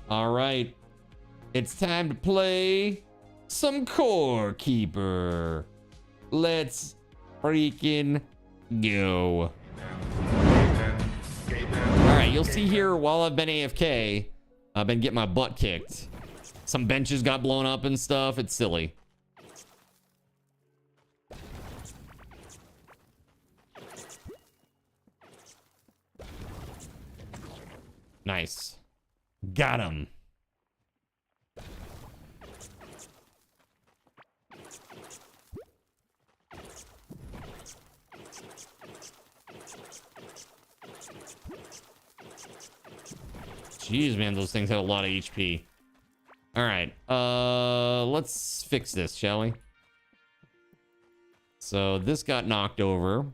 All right. It's time to play some Core Keeper. Let's freaking go. All right, you'll see here while I've been AFK, I've been getting my butt kicked. Some benches got blown up and stuff. It's silly. Nice. Got him. Jeez, man, those things have a lot of HP. All right, let's fix this, shall we? So this got knocked over.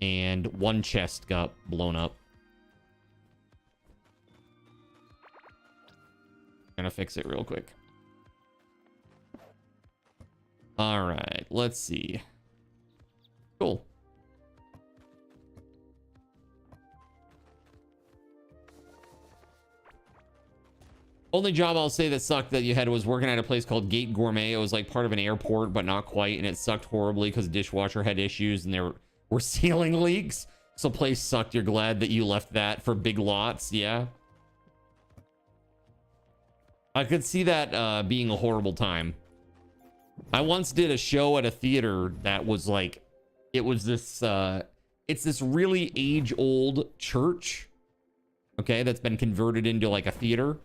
And one chest got blown up. Gonna fix it real quick. All right, let's see. Cool. Only job I'll say that sucked that you had was working at a place called Gate Gourmet. It was like part of an airport, but not quite, and it sucked horribly because the dishwasher had issues and there were ceiling leaks. So place sucked. You're glad that you left that for Big Lots, yeah? I could see that being a horrible time. I once did a show at a theater that was like, it was this, it's this really age-old church, okay, that's been converted into like a theater.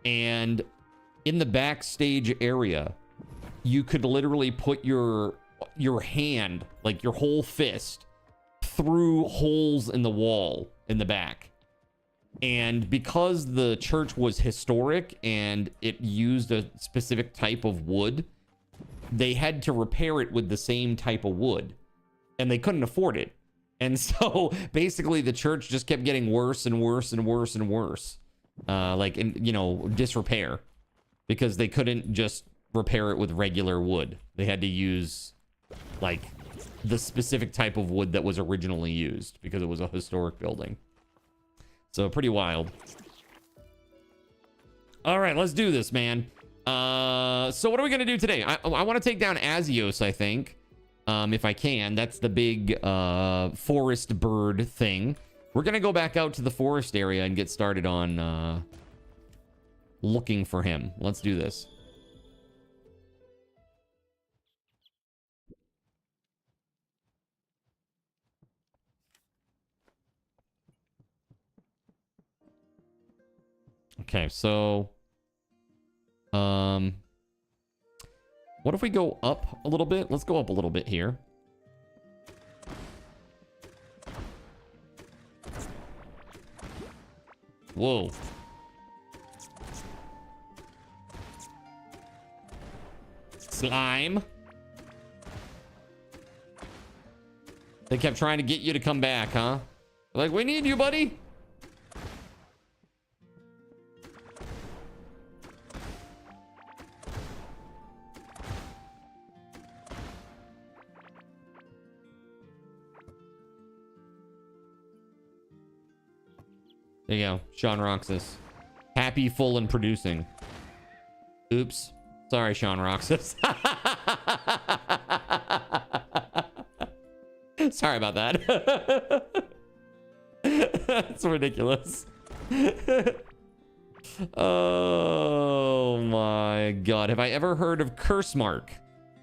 And in the backstage area, you could literally put your hand, like your whole fist, through holes in the wall in the back. And because the church was historic and it used a specific type of wood, they had to repair it with the same type of wood, and they couldn't afford it. And so basically the church just kept getting worse and worse and worse and worse. Like, in, you know, disrepair, because they couldn't just repair it with regular wood. They had to use like the specific type of wood that was originally used because it was a historic building. So pretty wild. All right, let's do this, man. So what are we gonna do today? I want to take down Azios, I think, if I can. That's the big forest bird thing. We're gonna go back out to the forest area and get started on looking for him. Let's do this. Okay, so what if we go up a little bit? Let's go up a little bit here. Whoa. Slime. They kept trying to get you to come back, huh? Like, we need you, buddy. There you go. Sean Roxas. Happy, full, and producing. Oops. Sorry, Sean Roxas. Sorry about that. That's ridiculous. Oh my god. Have I ever heard of Cursemark?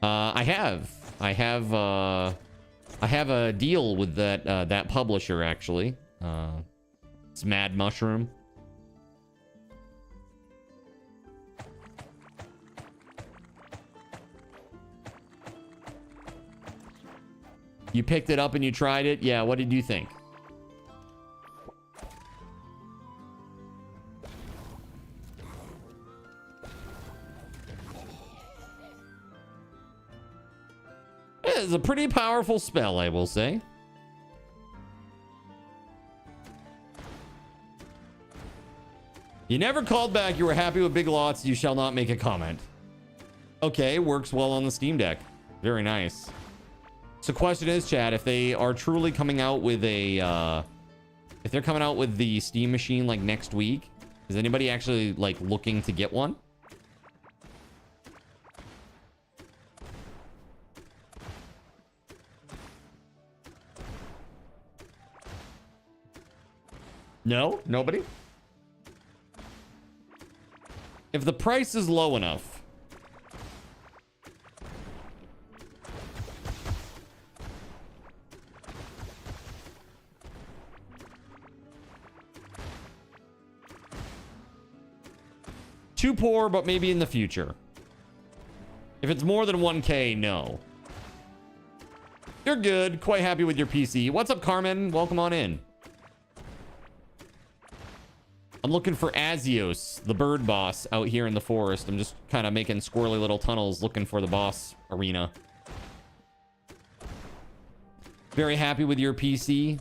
I have. I have a deal with that publisher, actually. It's Mad Mushroom. You picked it up and you tried it? Yeah, what did you think? It's a pretty powerful spell, I will say. You never called back. You were happy with Big Lots. You shall not make a comment. Okay, works well on the Steam Deck. Very nice. So question is, chat, if they are truly coming out with a If they're coming out with the Steam Machine like next week, is anybody actually like looking to get one? No? Nobody? If the price is low enough. Too poor, but maybe in the future. If it's more than 1K, no. You're good. Quite happy with your PC. What's up, Carmen? Welcome on in. I'm looking for Azios, the bird boss, out here in the forest. I'm just kind of making squirrely little tunnels looking for the boss arena. Very happy with your PC.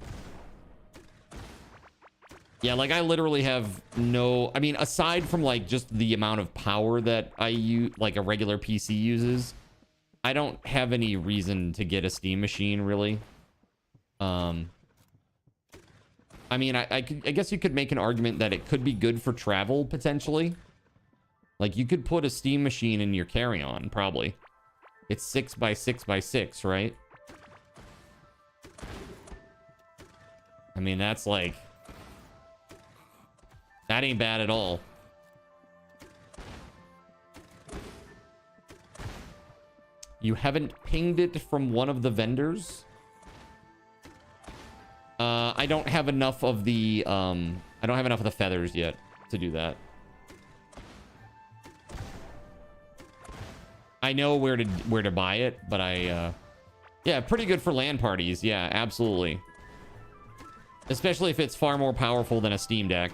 Yeah, like I literally have no... I mean, aside from like just the amount of power that I use, like a regular PC uses, I don't have any reason to get a Steam machine, really. I mean, I guess you could make an argument that it could be good for travel, potentially. Like, you could put a Steam machine in your carry-on, probably. It's 6x6x6, right? I mean, that's like... That ain't bad at all. You haven't pinged it from one of the vendors? I don't have enough of the feathers yet to do that. I know where to buy it, but yeah, pretty good for LAN parties. Yeah, absolutely. Especially if it's far more powerful than a Steam Deck.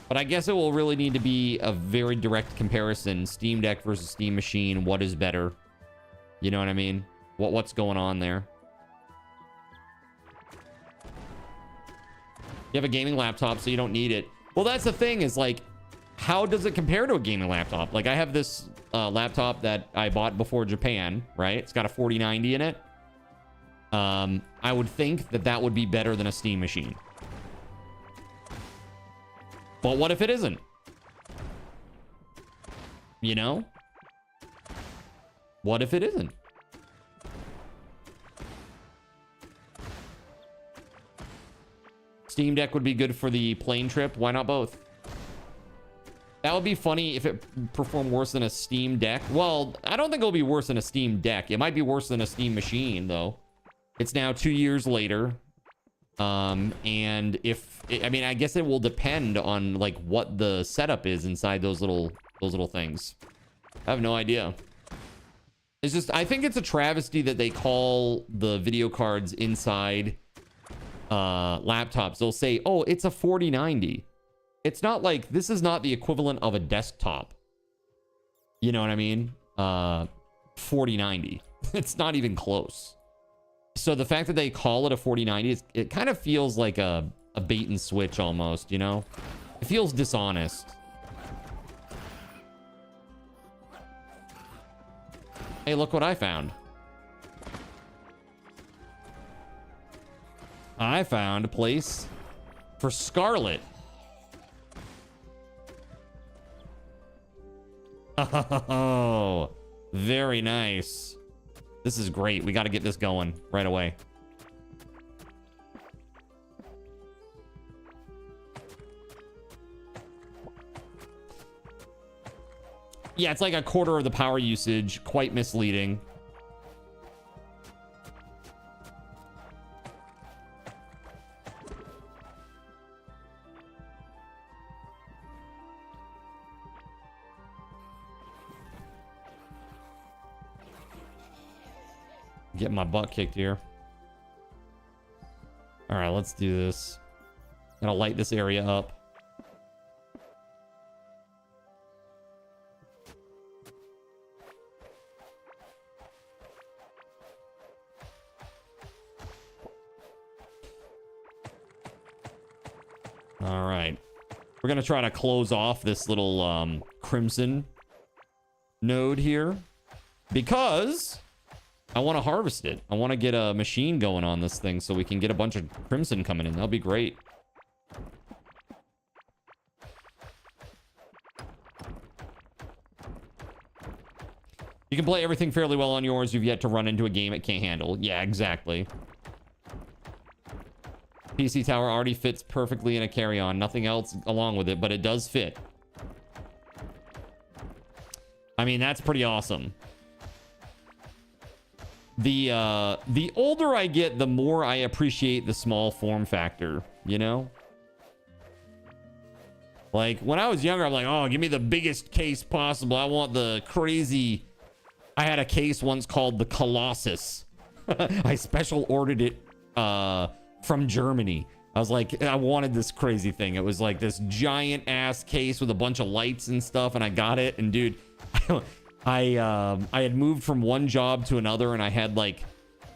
But I guess it will really need to be a very direct comparison. Steam Deck versus Steam Machine. What is better? You know what I mean? What's going on there? You have a gaming laptop, so you don't need it. Well, that's the thing is, like, how does it compare to a gaming laptop? Like, I have this laptop that I bought before Japan, right? It's got a 4090 in it. I would think that that would be better than a Steam machine. But what if it isn't? You know? What if it isn't? Steam Deck would be good for the plane trip. Why not both? That would be funny if it performed worse than a Steam Deck. Well, I don't think it'll be worse than a Steam Deck. It might be worse than a Steam machine, though. It's now 2 years later. And I mean, I guess it will depend on like what the setup is inside those little things. I have no idea. It's just, I think it's a travesty that they call the video cards inside laptops. They'll say, oh, it's a 4090. It's not like, this is not the equivalent of a desktop. You know what I mean? 4090. It's not even close. So the fact that they call it a 4090, it kind of feels like a bait and switch almost, you know? It feels dishonest. Hey, look what I found. I found a place for Scarlet. Oh, very nice. This is great. We got to get this going right away. Yeah, it's like a quarter of the power usage. Quite misleading. Getting my butt kicked here. All right, let's do this. Gonna light this area up. All right. We're gonna try to close off this little crimson node here because I want to harvest it. I want to get a machine going on this thing so we can get a bunch of crimson coming in. That'll be great. You can play everything fairly well on yours. You've yet to run into a game it can't handle. Yeah, exactly. PC tower already fits perfectly in a carry-on. Nothing else along with it, but it does fit. I mean, that's pretty awesome. The older I get, the more I appreciate the small form factor, you know? Like, when I was younger, I'm like, oh, give me the biggest case possible. I want the crazy... I had a case once called the Colossus. I special ordered it from Germany. I was like, I wanted this crazy thing. It was like this giant ass case with a bunch of lights and stuff, and I got it. And dude, I had moved from one job to another, and I had like,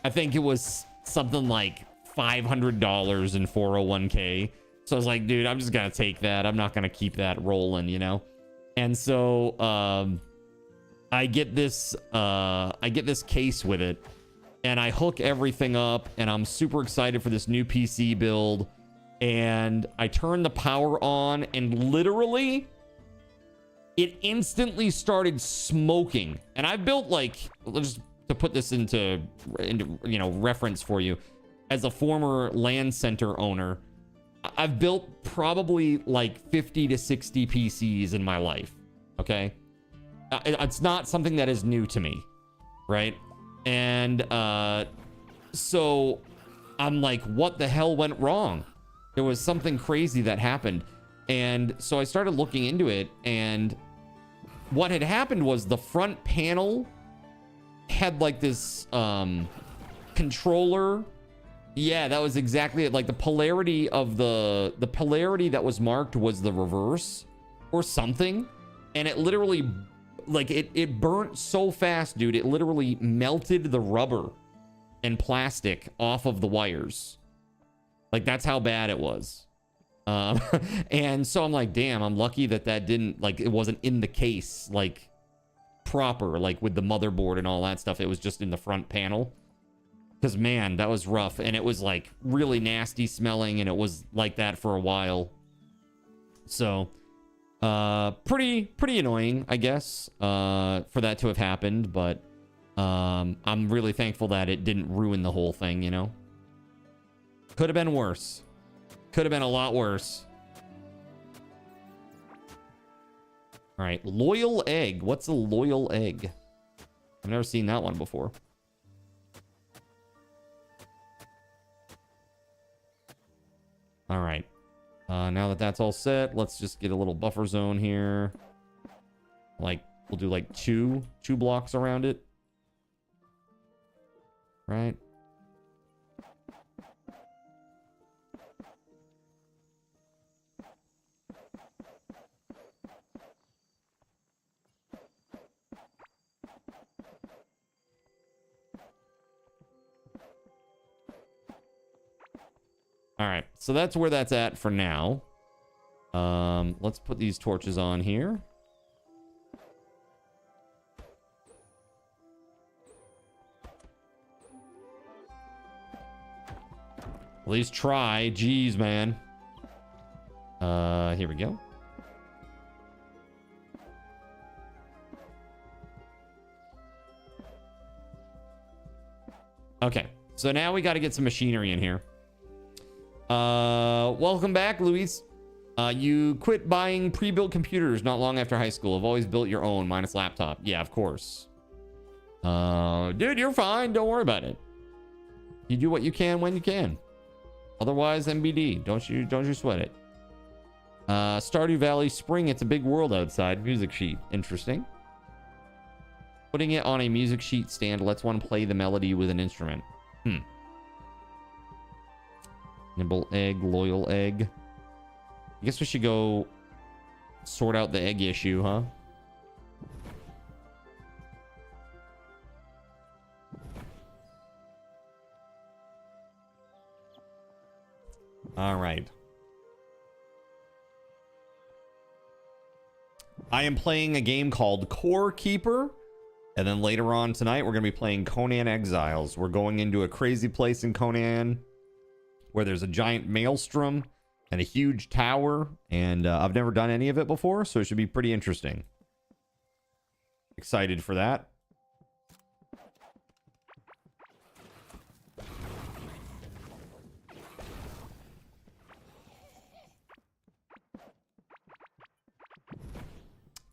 I think it was something like $500 in 401k. So I was like, dude, I'm just gonna take that. I'm not gonna keep that rolling, you know? And so I get this case with it, and I hook everything up, and I'm super excited for this new PC build. And I turn the power on, and literally it instantly started smoking. And I built, like, just to put this into you know, reference for you, as a former land center owner, I've built probably like 50 to 60 PCs in my life. Okay, it's not something that is new to me, right? And so I'm like, what the hell went wrong? There was something crazy that happened. And so I started looking into it, and what had happened was the front panel had like this controller. Yeah, that was exactly it. Like the polarity of the polarity that was marked was the reverse or something. And it literally, like, it burnt so fast, dude. It literally melted the rubber and plastic off of the wires. Like, that's how bad it was. And so I'm like, damn, I'm lucky that didn't, like, it wasn't in the case, like, proper, like with the motherboard and all that stuff. It was just in the front panel. Because, man, that was rough. And it was, like, really nasty smelling, and it was like that for a while. So, pretty annoying, I guess, for that to have happened. But I'm really thankful that it didn't ruin the whole thing, you know? Could have been worse. Could have been a lot worse. All right, loyal egg. What's a loyal egg? I've never seen that one before. All right. Now that that's all set, let's just get a little buffer zone here. Like, we'll do like two blocks around it. Right. All right, so that's where that's at for now. Let's put these torches on here. At least try. Jeez, man. Here we go. Okay, so now we got to get some machinery in here. Welcome back, Luis. You quit buying pre-built computers not long after high school. I've always built your own, minus laptop. Yeah, of course. Dude, you're fine. Don't worry about it. You do what you can when you can. Otherwise, MBD. Don't you sweat it. Stardew Valley Spring. It's a big world outside. Music sheet. Interesting. Putting it on a music sheet stand lets one play the melody with an instrument. Nimble egg, loyal egg. I guess we should go sort out the egg issue, huh? All right. I am playing a game called Core Keeper. And then later on tonight, we're going to be playing Conan Exiles. We're going into a crazy place in Conan where there's a giant maelstrom and a huge tower. And I've never done any of it before, so it should be pretty interesting. Excited for that.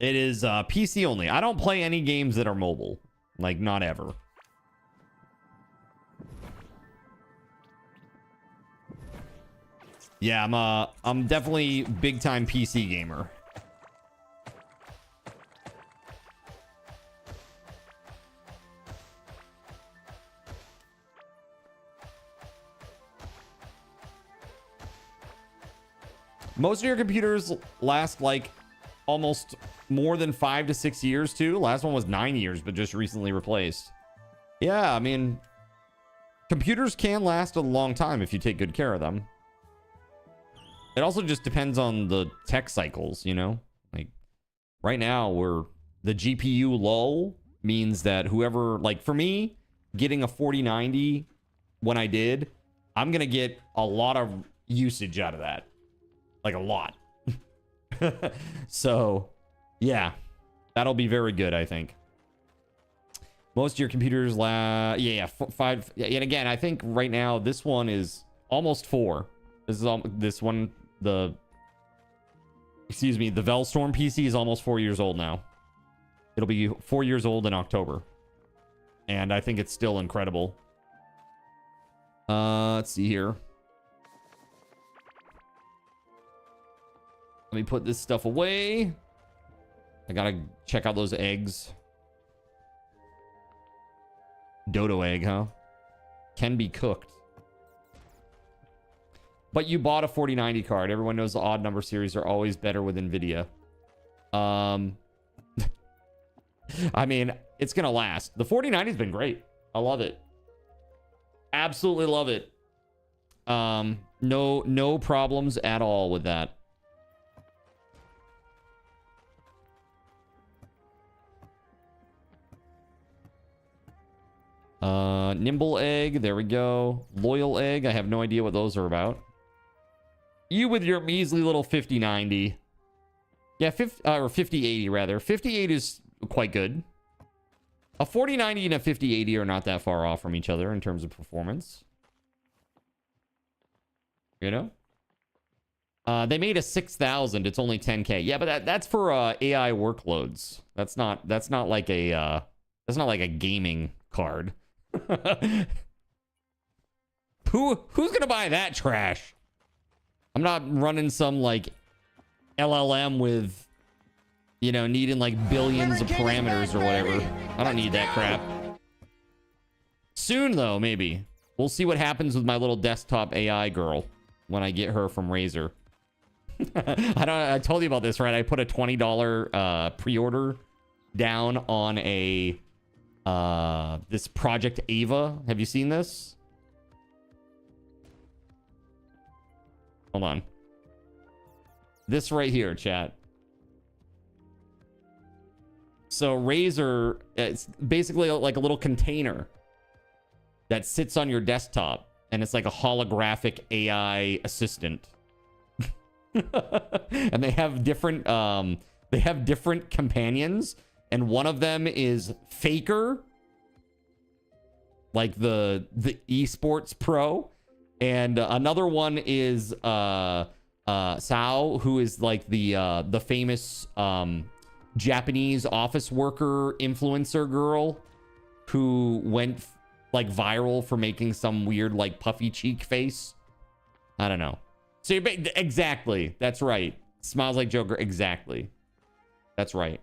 It is PC only. I don't play any games that are mobile. Like, not ever. Yeah, I'm definitely big time PC gamer. Most of your computers last like almost more than 5 to 6 years too. Last one was 9 years, but just recently replaced. Yeah, I mean, computers can last a long time if you take good care of them. It also just depends on the tech cycles, you know? Like, right now, the GPU lull means that whoever, like, for me, getting a 4090 when I did, I'm gonna get a lot of usage out of that. Like, a lot. So, yeah. That'll be very good, I think. Most of your computers yeah, 5. And again, I think right now, this one is almost 4. This one, the VELZTORM PC is almost 4 years old now. It'll be 4 years old in October. And I think it's still incredible. Let's see here. Let me put this stuff away. I gotta check out those eggs. Dodo egg, huh? Can be cooked. But you bought a 4090 card. Everyone knows the odd number series are always better with NVIDIA. I mean, it's gonna last. The 4090's been great. I love it. Absolutely love it. No problems at all with that. Nimble egg, there we go. Loyal egg, I have no idea what those are about. You with your measly little 5090. Yeah, or 5080 rather. 5080 is quite good. A 4090 and a 5080 are not that far off from each other in terms of performance. You know? They made a 6000. It's only 10K. Yeah, but that's for AI workloads. That's not like a gaming card. Who's gonna buy that trash? I'm not running some like LLM with, you know, needing like billions of parameters or whatever. I don't need that crap. Soon though, maybe. We'll see what happens with my little desktop AI girl when I get her from Razer. I told you about this, right? I put a $20 pre-order down on a this Project Ava. Have you seen this? Hold on. This right here, chat. So Razer, it's basically like a little container that sits on your desktop, and it's like a holographic AI assistant. And they have different companions, and one of them is Faker, like the esports pro, and another one is Sao, who is like the famous Japanese office worker influencer girl who went like viral for making some weird like puffy cheek face. I don't know. So exactly, that's right. Smiles like Joker. Exactly, that's right.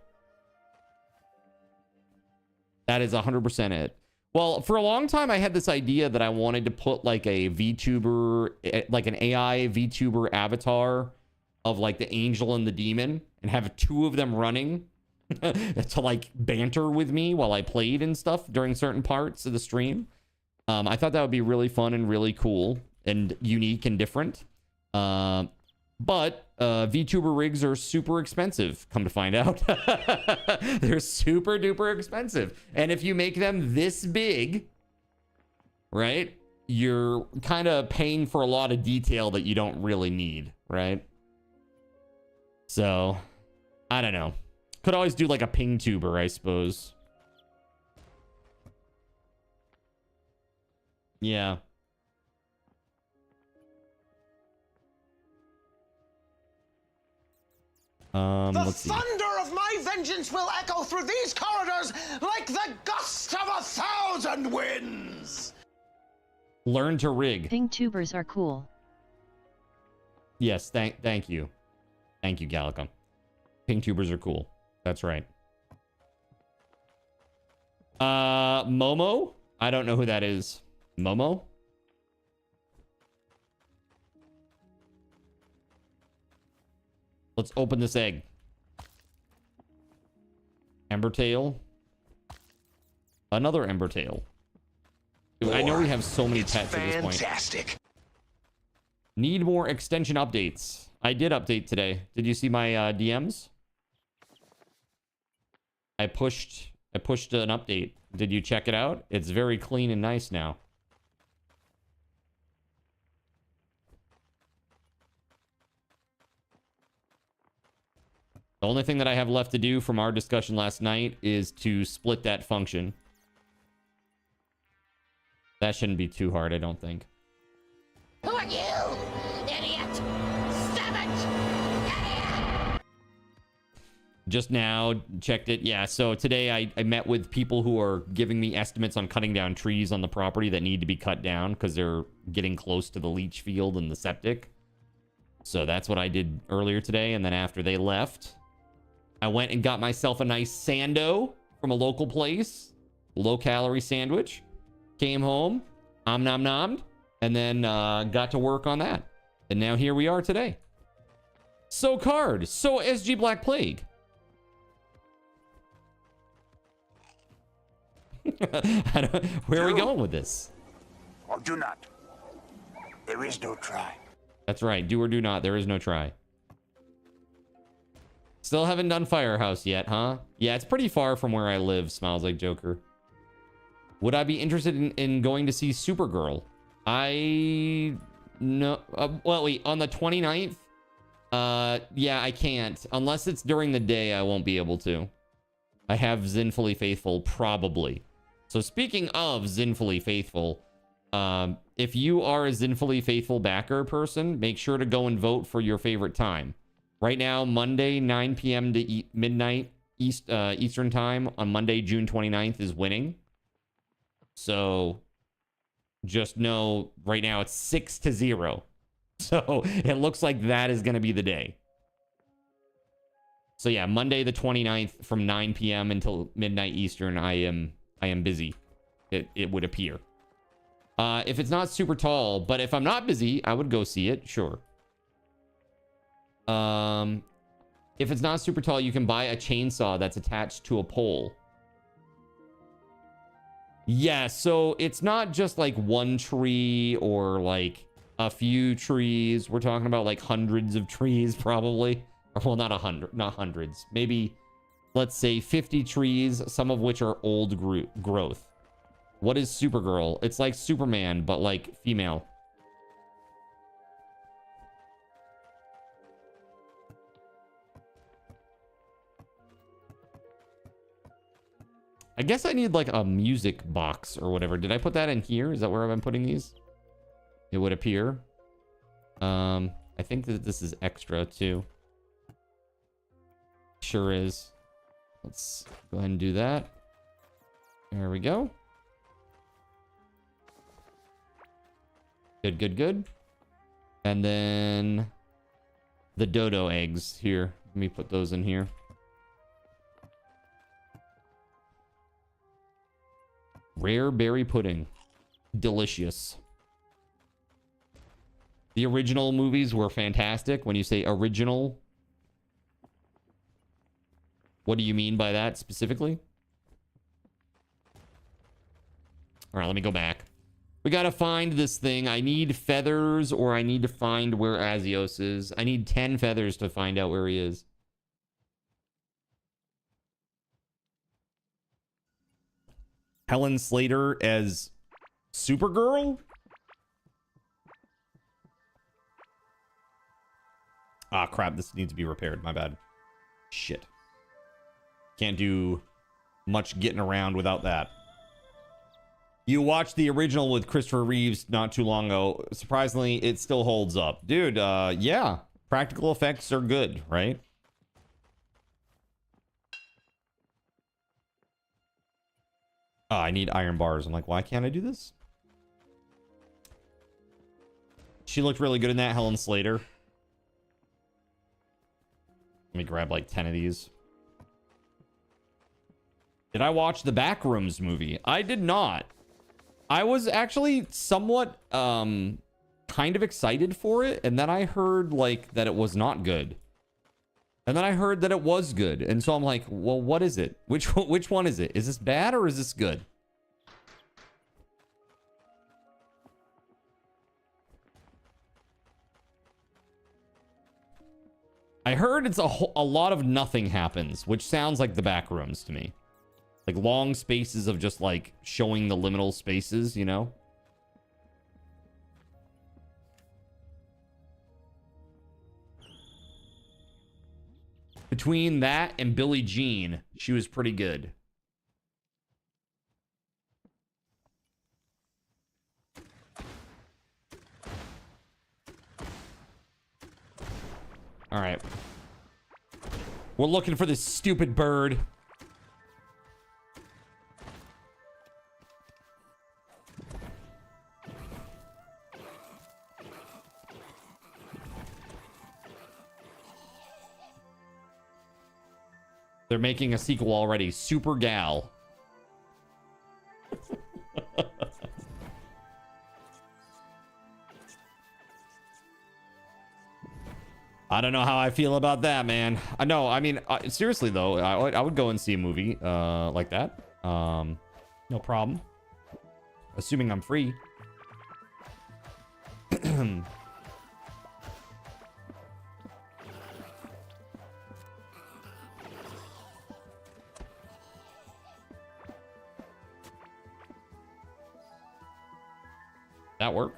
That is 100% it. Well, for a long time, I had this idea that I wanted to put like a VTuber, like an AI VTuber avatar of like the angel and the demon, and have two of them running to like banter with me while I played and stuff during certain parts of the stream. I thought that would be really fun and really cool and unique and different. But VTuber rigs are super expensive, come to find out. They're super duper expensive. And if you make them this big, right, you're kind of paying for a lot of detail that you don't really need, right? So, I don't know. Could always do like a ping tuber, I suppose. Yeah. The thunder of my vengeance will echo through these corridors like the gust of 1,000 winds. Learn to rig. Ping tubers are cool. Yes, thank you. Thank you, Gallica. Ping tubers are cool. That's right. Momo? I don't know who that is. Momo? Let's open this egg. Embertail. Another Embertail. Dude, I know we have so many pets at this point. Fantastic. Need more extension updates. I did update today. Did you see my DMs? I pushed an update. Did you check it out? It's very clean and nice now. The only thing that I have left to do from our discussion last night is to split that function. That shouldn't be too hard, I don't think. Who are you, idiot? Stop it! Idiot! Just now, checked it. Yeah, so today I met with people who are giving me estimates on cutting down trees on the property that need to be cut down because they're getting close to the leach field and the septic. So that's what I did earlier today, and then after they left, I went and got myself a nice sando from a local place. Low-calorie sandwich. Came home, nom-nommed, and then got to work on that. And now here we are today. So Card, so SG Black Plague. Where are we going with this? Or do not. There is no try. That's right. Do or do not. There is no try. Still haven't done Firehouse yet, huh? Yeah, it's pretty far from where I live, Smiles Like Joker. Would I be interested in going to see Supergirl? No. Well, wait, on the 29th? Yeah, I can't. Unless it's during the day, I won't be able to. I have Zinfully Faithful, probably. So speaking of Zinfully Faithful, if you are a Zinfully Faithful backer person, make sure to go and vote for your favorite time. Right now, Monday, 9 p.m. to midnight Eastern time on Monday, June 29th is winning. So just know right now it's 6-0. So it looks like that is going to be the day. So yeah, Monday the 29th from 9 p.m. until midnight Eastern, I am busy. It would appear. If it's not super tall, but if I'm not busy, I would go see it, sure. If it's not super tall, you can buy a chainsaw that's attached to a pole. Yeah, so it's not just like one tree or like a few trees. We're talking about like hundreds of trees, probably. Well, not hundreds. Maybe, let's say 50 trees, some of which are old growth. What is Supergirl? It's like Superman, but like female. I guess I need like a music box or whatever. Did I put that in here? Is that where I've been putting these? It would appear. I think that this is extra too. Sure is. Let's go ahead and do that. There we go. Good, good, good. And then the dodo eggs here. Let me put those in here. Rare berry pudding. Delicious. The original movies were fantastic. When you say original, what do you mean by that specifically? All right, let me go back. We gotta find this thing. I need feathers, or I need to find where Azios is. I need 10 feathers to find out where he is. Helen Slater as Supergirl? Ah, crap. This needs to be repaired. My bad. Shit. Can't do much getting around without that. You watched the original with Christopher Reeves not too long ago. Surprisingly, it still holds up. Dude, yeah. Practical effects are good, right? Oh, I need iron bars. I'm like, why can't I do this? She looked really good in that, Helen Slater. Let me grab like 10 of these. Did I watch the Backrooms movie? I did not. I was actually somewhat kind of excited for it, and then I heard like that it was not good. And then I heard that it was good. And so I'm like, well, what is it? Which one is it? Is this bad or is this good? I heard it's a lot of nothing happens, which sounds like the Backrooms to me. Like long spaces of just like showing the liminal spaces, you know? Between that and Billie Jean, she was pretty good. All right. We're looking for this stupid bird. They're making a sequel already. Super Gal. I don't know how I feel about that, man. I know. I mean, seriously though, I would go and see a movie like that. No problem. Assuming I'm free. That work?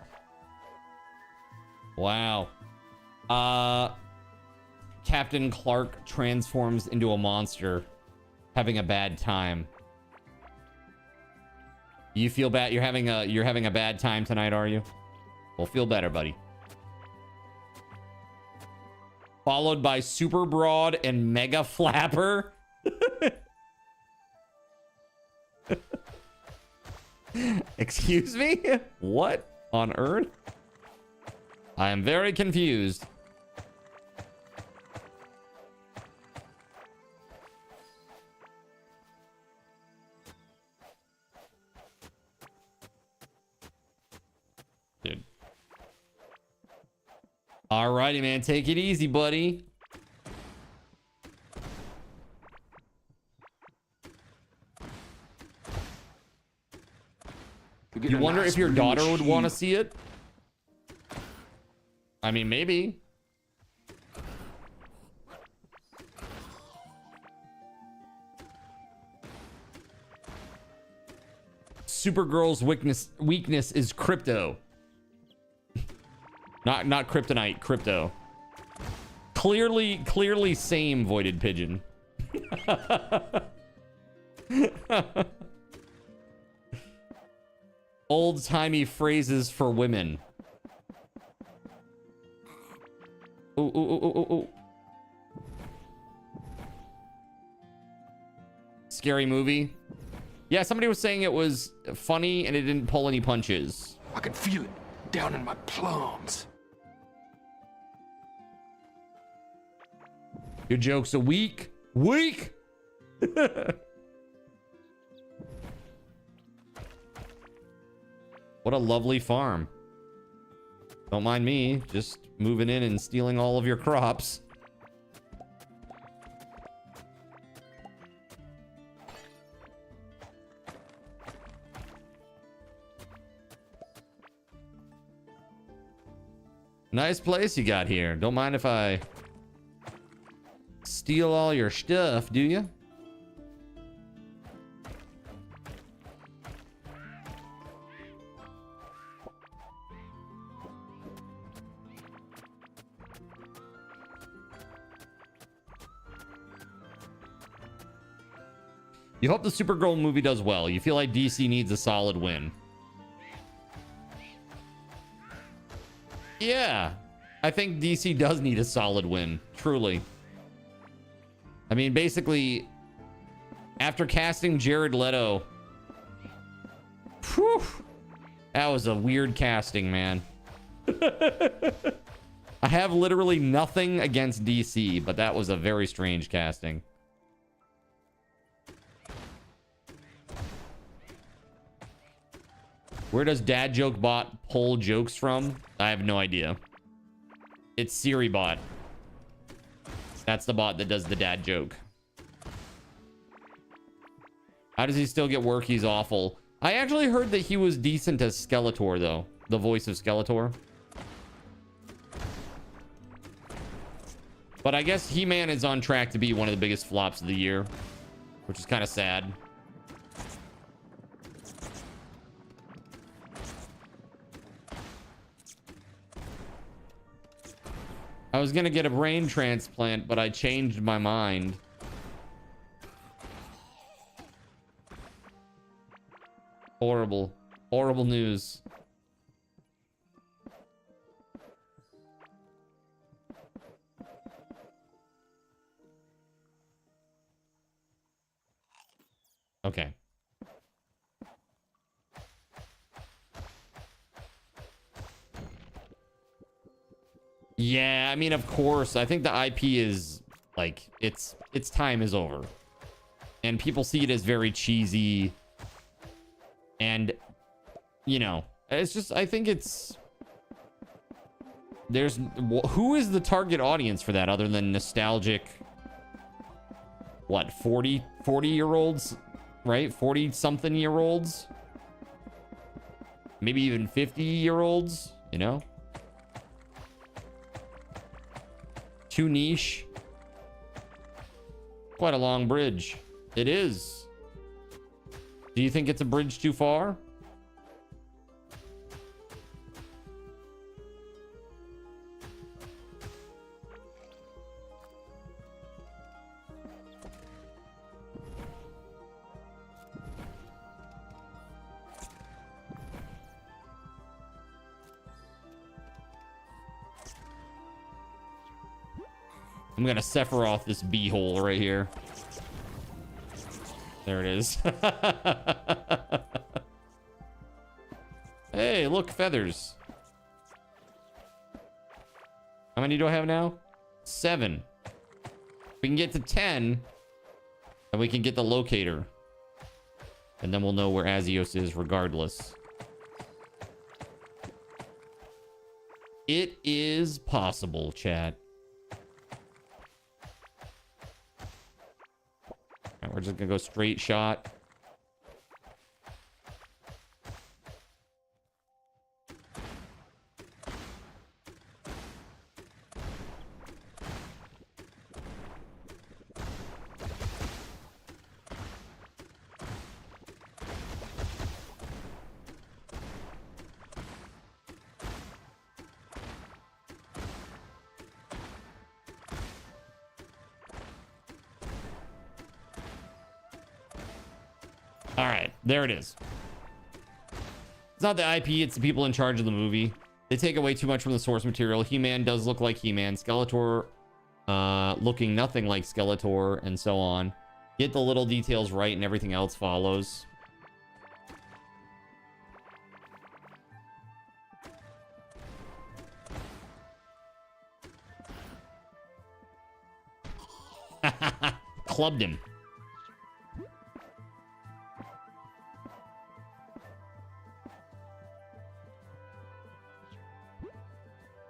Wow. Captain Clark transforms into a monster, having a bad time. You feel bad? You're having a bad time tonight, are you? Well, feel better, buddy. Followed by Super Broad and Mega Flapper. Excuse me? What on earth? I am very confused. Dude. Alrighty, man. Take it easy, buddy. You wonder if your daughter would want to see it? I mean, maybe. Supergirl's weakness is crypto. Not kryptonite, crypto. Clearly same, Voided Pigeon. Old-timey phrases for women. Ooh, ooh, ooh, ooh, ooh. Scary movie. Yeah, somebody was saying it was funny and it didn't pull any punches. I can feel it down in my plums. Your jokes are weak. Weak! What a lovely farm. Don't mind me, just moving in and stealing all of your crops. Nice place you got here. Don't mind if I steal all your stuff, do you? You hope the Supergirl movie does well. You feel like DC needs a solid win. Yeah, I think DC does need a solid win, truly. I mean, basically, after casting Jared Leto, whew, that was a weird casting, man. I have literally nothing against DC, but that was a very strange casting. Where does Dad Joke Bot pull jokes from? I have no idea. It's Siri Bot. That's the bot that does the dad joke. How does he still get work? He's awful. I actually heard that he was decent as Skeletor, though. The voice of Skeletor. But I guess He-Man is on track to be one of the biggest flops of the year, which is kind of sad. I was gonna get a brain transplant, but I changed my mind. Horrible. Horrible news. Okay. Yeah, I mean, of course. I think the IP is like its time is over. And people see it as very cheesy. And you know, it's just I think it's there's who is the target audience for that other than nostalgic what 40-year-olds, right? 40 something year olds. Maybe even 50-year-olds, you know? Too niche. Quite a long bridge. It is. Do you think it's a bridge too far? I'm gonna Sephiroth this beehole right here. There it is. Hey, look, feathers. How many do I have now? 7. We can get to 10, and we can get the locator. And then we'll know where Azios is regardless. It is possible, chat. We're just gonna go straight shot. All right, there it is. It's not the IP, it's the people in charge of the movie. They take away too much from the source material. He-Man does look like He-Man. Skeletor looking nothing like Skeletor, and so on. Get the little details right and everything else follows. Clubbed him.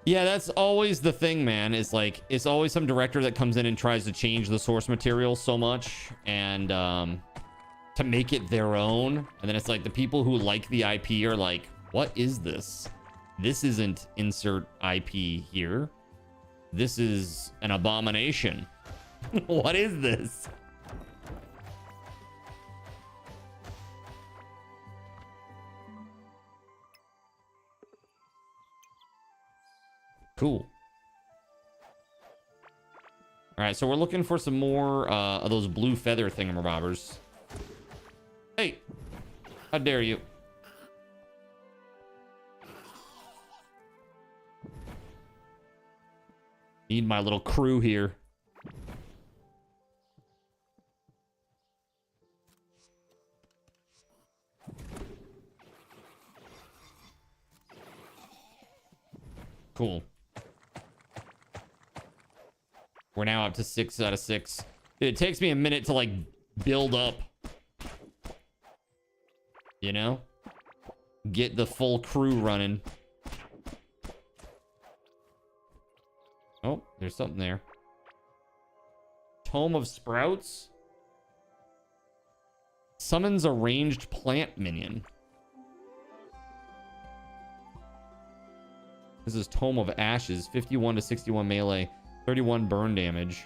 Yeah, that's always the thing, man. It's like, it's always some director that comes in and tries to change the source material so much and to make it their own. And then it's like the people who like the IP are like, what is this? This isn't insert IP here. This is an abomination. What is this? Cool. All right, so we're looking for some more of those blue feather thingamabobbers. Hey, how dare you? Need my little crew here. Cool. We're now up to 6 out of 6. Dude, it takes me a minute to like build up. You know? Get the full crew running. Oh, there's something there. Tome of Sprouts. Summons a ranged plant minion. This is Tome of Ashes. 51 to 61 melee. 31 burn damage.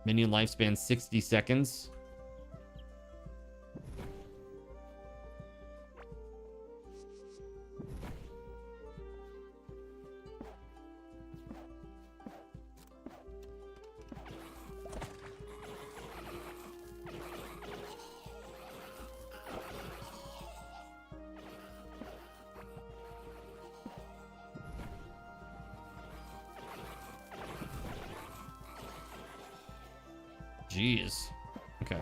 Minion lifespan 60 seconds. Jeez. Okay.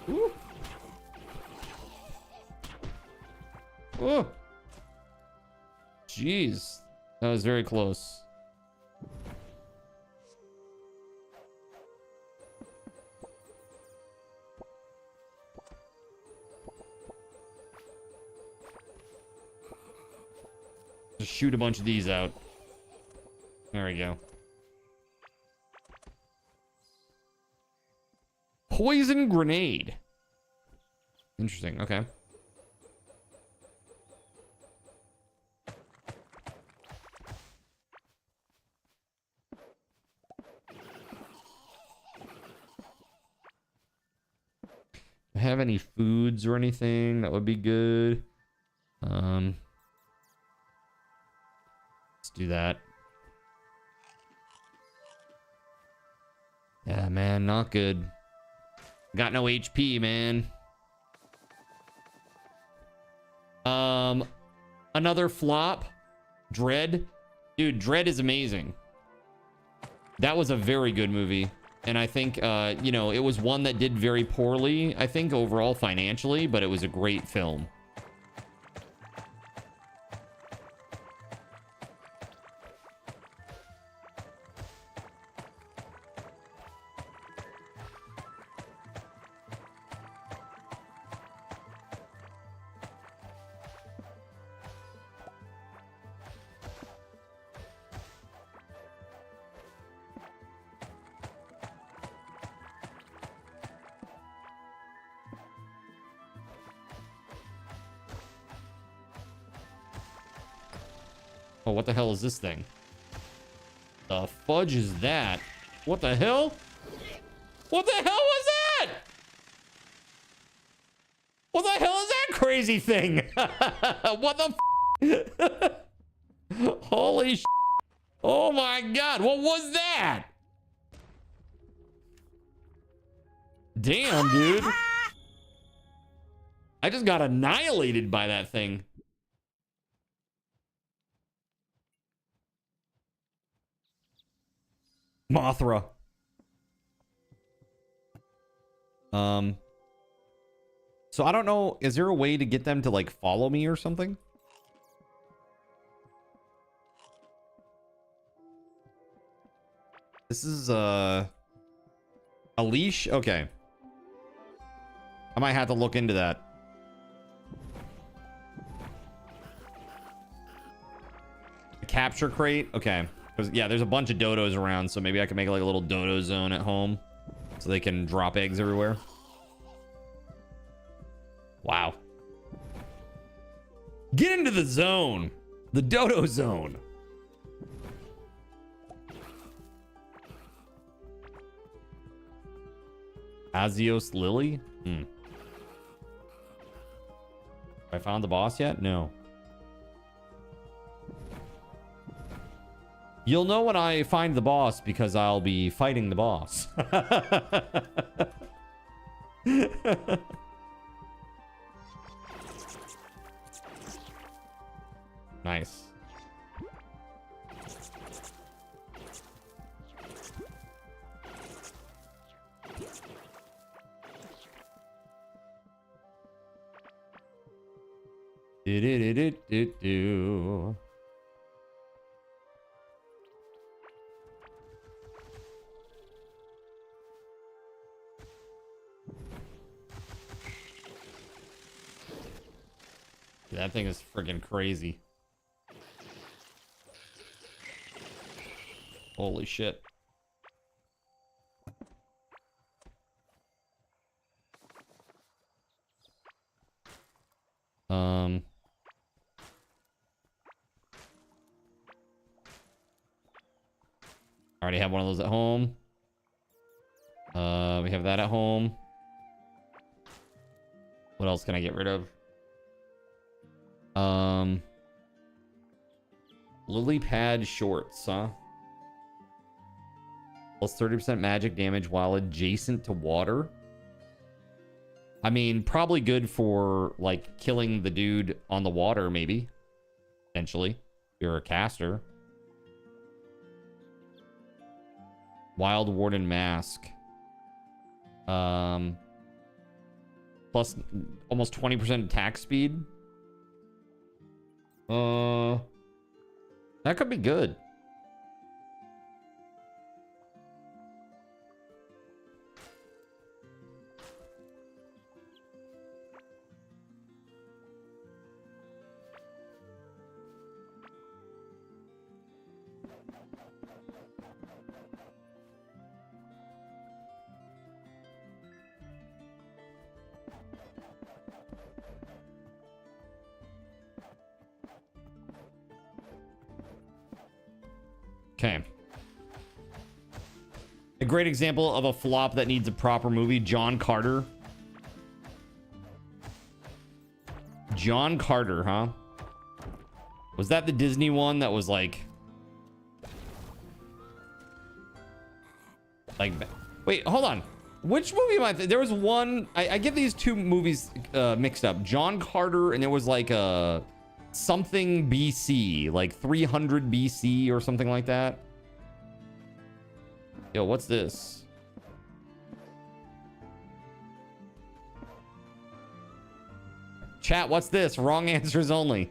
Ooh. Oh. Jeez. That was very close. Just shoot a bunch of these out. There we go. Poison grenade. Interesting. Okay. Have any foods or anything that would be good? Let's do that. Yeah, man, not good. Got no HP, man. Another flop. Dread. Dude, Dread is amazing. That was a very good movie. And I think, you know, it was one that did very poorly, I think, overall financially, but it was a great film. Oh, what the hell is this thing? The fudge is that? What the hell? What the hell was that? What the hell is that crazy thing? What the Holy sh! Oh my god, what was that? Damn, dude. I just got annihilated by that thing. Mothra. So I don't know, is there a way to get them to like follow me or something? This is a leash? Okay. I might have to look into that. A capture crate? Okay. Yeah, there's a bunch of dodos around, so maybe I can make like a little dodo zone at home so they can drop eggs everywhere. Wow. Get into the zone. The dodo zone. Azios Lily? I found the boss yet? No. You'll know when I find the boss because I'll be fighting the boss. Nice. Do-do-do-do-do-do. That thing is freaking crazy. Holy shit. I already have one of those at home. We have that at home. What else can I get rid of? Lily pad shorts, huh? Plus 30% magic damage while adjacent to water. I mean, probably good for like killing the dude on the water, maybe. Potentially. If you're a caster. Wild Warden Mask. Plus almost 20% attack speed. That could be good. Okay. A great example of a flop that needs a proper movie, John Carter. John Carter, huh? Was that the Disney one that was like... Wait, hold on. Which movie am I... There was one... I get these two movies mixed up. John Carter, and there was like a... something BC, like 300 BC or something like that. Yo, what's this? Chat, what's this? Wrong answers only.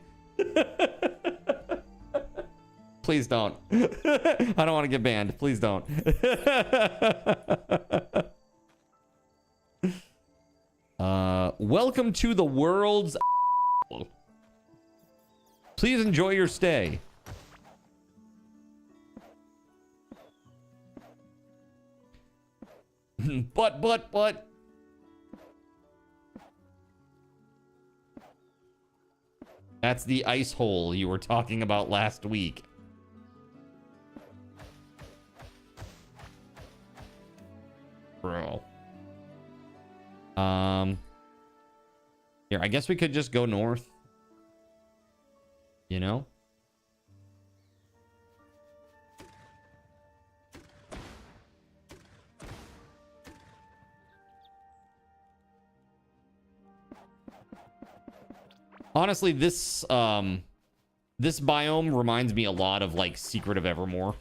Please don't. I don't want to get banned. Please don't. Welcome to the world's... Please enjoy your stay. but. That's the ice hole you were talking about last week. Bro. Here, I guess we could just go north. You know? Honestly, this biome reminds me a lot of like Secret of Evermore.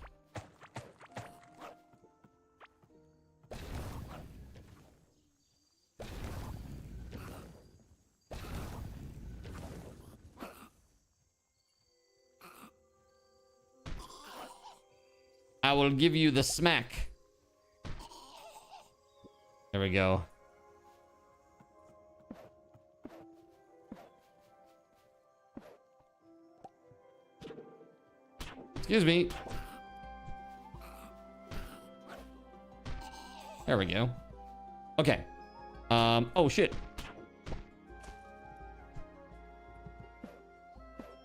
I will give you the smack. There we go. Excuse me. There we go. Okay. Oh shit.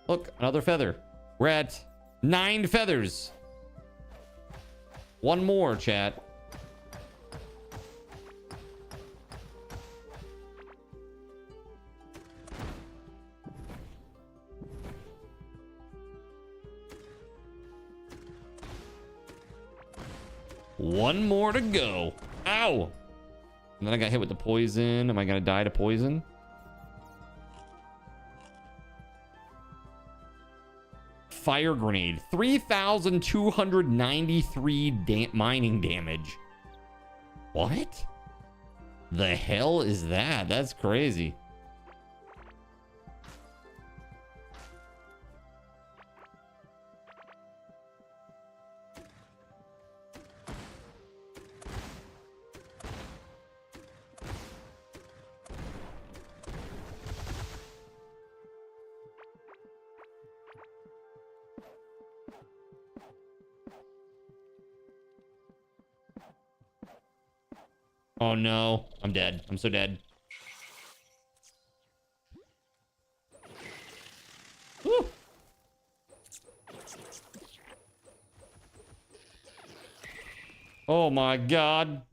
Look, another feather. We're at 9 feathers. One more, chat. One more to go. Ow! And then I got hit with the poison. Am I gonna die to poison? Fire grenade. 3,293 mining damage. What? The hell is that? That's crazy. Oh no, I'm dead. I'm so dead. Woo. Oh my god.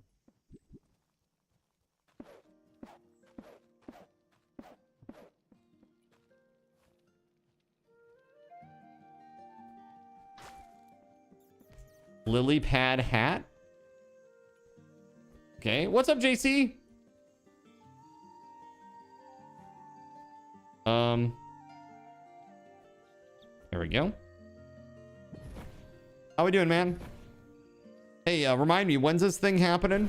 Lily pad hat? Okay, what's up, JC? There we go. How we doing, man? Hey, remind me, when's this thing happening?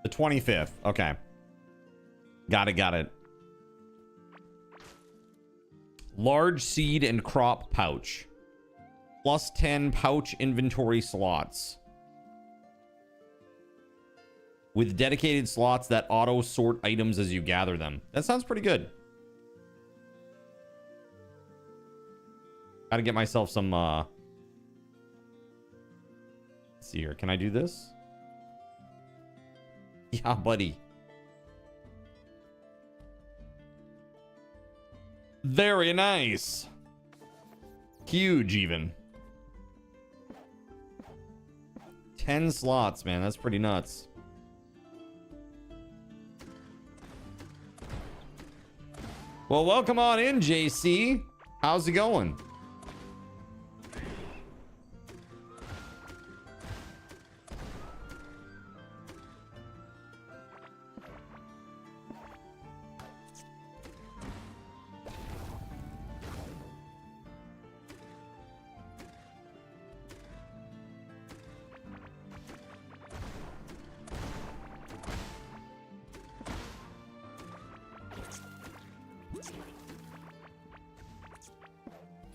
The 25th. Okay. Got it. Large seed and crop pouch. Plus 10 pouch inventory slots. With dedicated slots that auto sort items as you gather them. That sounds pretty good. Gotta get myself some, let's see here. Can I do this? Yeah, buddy. Very nice. Huge, even. 10 slots, man. That's pretty nuts. Well, welcome on in, JC. How's it going?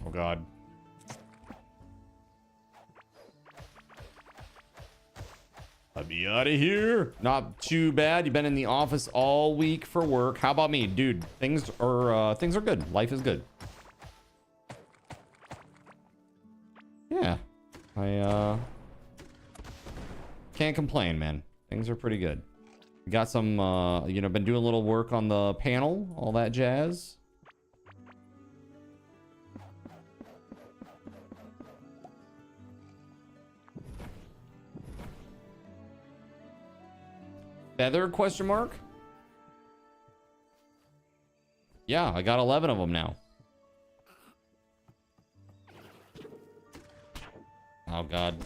Oh god. I'll be out of here. Not too bad. You've been in the office all week for work. How about me, dude? Things are good. Life is good. Yeah, I can't complain, man. Things are pretty good. Got some, you know, been doing a little work on the panel, all that jazz. Feather question mark? Yeah, I got 11 of them now. Oh god.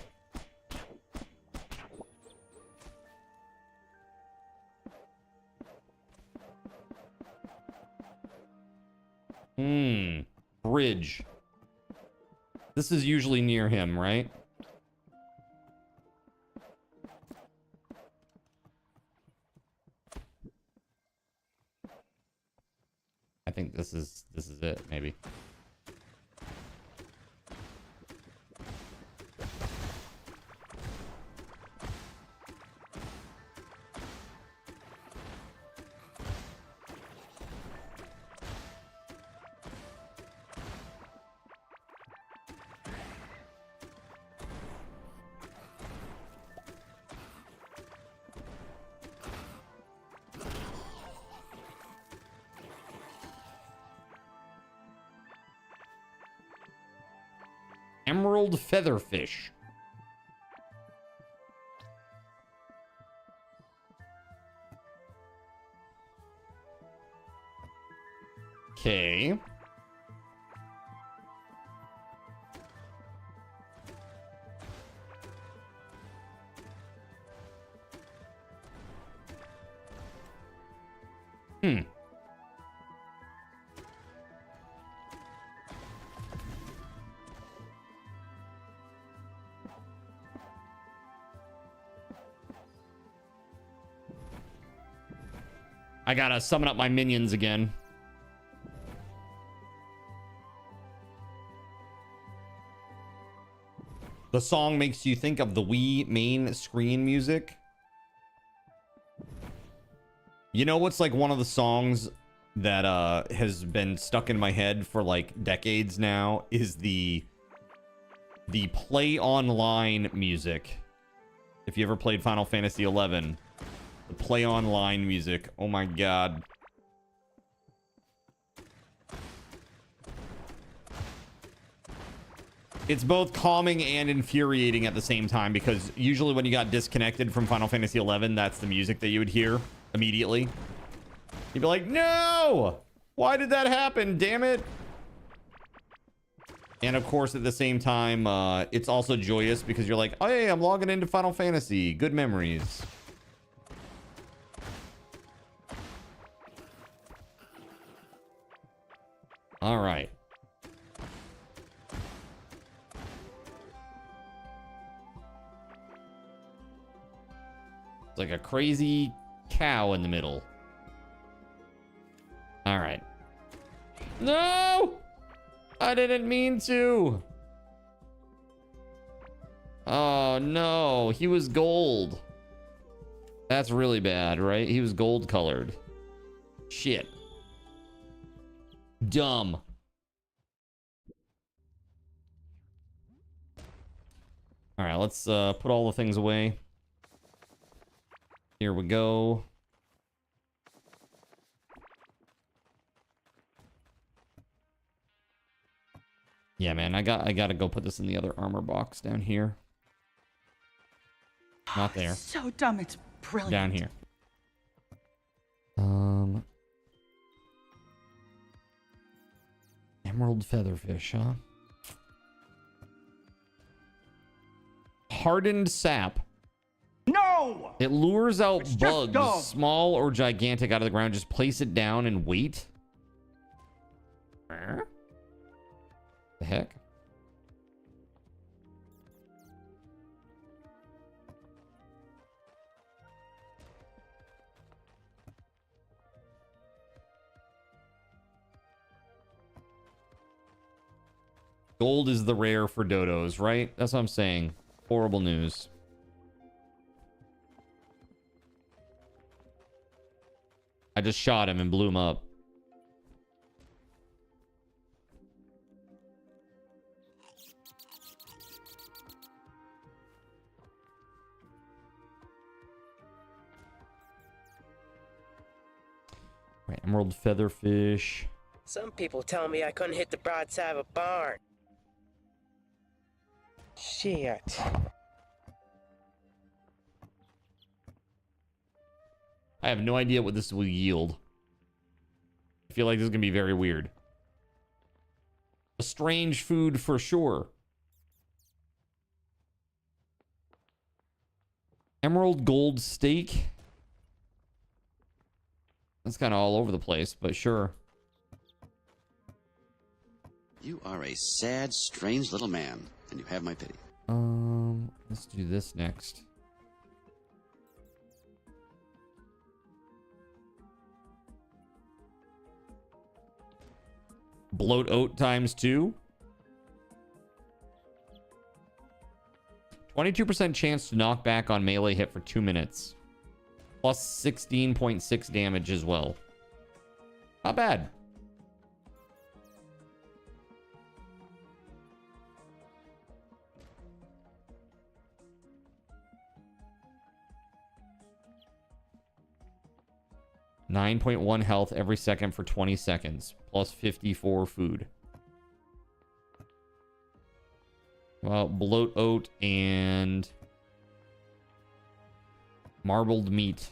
Bridge. This is usually near him, right? I think this is it, maybe. Emerald featherfish. Okay. I gotta summon up my minions again. The song makes you think of the Wii main screen music. You know what's like one of the songs that has been stuck in my head for like decades now is the play online music. If you ever played Final Fantasy 11, the play online music. Oh my god. It's both calming and infuriating at the same time, because usually when you got disconnected from Final Fantasy 11, that's the music that you would hear immediately. You'd be like, no! Why did that happen? Damn it! And of course, at the same time, it's also joyous because you're like, oh, hey, I'm logging into Final Fantasy. Good memories. All right. It's like a crazy cow in the middle. All right. No! I didn't mean to. Oh, no. He was gold. That's really bad, right? He was gold colored. Shit. Dumb. All right, let's put all the things away. Here we go. Yeah, man, I gotta go put this in the other armor box down here. Not there. So dumb, it's brilliant. Down here. Emerald featherfish, huh? Hardened sap. No! It lures out It's just dumb. bugs, small or gigantic, out of the ground. Just place it down and wait. The heck? Gold is the rare for dodos, right? That's what I'm saying. Horrible news. I just shot him and blew him up. Right, emerald featherfish. Some people tell me I couldn't hit the broadside of a barn. Shit. I have no idea what this will yield. I feel like this is going to be very weird. A strange food for sure. Emerald gold steak. That's kind of all over the place, but sure. You are a sad, strange little man, and you have my pity. Let's do this next. Bloat oat times 2. 22% chance to knock back on melee hit for 2 minutes. Plus 16.6 damage as well. Not bad. .1 health every second for 20 seconds. Plus 54 food. Well, bloat oat and marbled meat.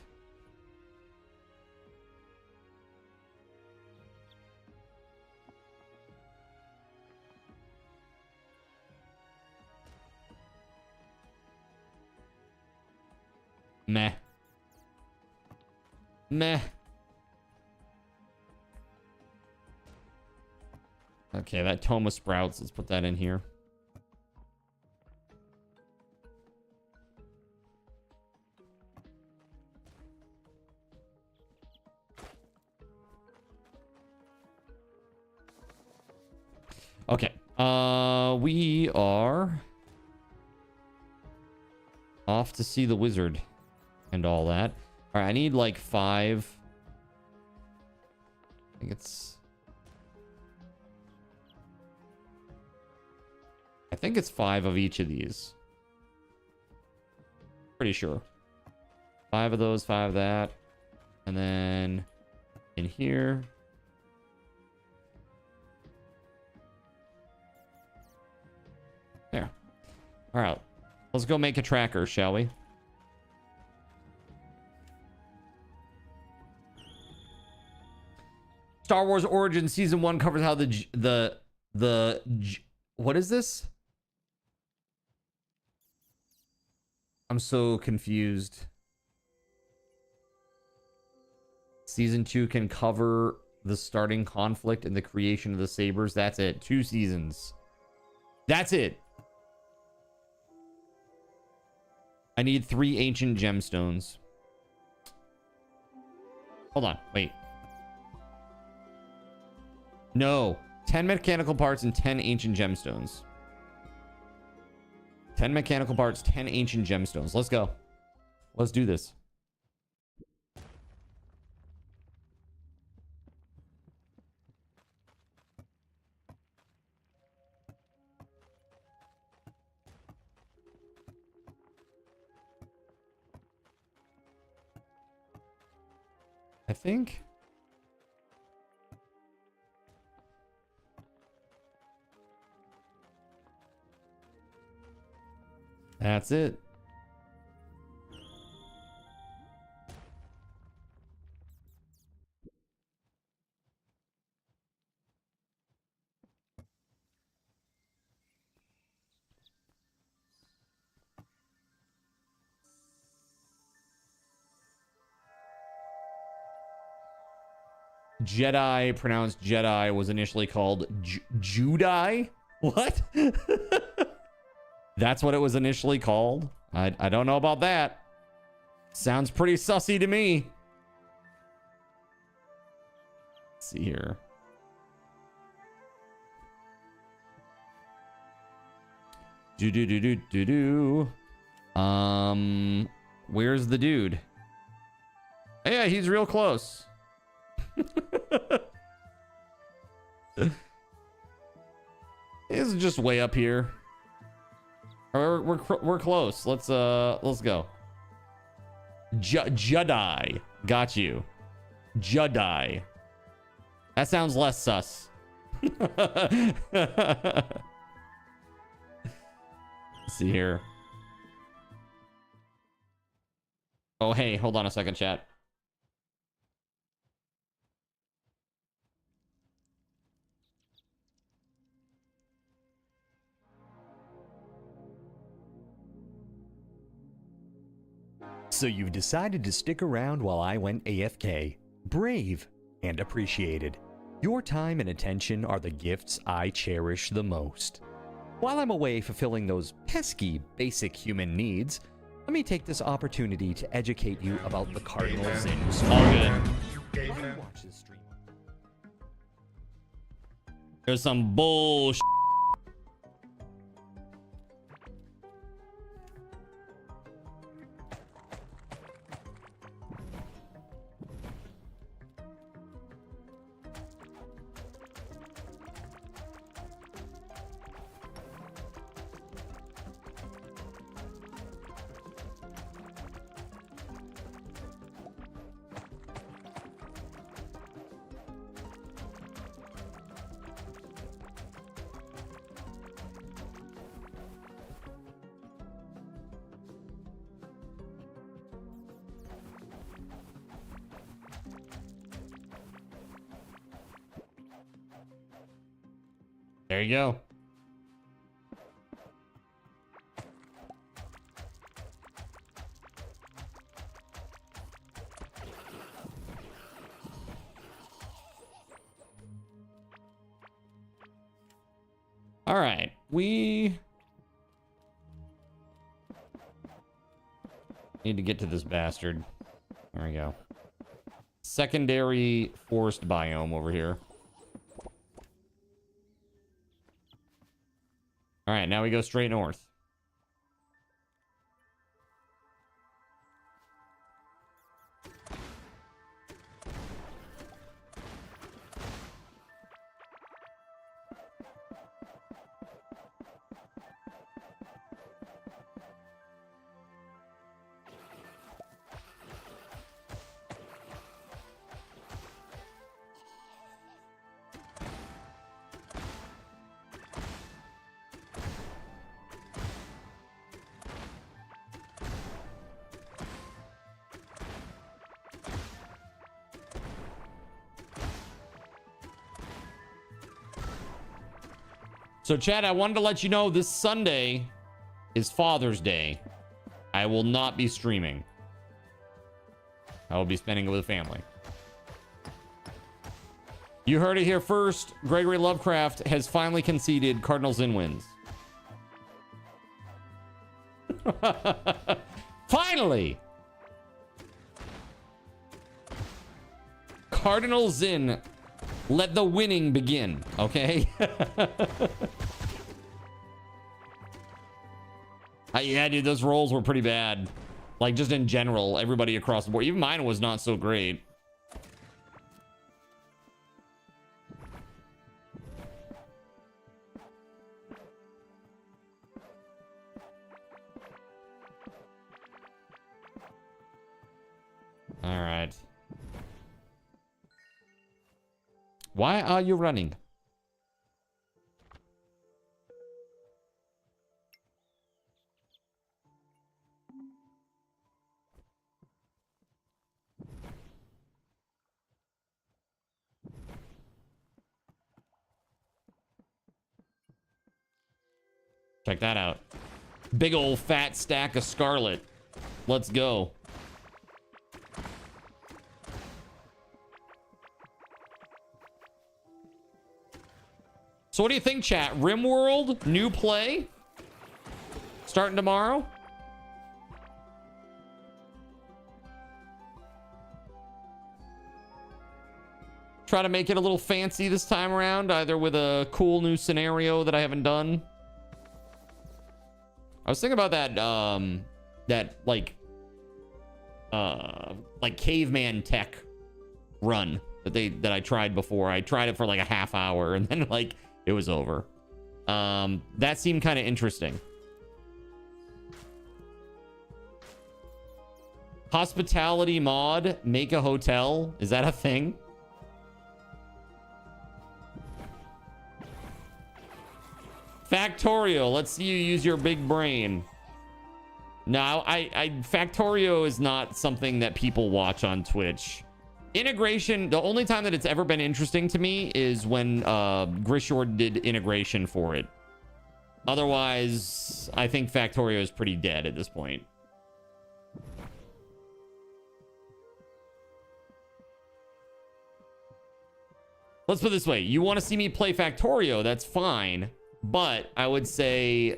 Meh. Meh. Okay, that tome of sprouts. Let's put that in here. Okay. We are off to see the wizard and all that. All right, I need like 5. I think it's 5 of each of these. Pretty sure. 5 of those, 5 of that. And then in here. There. All right. Let's go make a tracker, shall we? Star Wars Origins Season 1 covers how what is this? I'm so confused. Season 2 can cover the starting conflict and the creation of the sabers. That's it. 2 seasons. That's it. I need 3 ancient gemstones. Hold on. Wait. No. 10 mechanical parts and 10 ancient gemstones. 10 mechanical parts, 10 ancient gemstones. Let's go. Let's do this. I think. That's it. Jedi, pronounced Jedi, was initially called Judai? What? That's what it was initially called? I don't know about that. Sounds pretty sussy to me. Let's see here. Where's the dude? Yeah, he's real close. It's just way up here. We're close. Let's go. Jedi. Got you. Jedi. That sounds less sus. Let's see here. Oh, hey, hold on a second, chat. So you've decided to stick around while I went AFK. Brave and appreciated. Your time and attention are the gifts I cherish the most. While I'm away fulfilling those pesky basic human needs, let me take this opportunity to educate you about the cardinal sins. All good. Watch this stream. There's some bullshit. There you go. All right, we need to get to this bastard. There we go. Secondary forest biome over here. All right, now we go straight north. So, Chad, I wanted to let you know this Sunday is Father's Day. I will not be streaming. I will be spending it with the family. You heard it here first. Gregory Lovecraft has finally conceded Cardinals in wins. Finally! Cardinals in. Let the winning begin, okay? Yeah, dude, those rolls were pretty bad. Like, just in general, everybody across the board. Even mine was not so great. All right. Why are you running? Check that out. Big old fat stack of Scarlet. Let's go. So what do you think, chat? RimWorld, new play? Starting tomorrow? Try to make it a little fancy this time around, either with a cool new scenario that I haven't done. I was thinking about that, like caveman tech run that I tried before. I tried it for like a half hour and then like it was over. That seemed kind of interesting. Hospitality mod, make a hotel. Is that a thing? Factorio, let's see you use your big brain. No, Factorio is not something that people watch on Twitch. Integration, the only time that it's ever been interesting to me is when Grishord did integration for it. Otherwise, I think Factorio is pretty dead at this point. Let's put it this way. You want to see me play Factorio, that's fine. But I would say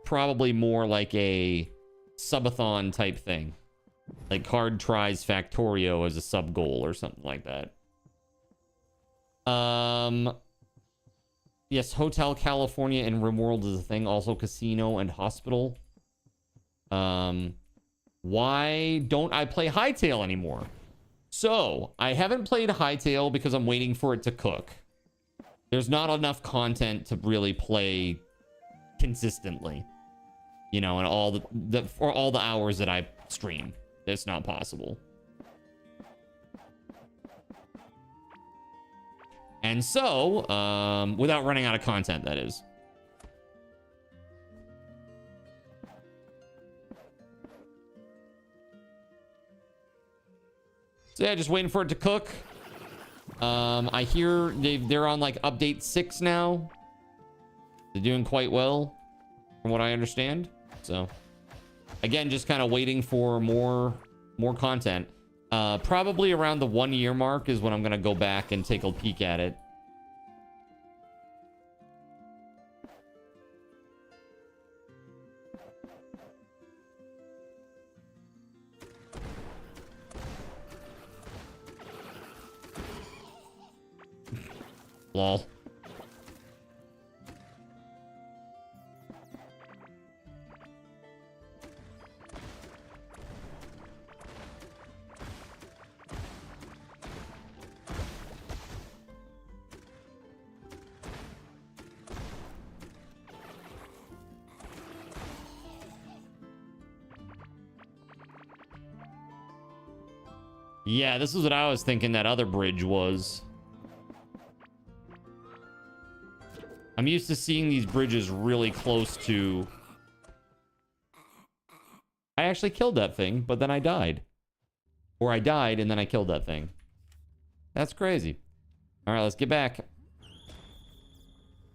probably more like a subathon type thing. Like Card tries Factorio as a sub goal or something like that. Yes, Hotel California and RimWorld is a thing. Also Casino and Hospital. Why don't I play Hightail anymore? So, I haven't played Hightail because I'm waiting for it to cook. There's not enough content to really play consistently, you know, and all for all the hours that I stream. It's not possible. And so, without running out of content, that is. So yeah, just waiting for it to cook. I hear they're on like update 6 now. They're doing quite well, from what I understand. So, again, just kind of waiting for more content. Probably around the 1 year mark is when I'm gonna go back and take a peek at it. Lol. Yeah, this is what I was thinking that other bridge was. I'm used to seeing these bridges really close to... I actually killed that thing, but then I died. Or I died and then I killed that thing. That's crazy. All right, let's get back.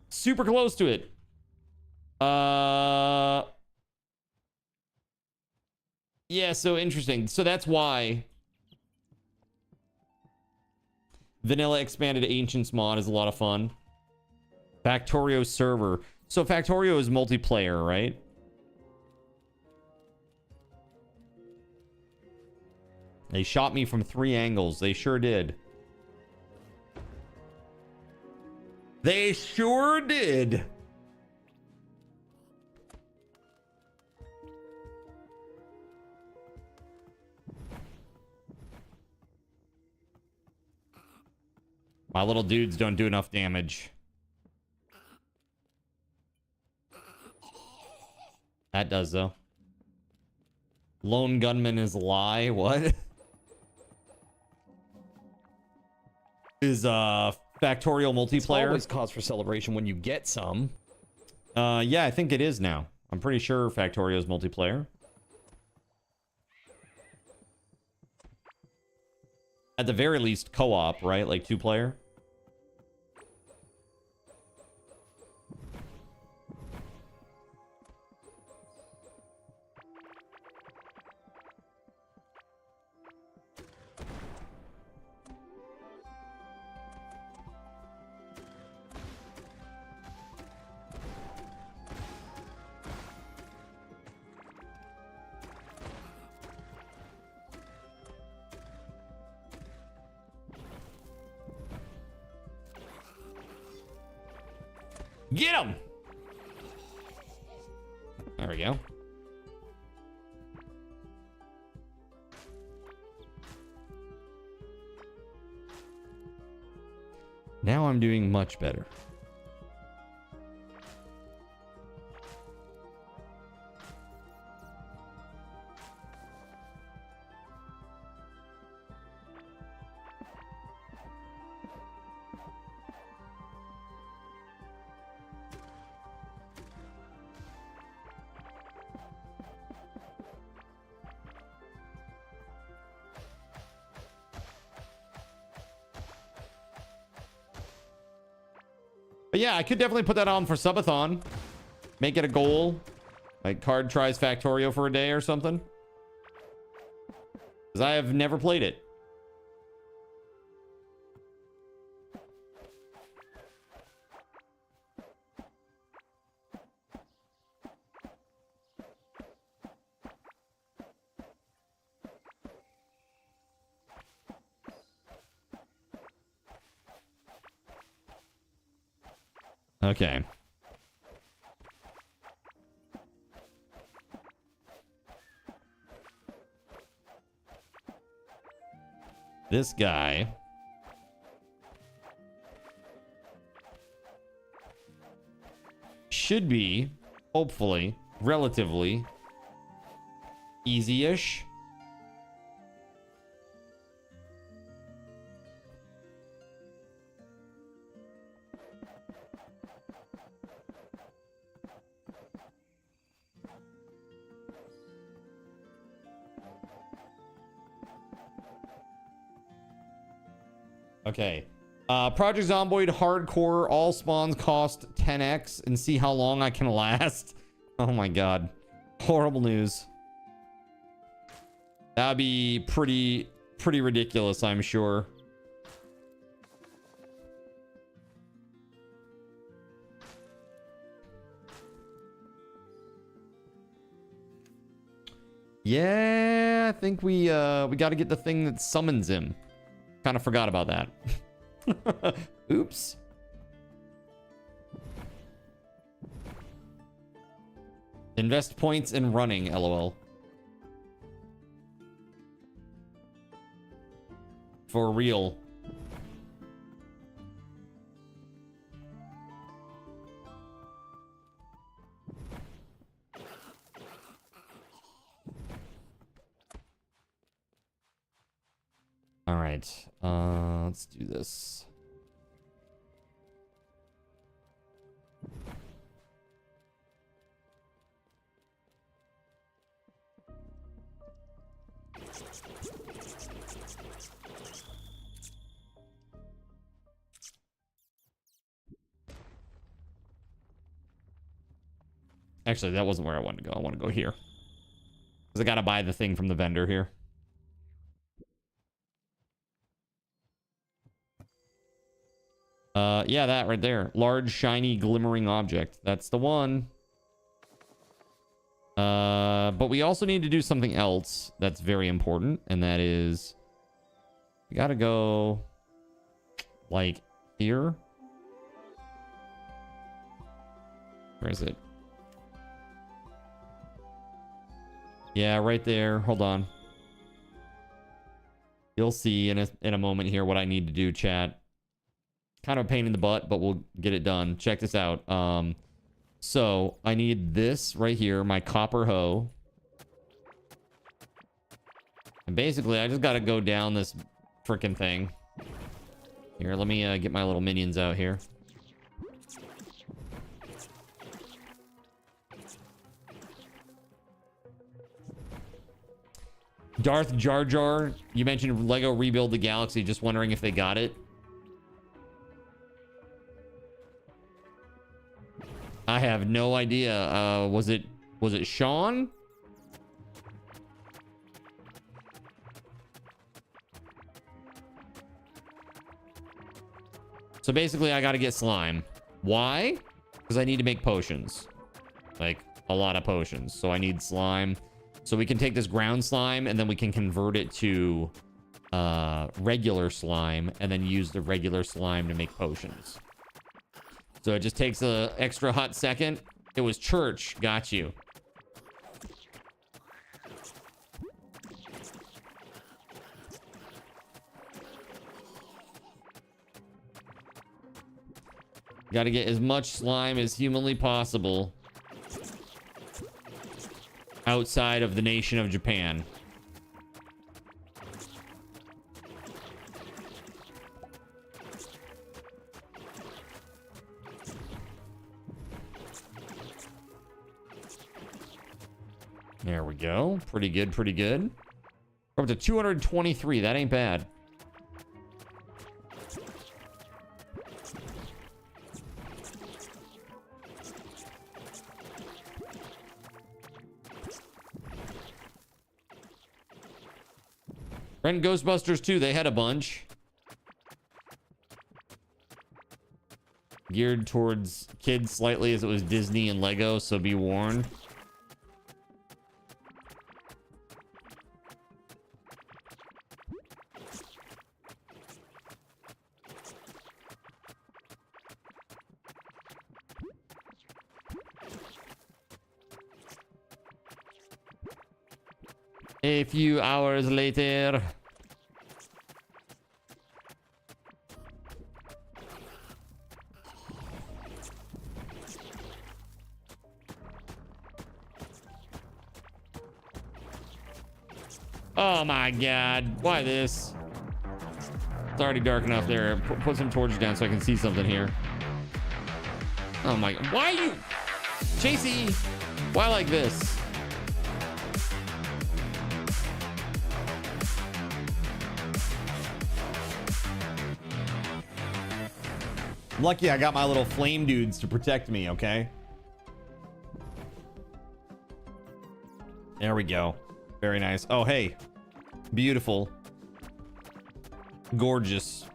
Super close to it. Yeah, so interesting. So that's why Vanilla Expanded Ancients mod is a lot of fun. Factorio server. So Factorio is multiplayer, right? They shot me from 3 angles. They sure did. They sure did. My little dudes don't do enough damage. That does, though. Lone gunman is a lie. What? Is Factorial multiplayer? It's always cause for celebration when you get some. Yeah, I think it is now. I'm pretty sure Factorio is multiplayer. At the very least, co-op, right? Like 2-player. Get him! There we go. Now I'm doing much better. But yeah, I could definitely put that on for subathon. Make it a goal. Like Card tries Factorio for a day or something. Because I have never played it. Okay. This guy should be, hopefully, relatively easy-ish. Okay. Project Zomboid Hardcore. All spawns cost 10x and see how long I can last. Oh my god. Horrible news. That'd be pretty ridiculous, I'm sure. Yeah, I think we got to get the thing that summons him. Kind of forgot about that. Oops. Invest points in running, LOL. For real. All right, let's do this. Actually, that wasn't where I wanted to go. I want to go here. Because I got to buy the thing from the vendor here. Yeah, that right there. Large, shiny, glimmering object. That's the one. But we also need to do something else that's very important. And that is... we got to go... like, here. Where is it? Yeah, right there. Hold on. You'll see in a moment here what I need to do, chat. Kind of a pain in the butt, but we'll get it done. Check this out. So I need this right here, my copper hoe. And basically, I just got to go down this freaking thing. Here, let me get my little minions out here. Darth Jar Jar, you mentioned Lego Rebuild the Galaxy. Just wondering if they got it. I have no idea. Was it Sean? So basically, I got to get slime. Why? Because I need to make potions. Like, a lot of potions. So I need slime. So we can take this ground slime, and then we can convert it to regular slime, and then use the regular slime to make potions. So it just takes an extra hot second. It was church. Got you. Got to get as much slime as humanly possible outside of the nation of Japan. There we go. Pretty good, pretty good. We're up to 223. That ain't bad. Ren Ghostbusters 2, they had a bunch. Geared towards kids slightly as it was Disney and Lego, so be warned. A few hours later. Oh my god, why this? It's already dark enough there. Put some torches down so I can see something here. Oh my, why you? Chasey, why like this? Lucky I got my little flame dudes to protect me, okay? There we go. Very nice. Oh, hey. Beautiful. Gorgeous.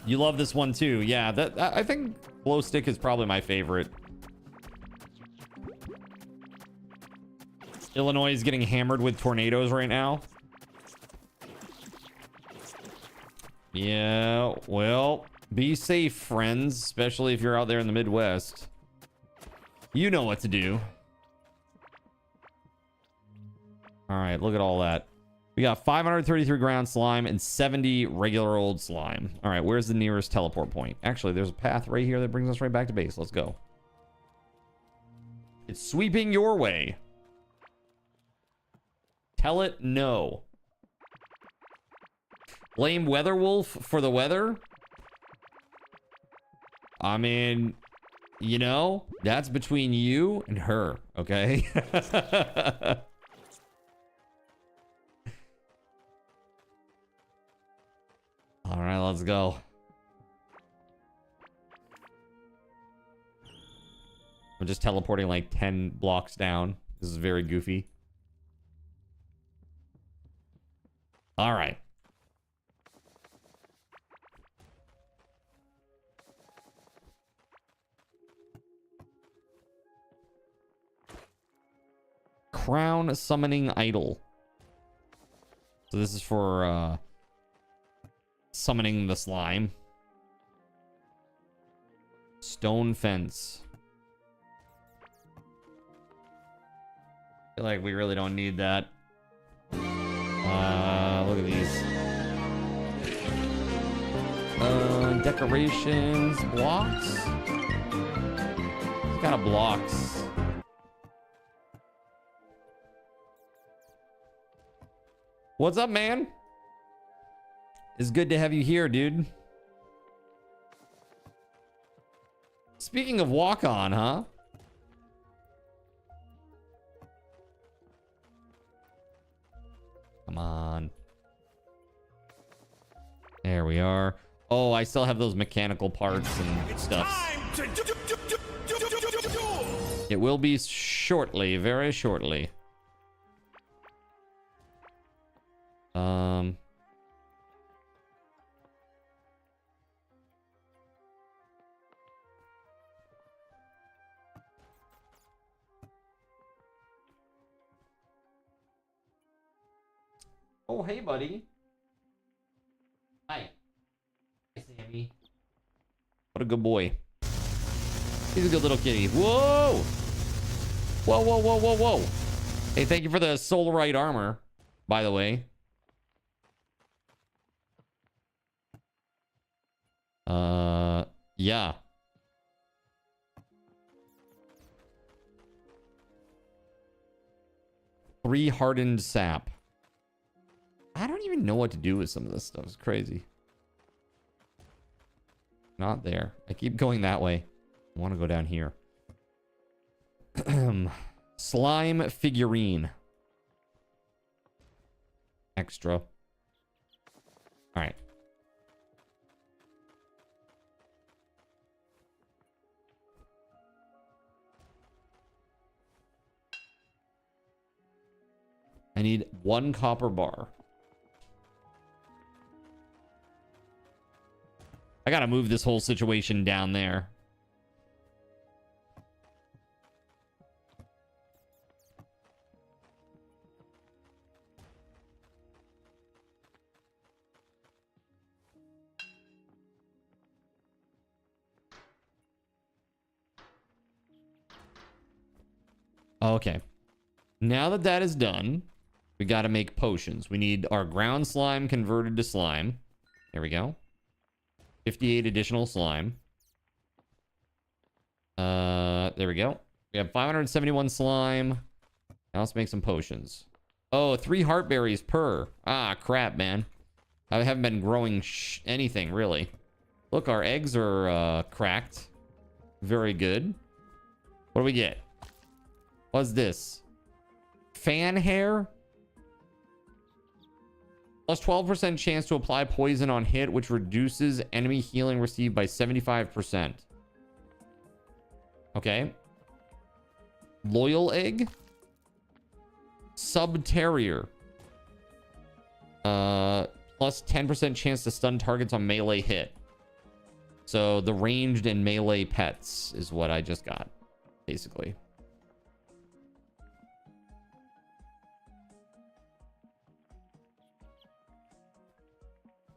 You love this one too. Yeah, I think glow stick is probably my favorite. Illinois is getting hammered with tornadoes right now. Yeah, well, be safe, friends, especially if you're out there in the Midwest. You know what to do. All right, look at all that. We got 533 ground slime and 70 regular old slime. All right, where's the nearest teleport point? Actually, there's a path right here that brings us right back to base. Let's go. It's sweeping your way. Tell it no. Blame WeatherWolf for the weather? I mean, you know, that's between you and her, okay? All right, let's go. I'm just teleporting like 10 blocks down. This is very goofy. All right. Crown summoning idol. So this is for summoning the slime. Stone fence. I feel like we really don't need that. Look at these. Decorations, blocks. What kind of blocks? What's up, man? It's good to have you here, dude. Speaking of walk on, huh? Come on. There we are. Oh, I still have those mechanical parts and stuff. It will be shortly, very shortly. Oh, hey, buddy. Hi. Hi, Sammy. What a good boy. He's a good little kitty. Whoa! Whoa, whoa, whoa, whoa, whoa. Hey, thank you for the Solarite armor, by the way. Yeah. Three hardened sap. I don't even know what to do with some of this stuff. It's crazy. Not there. I keep going that way. I want to go down here. Slime figurine. Extra. All right. I need 1 copper bar. I gotta move this whole situation down there. Okay. Now that that is done, we gotta make potions. We need our ground slime converted to slime. There we go. 58 additional slime. There we go. We have 571 slime. Now let's make some potions. Oh, 3 heartberries per. Ah, crap, man. I haven't been growing anything, really. Look, our eggs are cracked. Very good. What do we get? What's this? Fan hair? Plus 12% chance to apply poison on hit, which reduces enemy healing received by 75%. Okay. Loyal egg. Sub-terrier. Plus 10% chance to stun targets on melee hit. So the ranged and melee pets is what I just got, basically.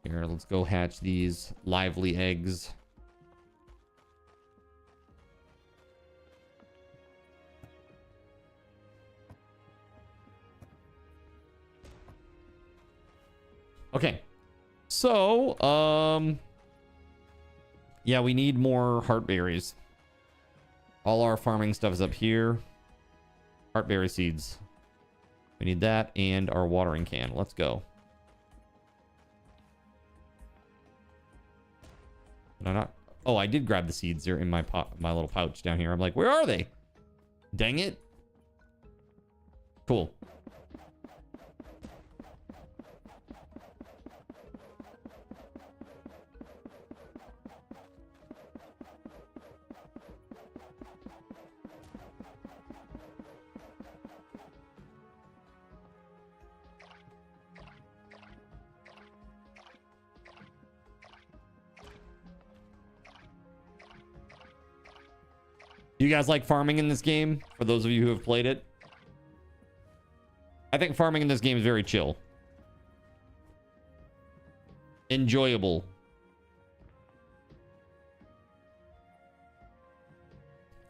Here, let's go hatch these lively eggs. Okay. So, yeah, we need more heartberries. All our farming stuff is up here. Heartberry seeds. We need that and our watering can. Let's go. No, not. Oh, I did grab the seeds. They're in my little pouch down here. I'm like, where are they? Dang it. Cool. You guys like farming in this game? For those of you who have played it, I think farming in this game is very chill, enjoyable.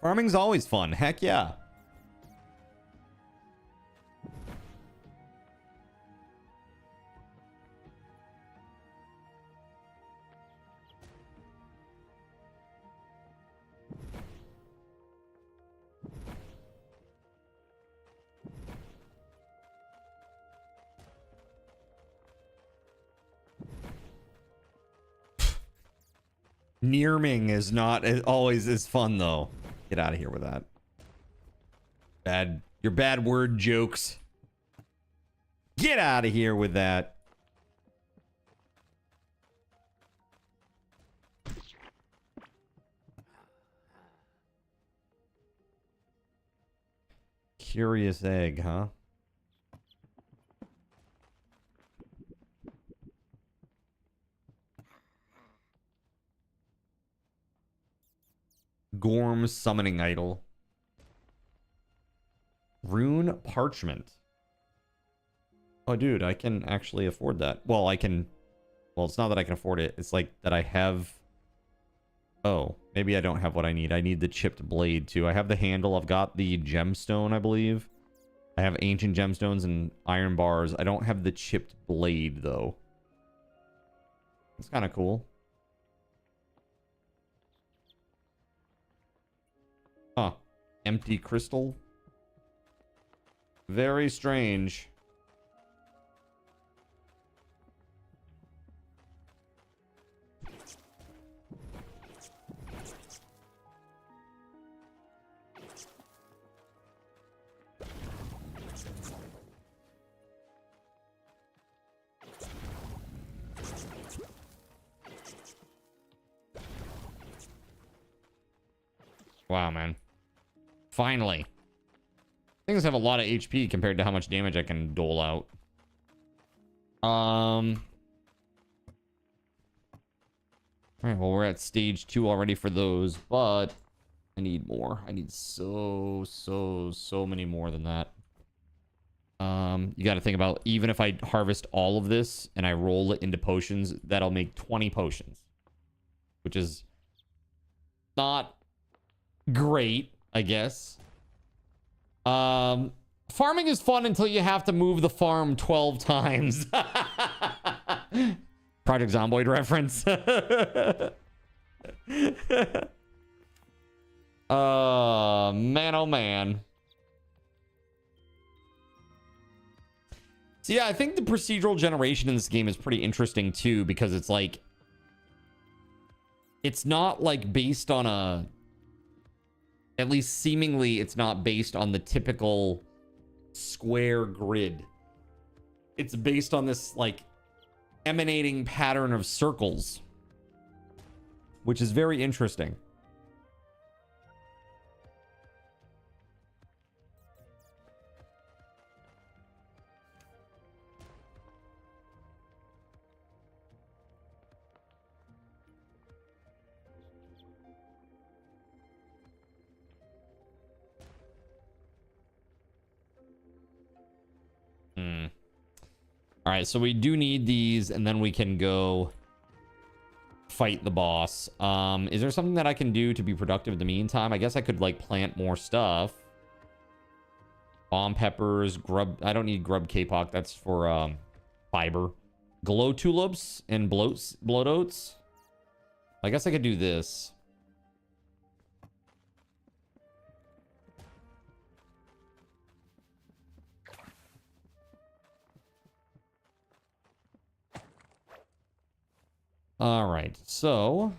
Farming's always fun. Heck yeah. Nearming is not always as fun though. Get out of here with that. Your bad word jokes. Get out of here with that. Curious egg, huh? Gorm's summoning idol. Rune parchment. Oh, dude, I can actually afford that. Well, I can... Well, it's not that I can afford it. It's like that I have... Oh, maybe I don't have what I need. I need the chipped blade, too. I have the handle. I've got the gemstone, I believe. I have ancient gemstones and iron bars. I don't have the chipped blade, though. It's kind of cool. Huh. Empty crystal. Very strange. Wow, man. Finally. Things have a lot of HP compared to how much damage I can dole out. Alright, well, we're at stage 2 already for those, but I need more. I need so many more than that. You got to think about, even if I harvest all of this and I roll it into potions, that'll make 20 potions, which is not great, I guess. Farming is fun until you have to move the farm 12 times. Project Zomboid reference. Man, oh man. So yeah, I think the procedural generation in this game is pretty interesting too, because it's like, it's not like based on a, at least seemingly it's not based on the typical square grid. It's based on this like emanating pattern of circles, which is very interesting. All right, so we do need these, and then we can go fight the boss. Is there something that I can do to be productive in the meantime? I guess I could like plant more stuff. Bomb peppers, grub. I don't need grub kapok. That's for fiber. Glow tulips and bloat oats. I guess I could do this. All right, so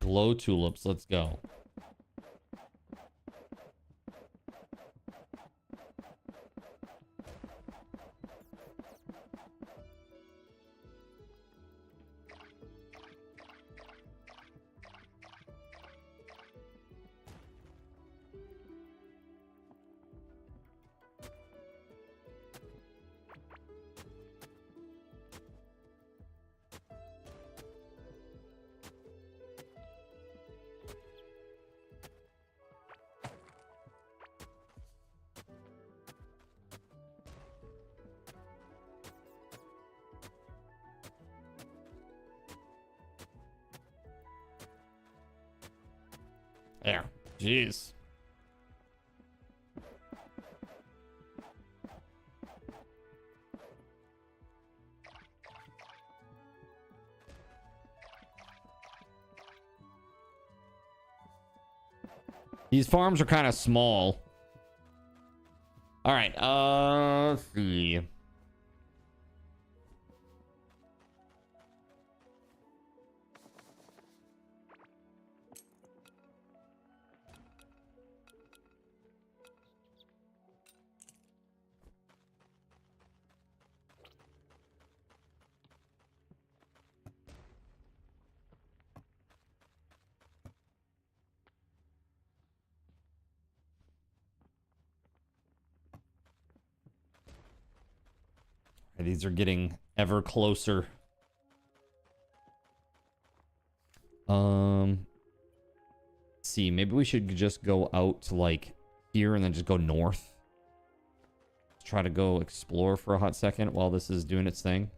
glow tulips, let's go. There. Jeez. These farms are kind of small. All right, let's see. These are getting ever closer. Let's see, maybe we should just go out to like here and then just go north. Let's try to go explore for a hot second while this is doing its thing.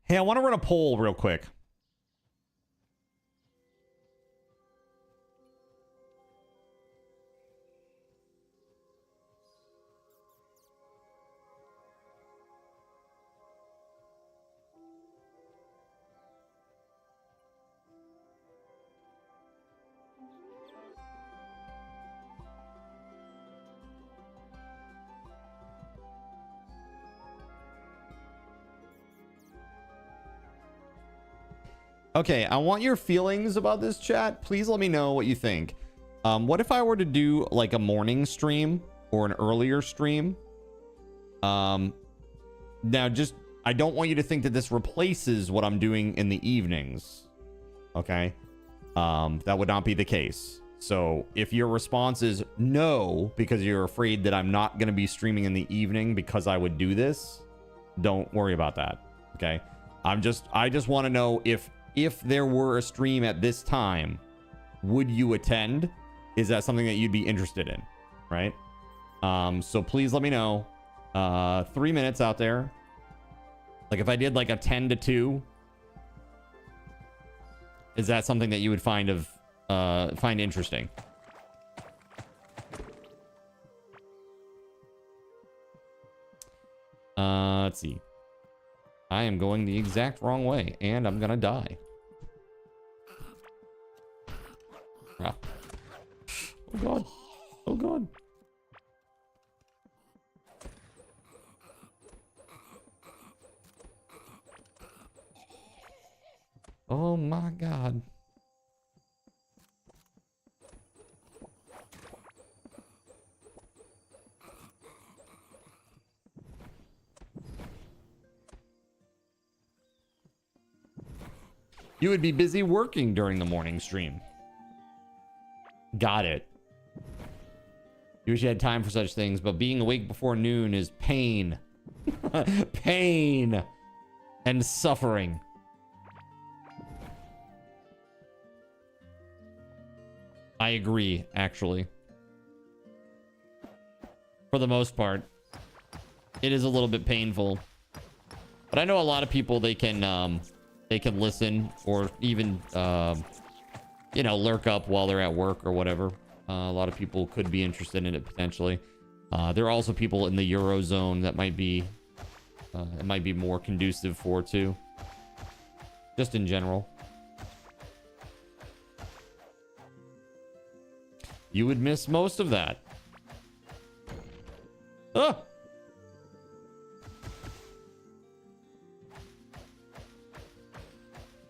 Hey, I want to run a poll real quick. Okay, I want your feelings about this, chat. Please let me know what you think. What if I were to do like a morning stream or an earlier stream? Now just, I don't want you to think that this replaces what I'm doing in the evenings. Okay? That would not be the case. So if your response is no, because you're afraid that I'm not going to be streaming in the evening because I would do this, don't worry about that. Okay? I just want to know if there were a stream at this time, would you attend? Is that something that you'd be interested in? Right? So please let me know. 3 minutes out there. Like if I did like a 10 to 2, is that something that you would find interesting? Let's see. I am going the exact wrong way, and I'm gonna die. Ah. Oh god. Oh god. Oh my god. You would be busy working during the morning stream. Got it. You wish you had time for such things, but being awake before noon is pain. Pain and suffering. I agree, actually. For the most part, it is a little bit painful. But I know a lot of people, they can listen or even you know, lurk up while they're at work or whatever. A lot of people could be interested in it potentially. There are also people in the Eurozone that might be it might be more conducive for too. Just in general. You would miss most of that. Ah!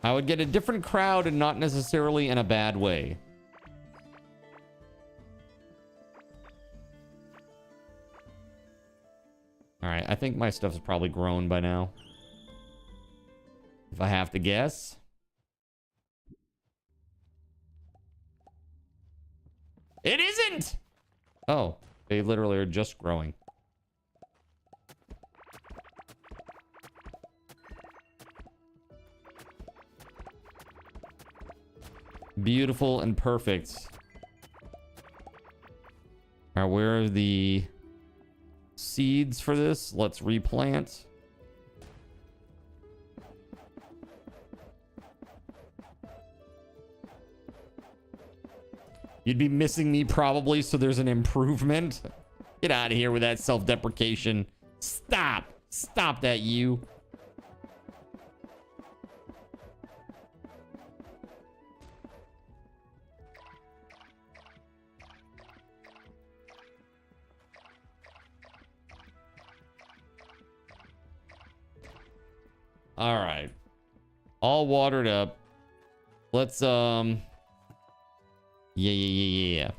I would get a different crowd and not necessarily in a bad way. All right, I think my stuff is probably grown by now. If I have to guess. It isn't! Oh, they literally are just growing. Beautiful and perfect. All right, where are the seeds for this? Let's replant. You'd be missing me probably, so there's an improvement. Get out of here with that self-deprecation. Stop. Stop that, you. All right. All watered up. Let's, Yeah.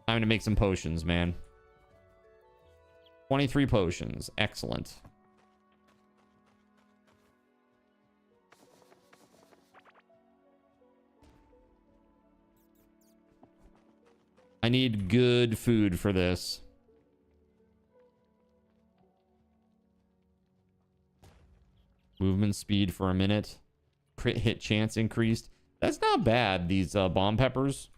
Time to make some potions, man. 23 potions. Excellent. I need good food for this. Movement speed for a minute. Crit hit chance increased. That's not bad, these bomb peppers.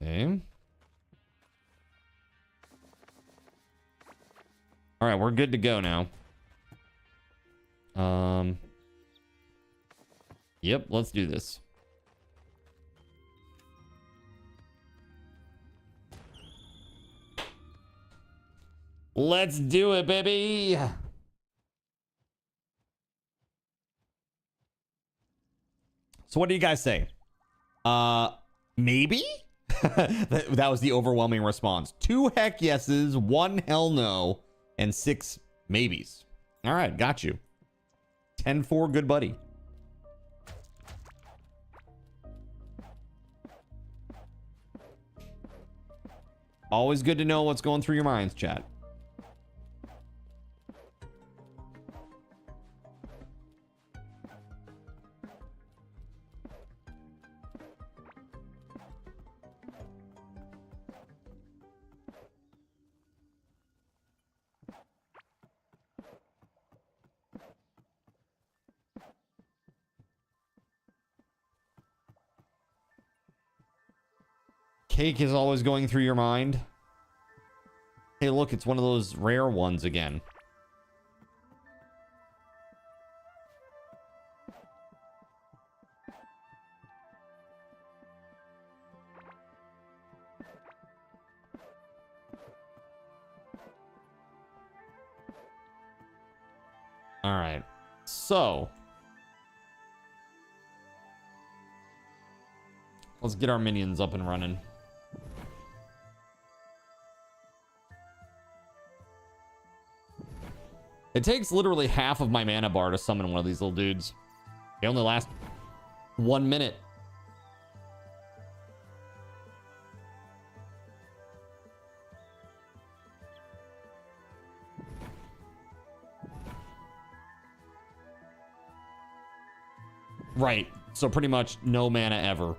Okay. All right, we're good to go now. Yep, let's do this. Let's do it, baby. So what do you guys say? Maybe? that was the overwhelming response. 2 heck yeses, 1 hell no, and 6 maybes. All right, got you. 10-4, good buddy. Always good to know what's going through your minds, chat. Cake is always going through your mind. Hey, look, it's one of those rare ones again. All right. So, let's get our minions up and running. It takes literally half of my mana bar to summon one of these little dudes. They only last 1 minute. Right. So pretty much no mana ever.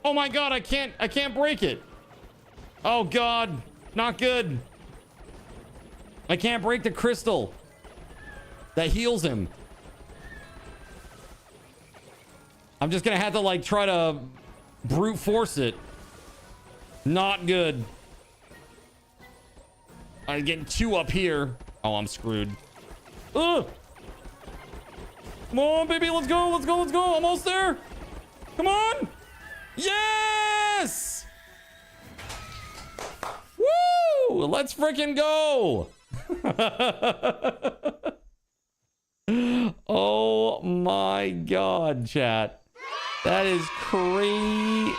Oh my god, I can't break it. Oh god, not good. I can't break the crystal that heals him. I'm just gonna have to like try to brute force it. Not good. I'm getting 2 up here. Oh, I'm screwed. Ugh. Come on, baby, let's go, let's go, let's go. Almost there. Come on. Yes! Woo! Let's freaking go! Oh my god, chat. That is crazy.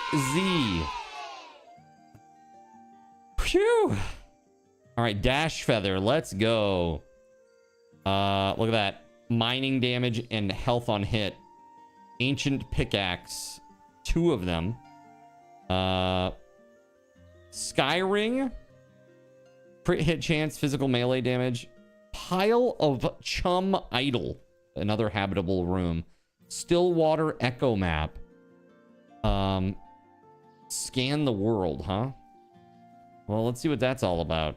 Phew. All right, dash feather. Let's go. Look at that. Mining damage and health on hit. Ancient pickaxe. 2 of them. Skyring. Crit hit chance, physical melee damage. Pile of chum idol. Another habitable room. Stillwater echo map. Scan the world, huh? Well, let's see what that's all about.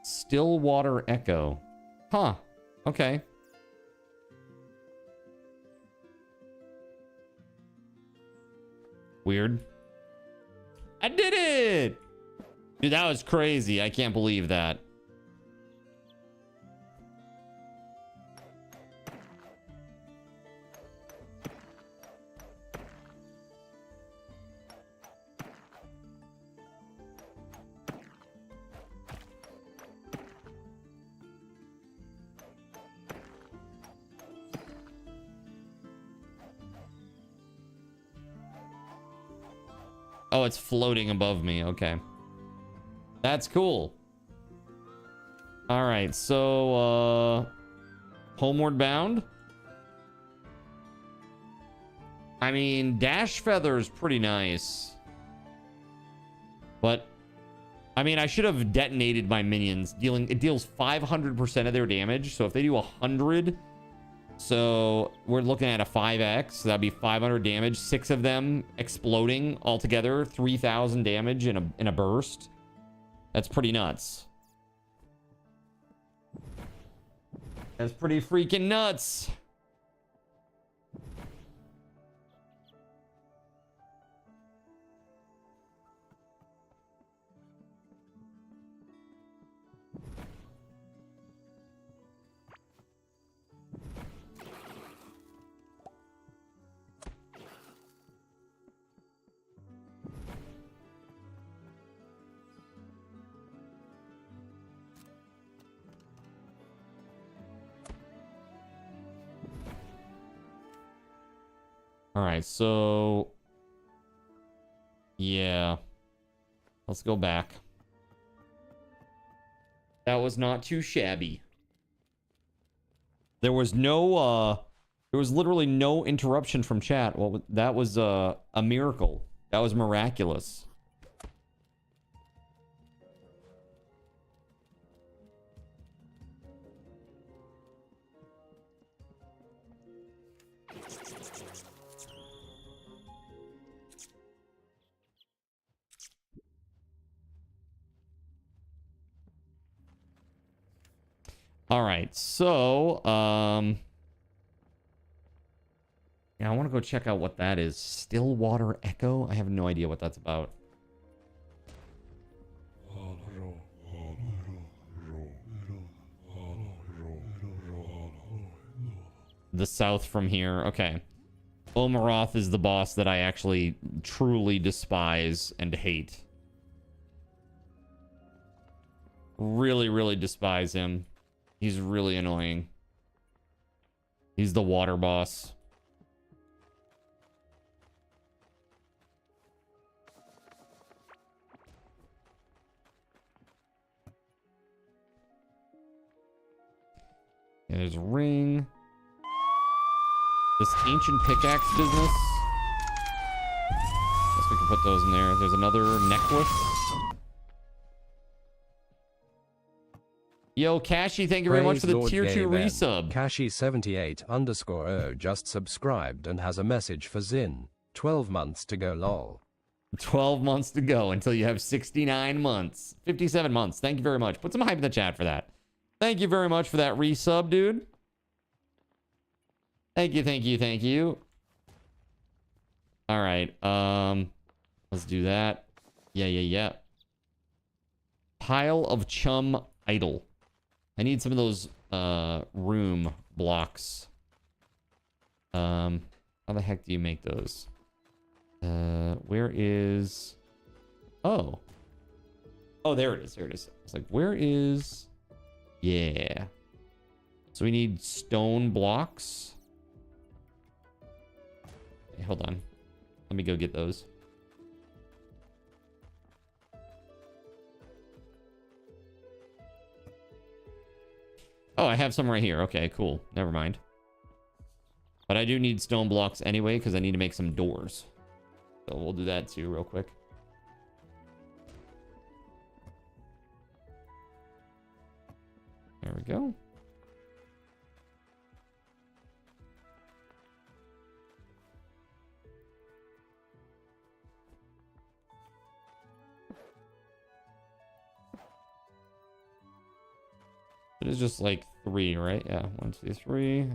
Stillwater echo. Huh. Okay. Weird. I did it! Dude, that was crazy. I can't believe that. Oh, it's floating above me. Okay. That's cool. All right, so homeward bound. I mean, dash feather is pretty nice. But I mean, I should have detonated my minions. It deals 500% of their damage. So if they do 100, so we're looking at a 5x. So that'd be 500 damage. 6 of them exploding altogether. 3,000 damage in a burst. That's pretty nuts. That's pretty freaking nuts. All right, so yeah, let's go back. That was not too shabby. There was no, there was literally no interruption from chat. Well, that was a miracle. That was miraculous. All right, so yeah, I want to go check out what that is. Stillwater Echo? I have no idea what that's about. The south from here. Okay. Omaroth is the boss that I actually truly despise and hate. Really, really despise him. He's really annoying. He's the water boss. And there's a ring. This ancient pickaxe business. Guess we can put those in there. There's another necklace. Yo, Kashi, thank you very much for the tier 2 resub. Kashi78_O just subscribed and has a message for Zin. 12 months to go, lol. 12 months to go until you have 69 months. 57 months. Thank you very much. Put some hype in the chat for that. Thank you very much for that resub, dude. Thank you, thank you, thank you. All right. Let's do that. Yeah. Pile of chum idle. I need some of those room blocks. How the heck do you make those? Where is... Oh, there it is. It's like, where is... Yeah. So we need stone blocks. Hey, hold on. Let me go get those. Oh, I have some right here. Okay, cool. Never mind. But I do need stone blocks anyway, because I need to make some doors. So we'll do that too real quick. There we go. It is just like 3, right? Yeah, 1, 2, 3.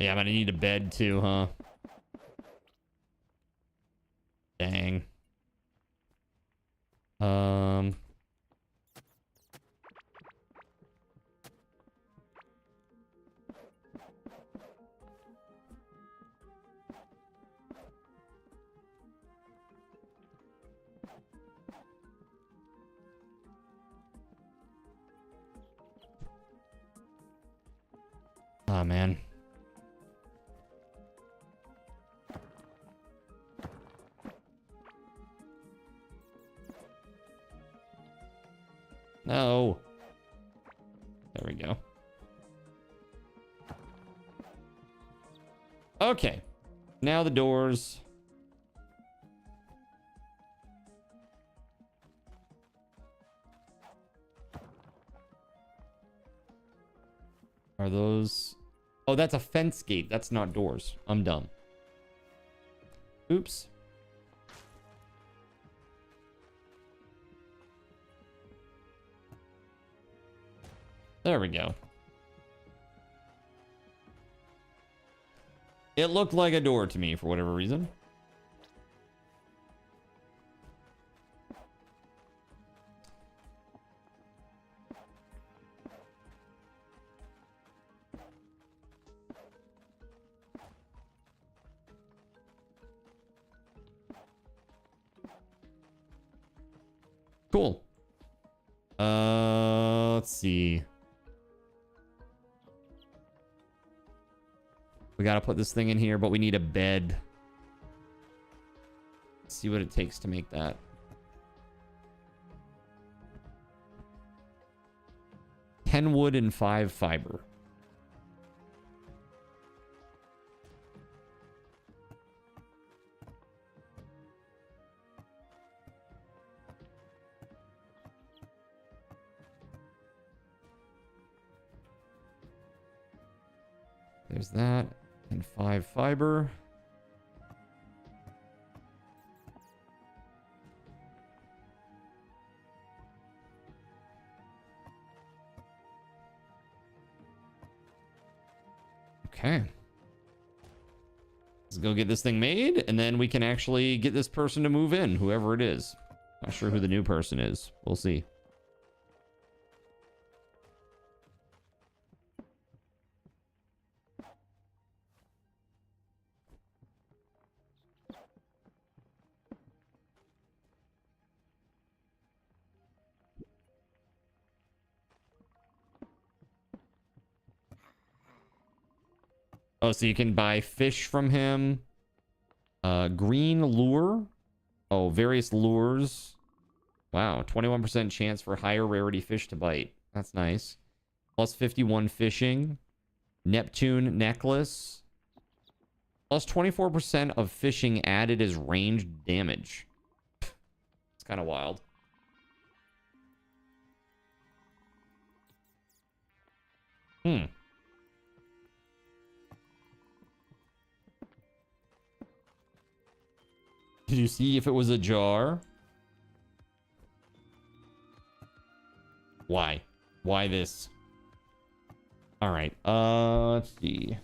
Yeah, I'm gonna need a bed too, huh? Dang. Oh, man. No. There we go. Okay. Now the doors. Are those... Oh, that's a fence gate. That's not doors. I'm dumb. Oops. There we go. It looked like a door to me for whatever reason. Cool. Let's see. We gotta put this thing in here, but we need a bed. Let's see what it takes to make that. Ten wood and 5 fiber. There's that. And 5 fiber. Okay. Let's go get this thing made, and then we can actually get this person to move in, whoever it is. Not sure who the new person is. We'll see. Oh, so you can buy fish from him. Green lure. Oh, various lures. Wow, 21% chance for higher rarity fish to bite. That's nice. Plus 51 fishing. Neptune necklace. Plus 24% of fishing added as ranged damage. It's kind of wild. Did you see if it was a jar? Why? Why this? All right. Let's see.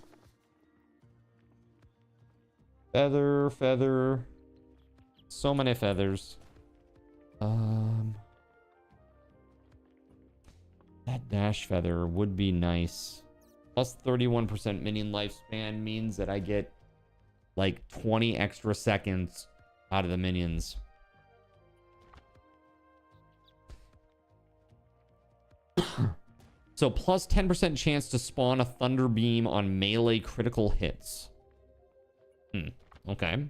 Feather. So many feathers. That dash feather would be nice. Plus 31% minion lifespan means that I get like 20 extra seconds out of the minions. So plus 10% chance to spawn a thunder beam on melee critical hits. Okay.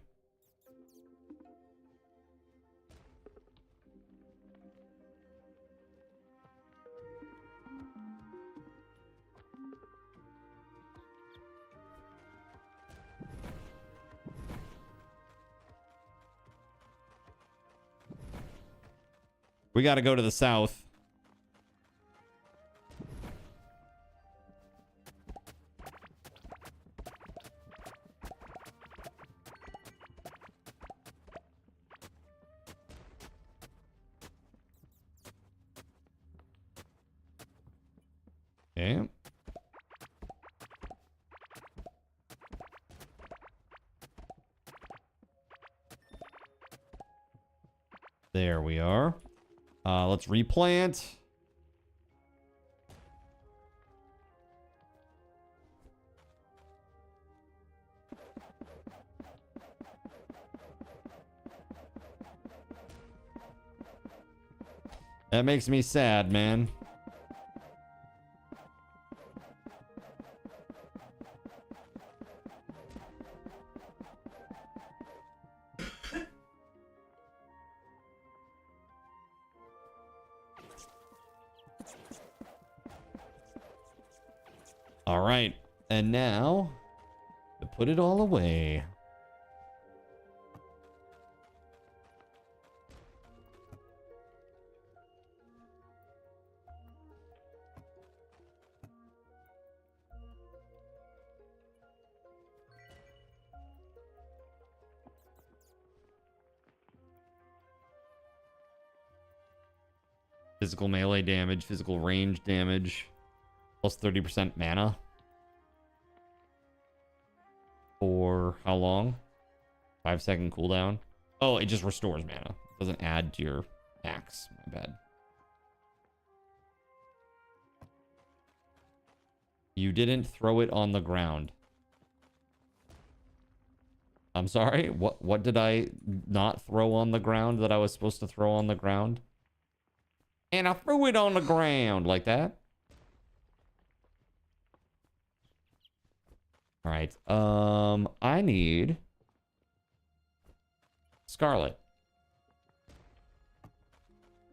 We got to go to the south. Okay. There we are. Let's replant. That makes me sad, man. All right, and now to put it all away. Physical melee damage, physical range damage. Plus 30% mana. For how long? 5-second cooldown. Oh, it just restores mana. It doesn't add to your axe. My bad. You didn't throw it on the ground. I'm sorry? What did I not throw on the ground that I was supposed to throw on the ground? And I threw it on the ground like that. All right. I need Scarlet.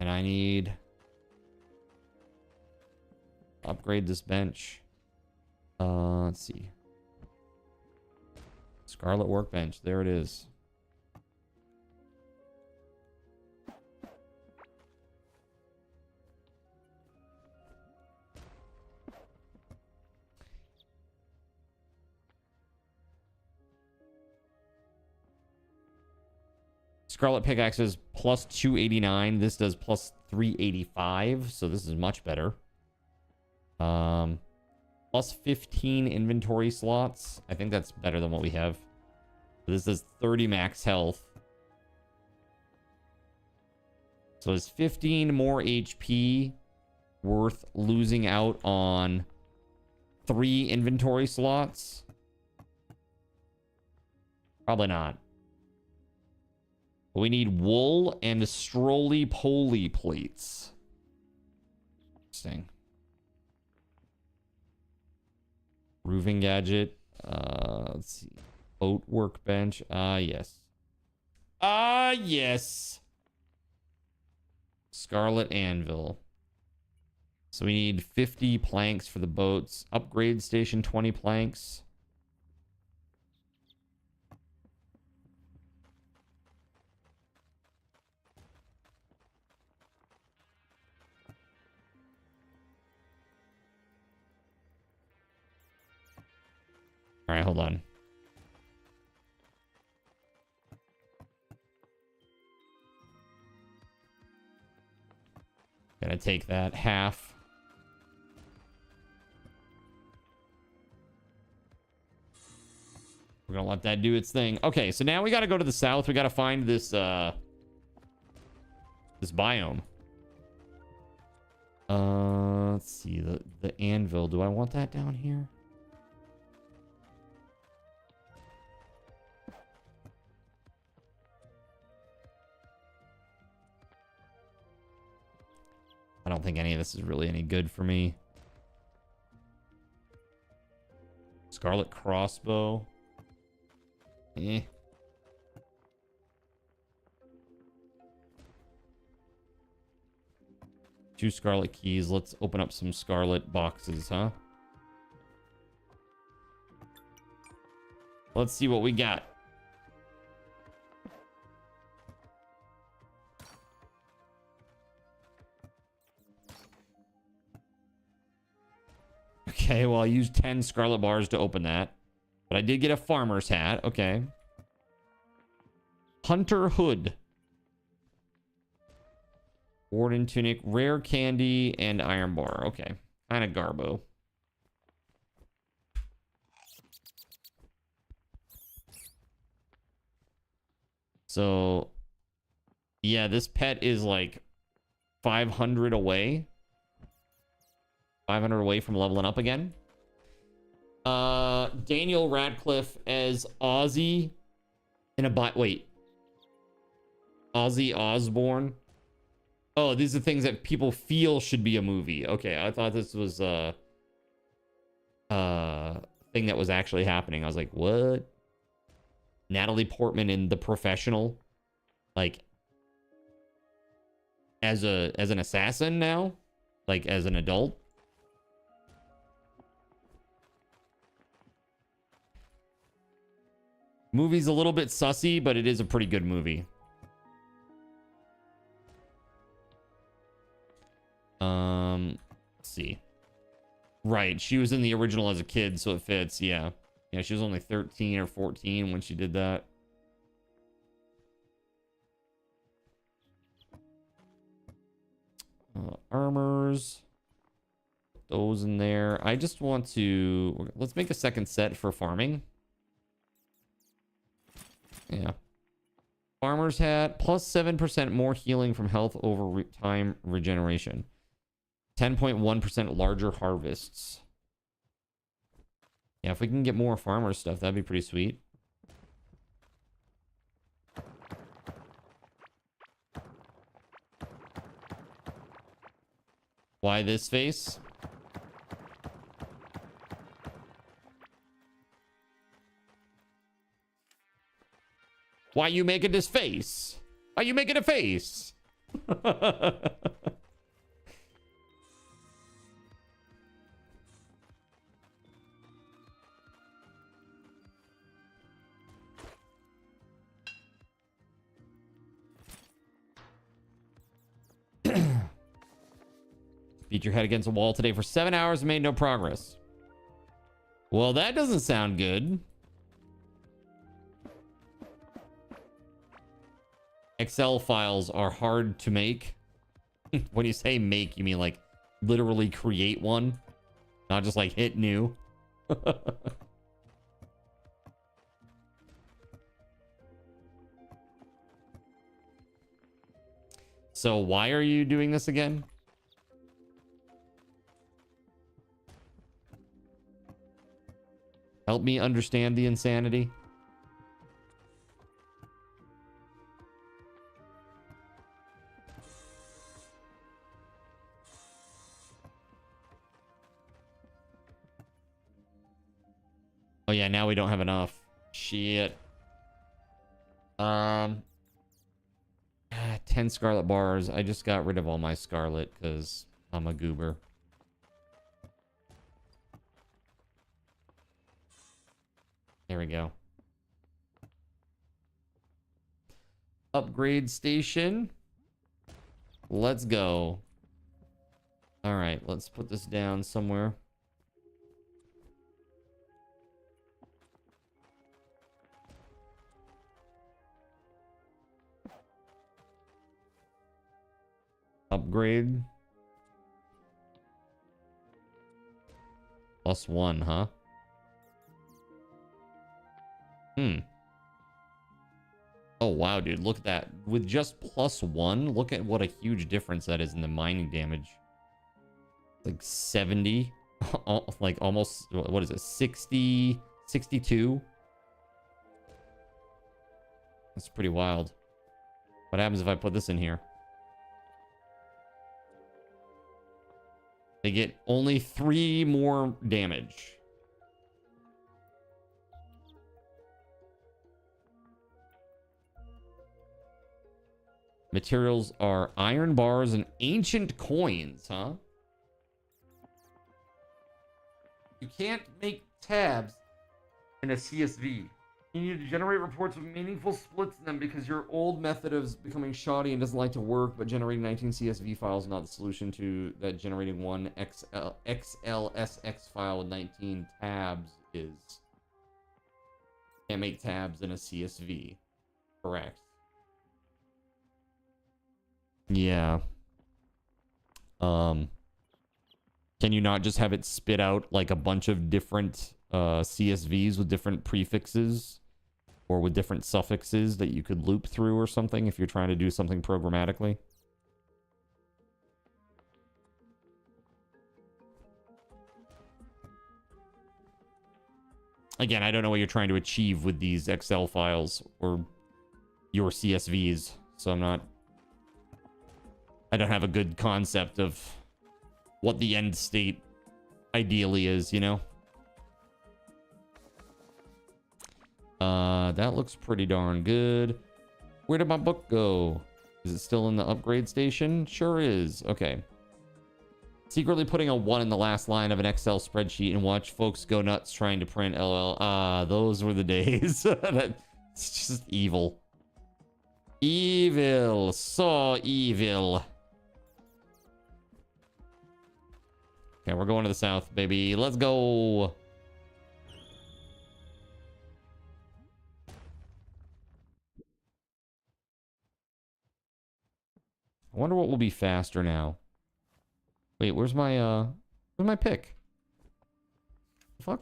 And I need upgrade this bench. Let's see. Scarlet workbench. There it is. Scarlet pickaxe is plus 289. This does plus 385. So this is much better. Plus 15 inventory slots. I think that's better than what we have. This is 30 max health. So is 15 more HP worth losing out on 3 inventory slots? Probably not. We need wool and stroly-poly plates. Interesting. Roofing gadget. Let's see. Boat workbench. Yes. Yes. Scarlet anvil. So we need 50 planks for the boats. Upgrade station, 20 planks. All right, hold on. Gonna take that half. We're gonna let that do its thing. Okay, so now we gotta go to the south. We gotta find this this biome. Let's see, the anvil. Do I want that down here? I don't think any of this is really any good for me. Scarlet crossbow. Eh. 2 scarlet keys. Let's open up some scarlet boxes, huh? Let's see what we got. Okay, well, I used 10 scarlet bars to open that. But I did get a farmer's hat. Okay. Hunter hood. Warden tunic, rare candy, and iron bar. Okay. Kind of garbo. So, yeah, this pet is like 500 away. 500 away from leveling up again. Daniel Radcliffe as Ozzy in a wait. Ozzy Osbourne. Oh, these are things that people feel should be a movie. Okay, I thought this was a thing that was actually happening. I was like, what? Natalie Portman in The Professional, like as an assassin now, like as an adult. Movie's a little bit sussy, but it is a pretty good movie. Let's see. Right, she was in the original as a kid, so it fits. Yeah. Yeah, she was only 13 or 14 when she did that. Armors. Those in there. I just want to... Let's make a second set for farming. Yeah. Farmer's hat. Plus 7% more healing from health over time regeneration. 10.1% larger harvests. Yeah, if we can get more farmer stuff, that'd be pretty sweet. Why this face? Why you making this face? Why you making a face? Beat your head against a wall today for 7 hours and made no progress. Well, that doesn't sound good. Excel files are hard to make. When you say make, you mean like literally create one, not just like hit new. So why are you doing this again? Help me understand the insanity. Oh yeah, now we don't have enough. Shit. 10 scarlet bars. I just got rid of all my scarlet because I'm a goober. There we go. Upgrade station. Let's go. All right, let's put this down somewhere. Upgrade. +1, huh? Oh, wow, dude. Look at that. With just +1, look at what a huge difference that is in the mining damage. Like 70. Like almost, what is it? 60, 62. That's pretty wild. What happens if I put this in here? They get only 3 more damage. Materials are iron bars and ancient coins, huh? You can't make tabs in a CSV. You need to generate reports with meaningful splits in them because your old method of becoming shoddy and doesn't like to work, but generating 19 CSV files is not the solution to that. Generating one XLSX file with 19 tabs is. Can't make tabs in a CSV. Correct. Yeah. Can you not just have it spit out like a bunch of different CSVs with different prefixes or with different suffixes that you could loop through or something if you're trying to do something programmatically? Again, I don't know what you're trying to achieve with these Excel files or your CSVs, so I don't have a good concept of what the end state ideally is, you know? That looks pretty darn good. Where did my book go? Is it still in the upgrade station? Sure is. Okay. Secretly putting a 1 in the last line of an Excel spreadsheet and watch folks go nuts trying to print LL. Ah, those were the days. It's just evil. Evil. So evil. Okay, we're going to the south, baby. Let's go. I wonder what will be faster now. Wait, where's my pick? Fuck.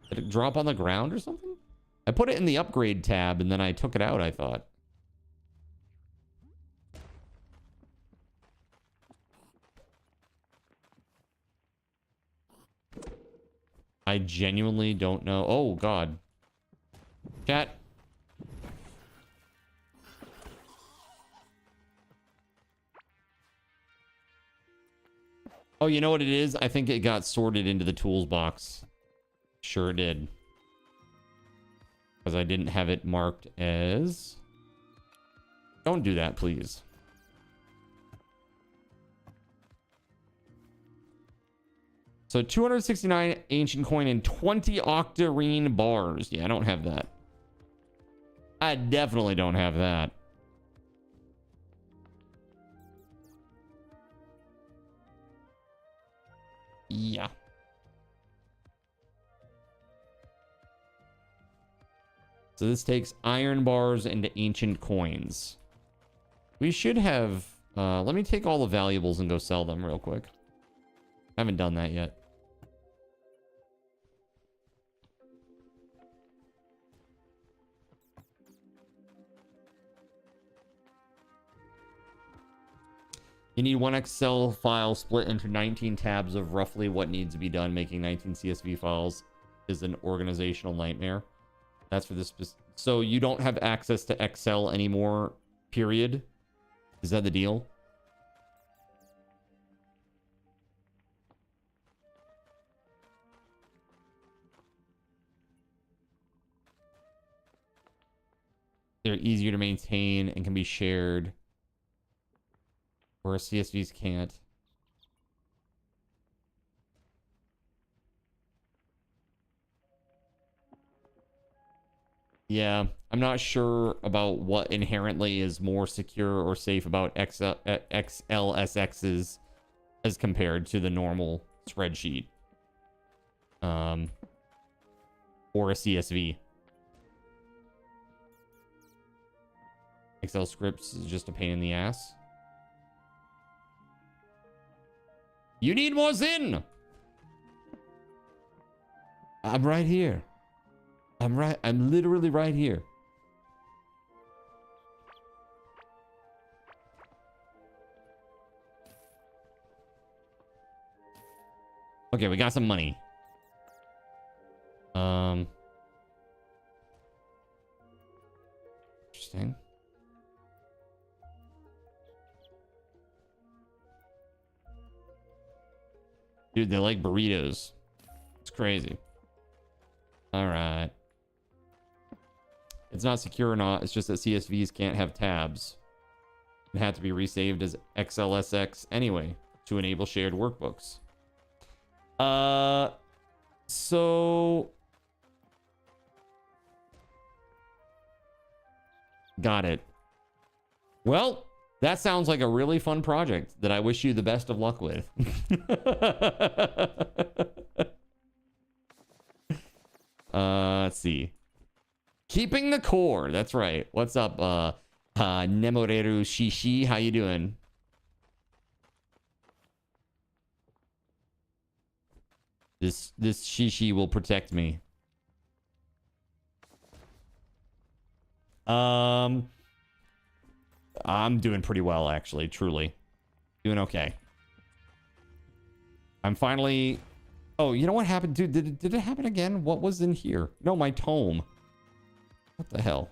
Did it drop on the ground or something? I put it in the upgrade tab and then I took it out, I thought. I genuinely don't know. Oh, God. Chat. Oh, you know what it is? I think it got sorted into the tools box. Sure did. Because I didn't have it marked as... Don't do that, please. So 269 ancient coin and 20 octarine bars. Yeah, I don't have that. I definitely don't have that. Yeah. So this takes iron bars and ancient coins. We should have... let me take all the valuables and go sell them real quick. Haven't done that yet. You need one Excel file split into 19 tabs of roughly what needs to be done. Making 19 CSV files is an organizational nightmare. That's for this. So you don't have access to Excel anymore, period? Is that the deal? They're easier to maintain and can be shared, whereas CSVs can't. Yeah, I'm not sure about what inherently is more secure or safe about XLSXs as compared to the normal spreadsheet. Or a CSV. Excel scripts is just a pain in the ass. You need more Zin! I'm right here. I'm literally right here. Okay, we got some money. Interesting. Dude, they like burritos. It's crazy. All right. It's not secure or not. It's just that CSVs can't have tabs. It had to be resaved as XLSX anyway to enable shared workbooks. So... Got it. Well, that sounds like a really fun project that I wish you the best of luck with. Let's see. Keeping the core. That's right. What's up, Nemoreru Shishi? How you doing? This Shishi will protect me. I'm doing pretty well, actually. Truly. Doing okay. I'm finally... Oh, you know what happened? Dude, did it happen again? What was in here? No, my tome. What the hell?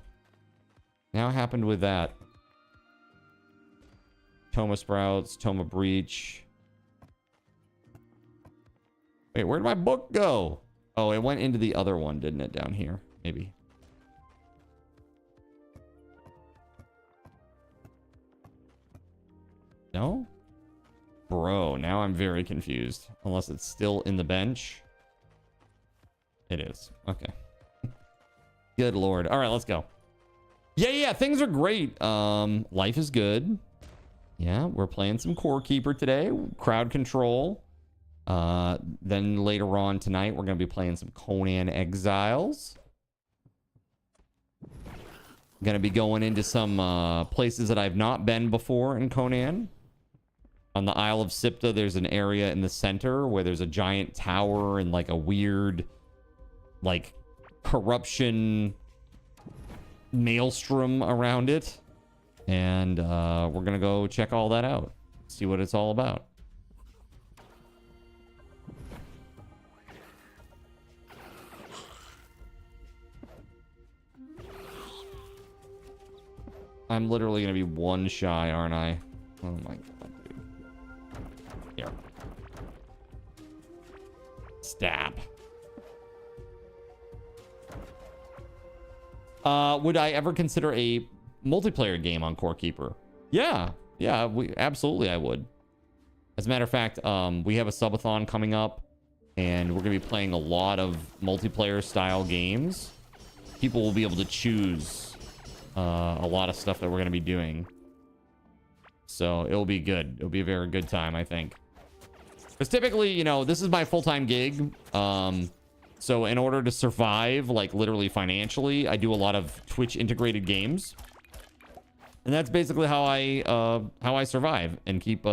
Now happened with that. Toma Sprouts, Toma Breach. Wait, where did my book go? Oh, it went into the other one, didn't it? Down here, maybe. No? Bro, now I'm very confused. Unless it's still in the bench. It is. Okay. Good lord. All right, let's go. Yeah, things are great. Life is good. Yeah, we're playing some Core Keeper today. Crowd Control. Then later on tonight, we're going to be playing some Conan Exiles. Going to be going into some places that I've not been before in Conan. On the Isle of Sipta, there's an area in the center where there's a giant tower and like a weird, like, corruption maelstrom around it. And we're going to go check all that out. See what it's all about. I'm literally going to be one shy, aren't I? Oh my god, dude. Here. Stab. Would I ever consider a multiplayer game on Core Keeper? Yeah, absolutely I would. As a matter of fact, we have a subathon coming up, and we're gonna be playing a lot of multiplayer style games. People will be able to choose a lot of stuff that we're gonna be doing. So it'll be good. It'll be a very good time, I think. Because typically, you know, this is my full-time gig. So in order to survive, like literally financially, I do a lot of Twitch integrated games. And that's basically how I survive and keep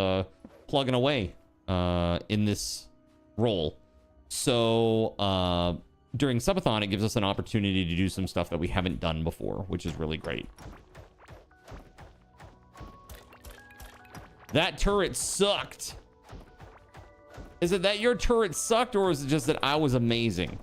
plugging away in this role. So during subathon, it gives us an opportunity to do some stuff that we haven't done before, which is really great. That turret sucked. Is it that your turret sucked, or is it just that I was amazing?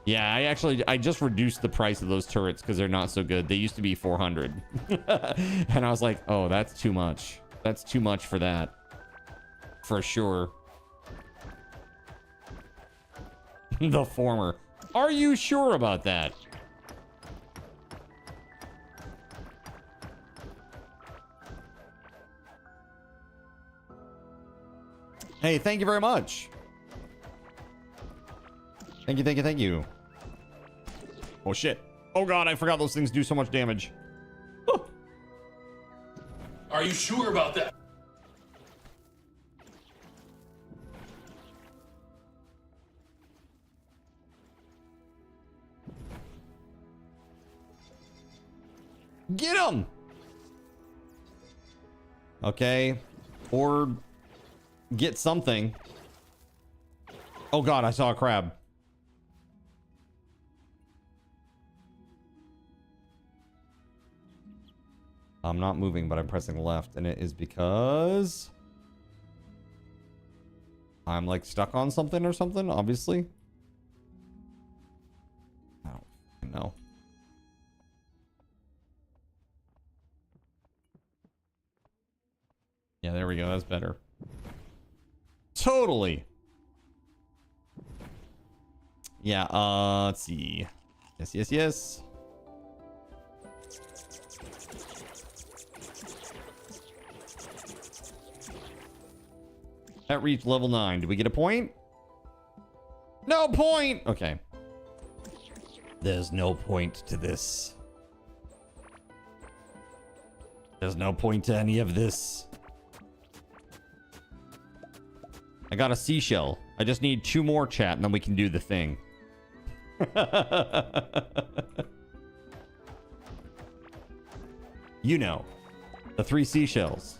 Yeah, I just reduced the price of those turrets because they're not so good. They used to be 400. And I was like, oh, that's too much. That's too much for that. For sure. The former. Are you sure about that? Hey, thank you very much. Thank you, thank you, thank you. Oh, shit. Oh, God, I forgot those things do so much damage. Oh. Are you sure about that? Get him! Okay. Or get something. Oh god, I saw a crab. I'm not moving, but I'm pressing left, and it is because I'm like stuck on something or something, obviously. I don't know. Yeah, there we go. That's better. Totally. Yeah, let's see. Yes. That reached level 9. Did we get a point? No point! Okay. There's no point to this. There's no point to any of this. I got a seashell. I just need 2 more, chat, and then we can do the thing. You know, the 3 seashells.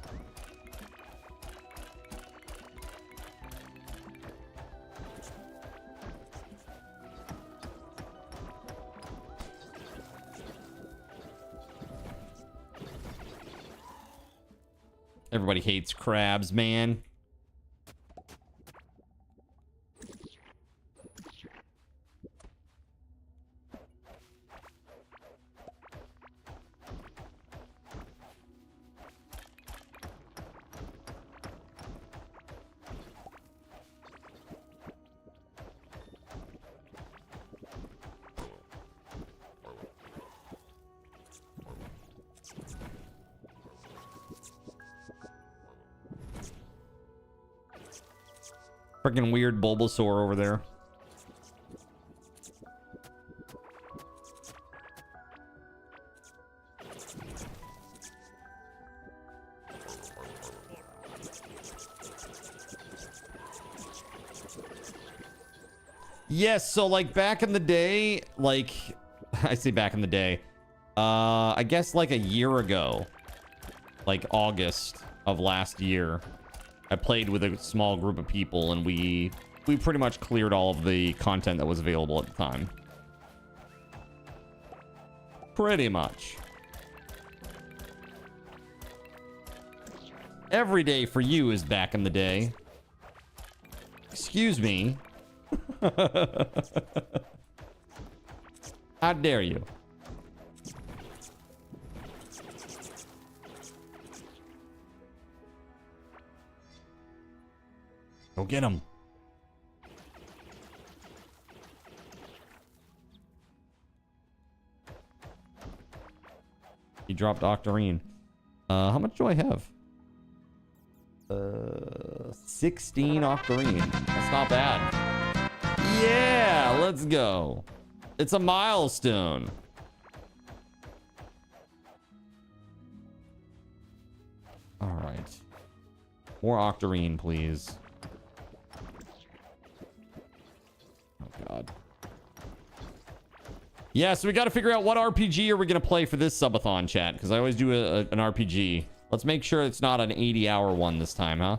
Everybody hates crabs, man. Freaking weird Bulbasaur over there. Yes, so like back in the day, like I say back in the day, I guess like a year ago, like August of last year, I played with a small group of people, and we pretty much cleared all of the content that was available at the time. Pretty much. Every day for you is back in the day. Excuse me. How dare you? Go get him. dropped Octarine. How much do I have? 16 Octarine. That's not bad. Yeah, let's go. It's a milestone. All right. More Octarine, please. Oh, God. Yeah, so we got to figure out what RPG are we going to play for this subathon, chat, because I always do an RPG. Let's make sure it's not an 80-hour one this time, huh?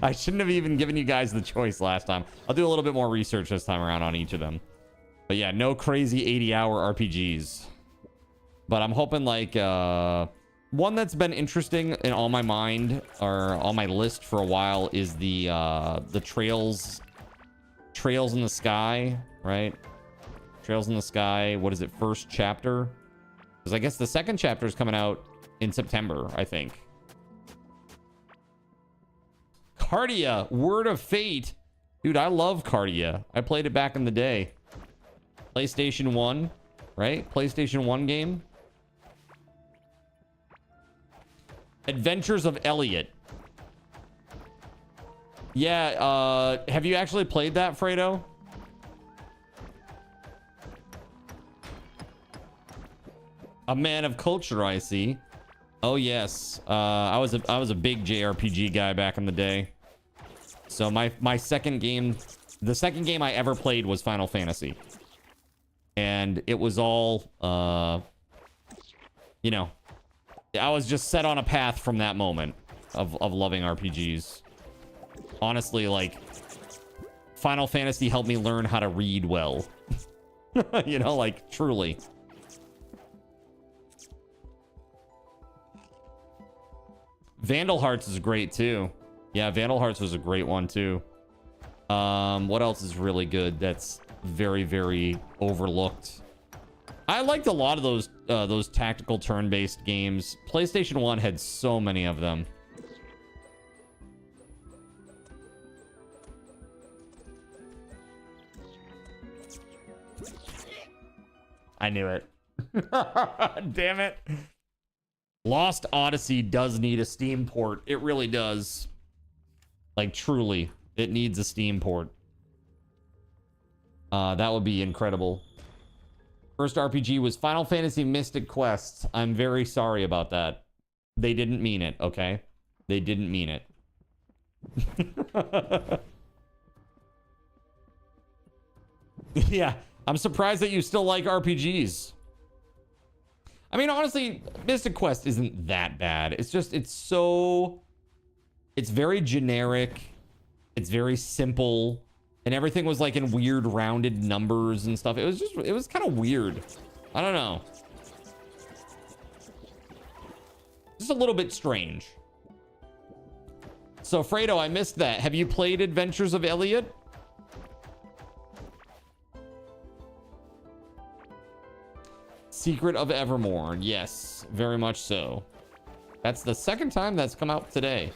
I shouldn't have even given you guys the choice last time. I'll do a little bit more research this time around on each of them. But yeah, no crazy 80-hour RPGs. But I'm hoping like one that's been interesting in all my mind or on my list for a while is the Trails in the Sky, right? Trails in the Sky. What is it? First chapter? Because I guess the second chapter is coming out in September, I think. Cardia, Word of Fate. Dude, I love Cardia. I played it back in the day. PlayStation 1, right? PlayStation 1 game. Adventures of Elliot. Yeah, have you actually played that, Fredo? A man of culture, I see. Oh yes, I was a big JRPG guy back in the day. So my second game, the second game I ever played was Final Fantasy, and it was all you know, I was just set on a path from that moment of loving RPGs. Honestly, like Final Fantasy helped me learn how to read well. You know, like truly. Vandal Hearts is great too. Yeah, Vandal Hearts was a great one too. What else is really good that's very, very overlooked? I liked a lot of those tactical turn-based games. PlayStation 1 had so many of them. I knew it. Damn it. Lost Odyssey does need a Steam port. It really does. Like, truly. It needs a Steam port. That would be incredible. First RPG was Final Fantasy Mystic Quest. I'm very sorry about that. They didn't mean it, okay? They didn't mean it. Yeah, I'm surprised that you still like RPGs. I mean, honestly, Mystic Quest isn't that bad. It's just, it's very generic. It's very simple. And everything was like in weird rounded numbers and stuff. It was kind of weird. I don't know. Just a little bit strange. So, Fredo, I missed that. Have you played Adventures of Elliot? Secret of Evermore. Yes, very much so. That's the second time that's come out today.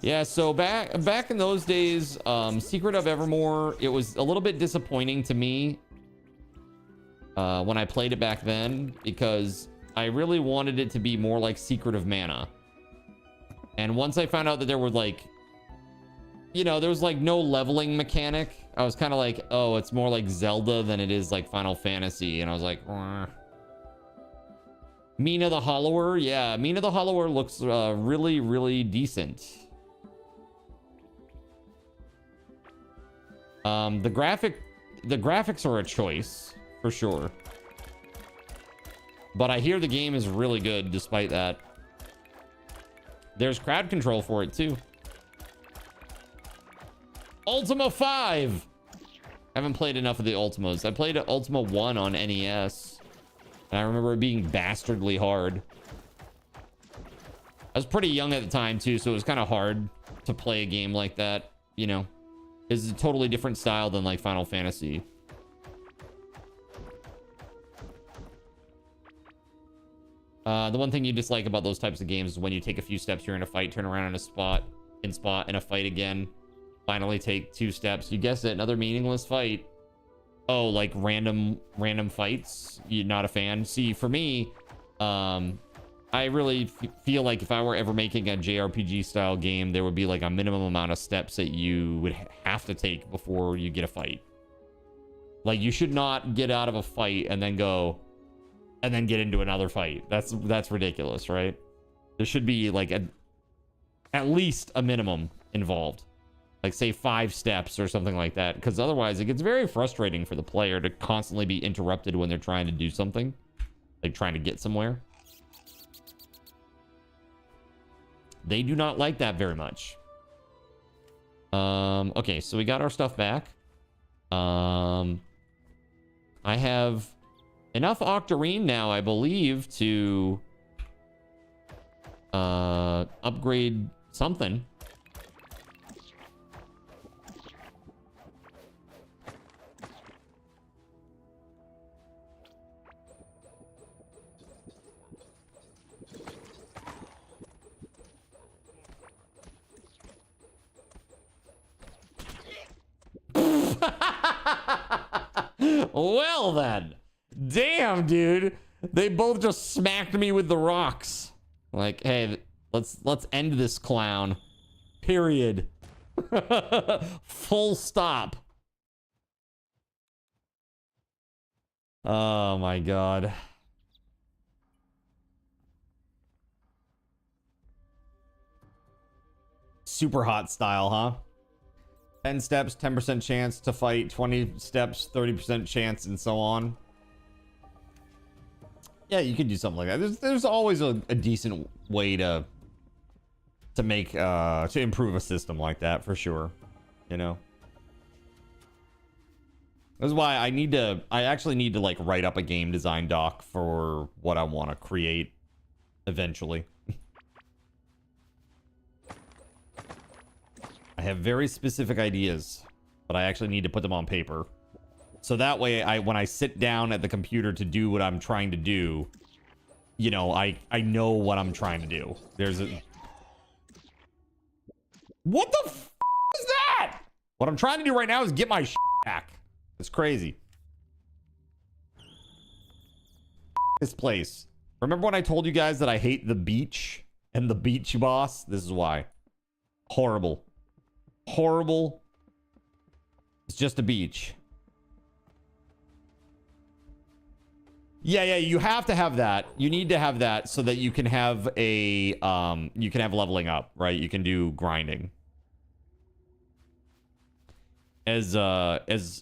Yeah, so back in those days, Secret of Evermore, it was a little bit disappointing to me when I played it back then, because I really wanted it to be more like Secret of Mana. And once I found out that there were like, you know, there was like no leveling mechanic, I was kind of like, oh, it's more like Zelda than it is like Final Fantasy. And I was like, Mina the Hollower. Yeah, Mina the Hollower looks really, really decent. The graphics are a choice for sure, but I hear the game is really good despite that. There's crowd control for it too. Ultima 5. I haven't played enough of the Ultimas. I played Ultima 1 on NES, and I remember it being bastardly hard. I was pretty young at the time too, so it was kind of hard to play a game like that, you know. It's a totally different style than like Final Fantasy. The one thing you dislike about those types of games is when you take a few steps, you're in a fight, turn around in a spot in a fight again, finally take 2 steps. You guessed it, another meaningless fight. Oh, like random fights? You're not a fan? See, for me, I really feel like if I were ever making a JRPG style game, there would be like a minimum amount of steps that you would have to take before you get a fight. Like, you should not get out of a fight and then go and then get into another fight. That's ridiculous, right? There should be like at least a minimum involved. Like, say 5 steps or something like that, because otherwise it gets very frustrating for the player to constantly be interrupted when they're trying to do something, like trying to get somewhere. They do not like that very much. Okay, so we got our stuff back. I have enough octarine now, I believe, to upgrade something. Well then, damn, dude, they both just smacked me with the rocks. Like, hey, let's end this clown. Period. Full stop. Oh my god. Super hot style, huh? 10 steps, 10% chance to fight, 20 steps, 30% chance, and so on. Yeah, you could do something like that. There's always a decent way to make to improve a system like that, for sure. You know, that's why I actually need to like write up a game design doc for what I want to create eventually. I have very specific ideas, but I actually need to put them on paper. So that way, when I sit down at the computer to do what I'm trying to do, you know, I know what I'm trying to do. There's a... What the f*** is that? What I'm trying to do right now is get my back. It's crazy. This place. Remember when I told you guys that I hate the beach and the beach boss? This is why. Horrible. Horrible. It's just a beach. Yeah, you have to have that. You need to have that so that you can have a you can have leveling up, right? You can do grinding. As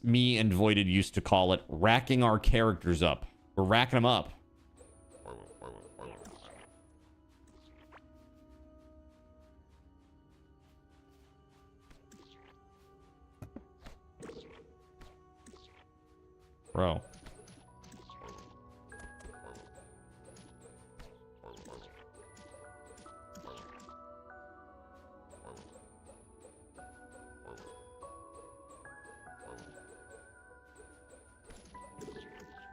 me and Voided used to call it, racking our characters up. We're racking them up. Bro.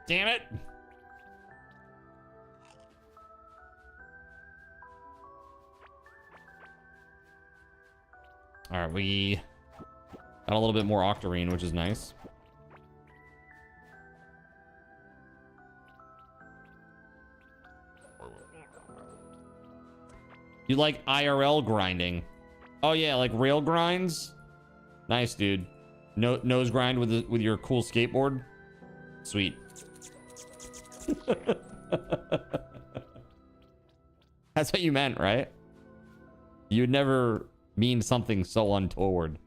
Damn it. All right, we got a little bit more octarine, which is nice. You like IRL grinding? Oh yeah, like rail grinds. Nice, dude. Nose grind with your cool skateboard. Sweet. That's what you meant, right? You'd never mean something so untoward.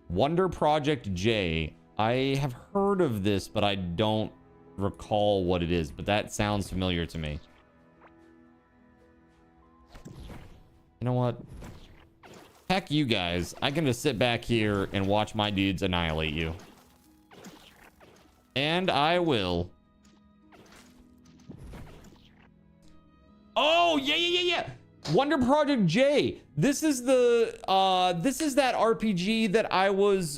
Wonder Project J. I have heard of this, but I don't recall what it is. But that sounds familiar to me. You know what? Heck you guys. I can just sit back here and watch my dudes annihilate you. And I will. Oh, yeah. Wonder Project J. This is the this is that RPG that I was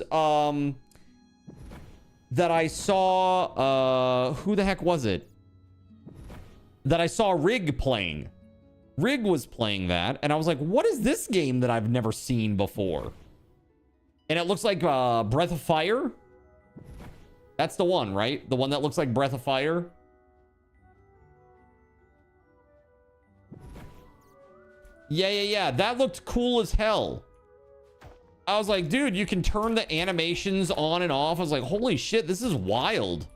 that I saw who the heck was it? That I saw Rig playing. Rig was playing that, and I was like, what is this game that I've never seen before? And it looks like Breath of Fire. That's the one, right? The one that looks like Breath of Fire. Yeah. That looked cool as hell. I was like, dude, you can turn the animations on and off. I was like, holy shit, this is wild.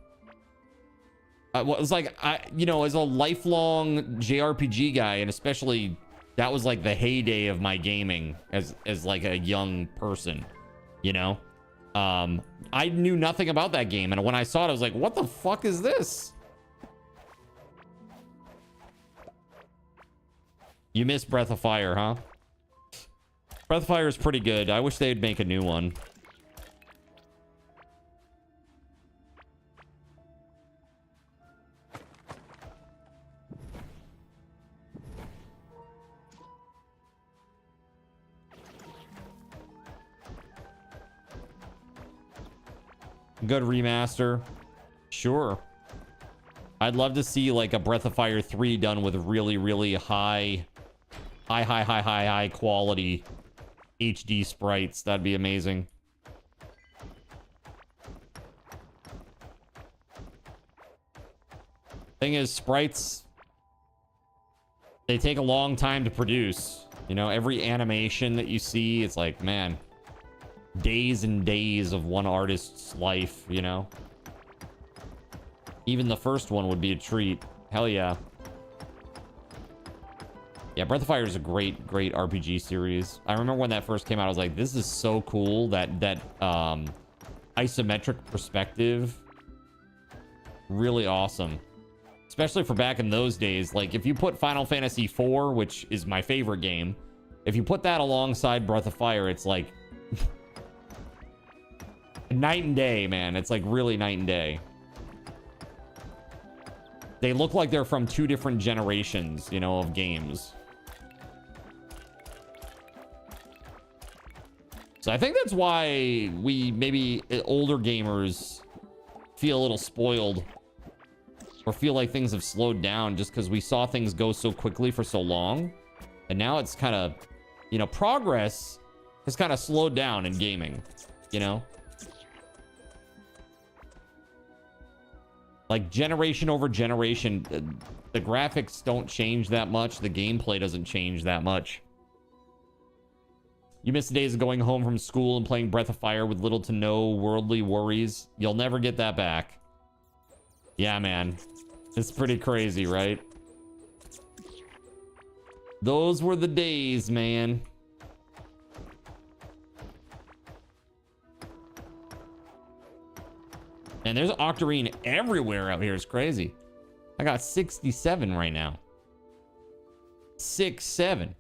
I was like, you know, as a lifelong JRPG guy, and especially that was like the heyday of my gaming as like a young person, you know? I knew nothing about that game, and when I saw it, I was like, what the fuck is this? You missed Breath of Fire, huh? Breath of Fire is pretty good. I wish they'd make a new one. Good remaster. Sure. I'd love to see like a Breath of Fire 3 done with really, really high quality HD sprites. That'd be amazing. Thing is, sprites, they take a long time to produce. You know, every animation that you see, it's like, man, days and days of one artist's life, you know? Even the first one would be a treat. Hell yeah. Yeah, Breath of Fire is a great RPG series. I remember when that first came out, I was like, this is so cool. That isometric perspective. Really awesome. Especially for back in those days. Like, if you put Final Fantasy IV, which is my favorite game, if you put that alongside Breath of Fire, it's like night and day, man. It's like really night and day. They look like they're from two different generations, you know, of games. So I think that's why we, maybe older gamers, feel a little spoiled or feel like things have slowed down just because we saw things go so quickly for so long. And now it's kind of, you know, progress has kind of slowed down in gaming, you know? Like generation over generation, the graphics don't change that much. The gameplay doesn't change that much. You miss the days of going home from school and playing Breath of Fire with little to no worldly worries. You'll never get that back. Yeah, man. It's pretty crazy, right? Those were the days, man. And there's Octarine everywhere out here. It's crazy. I got 67 right now. 67.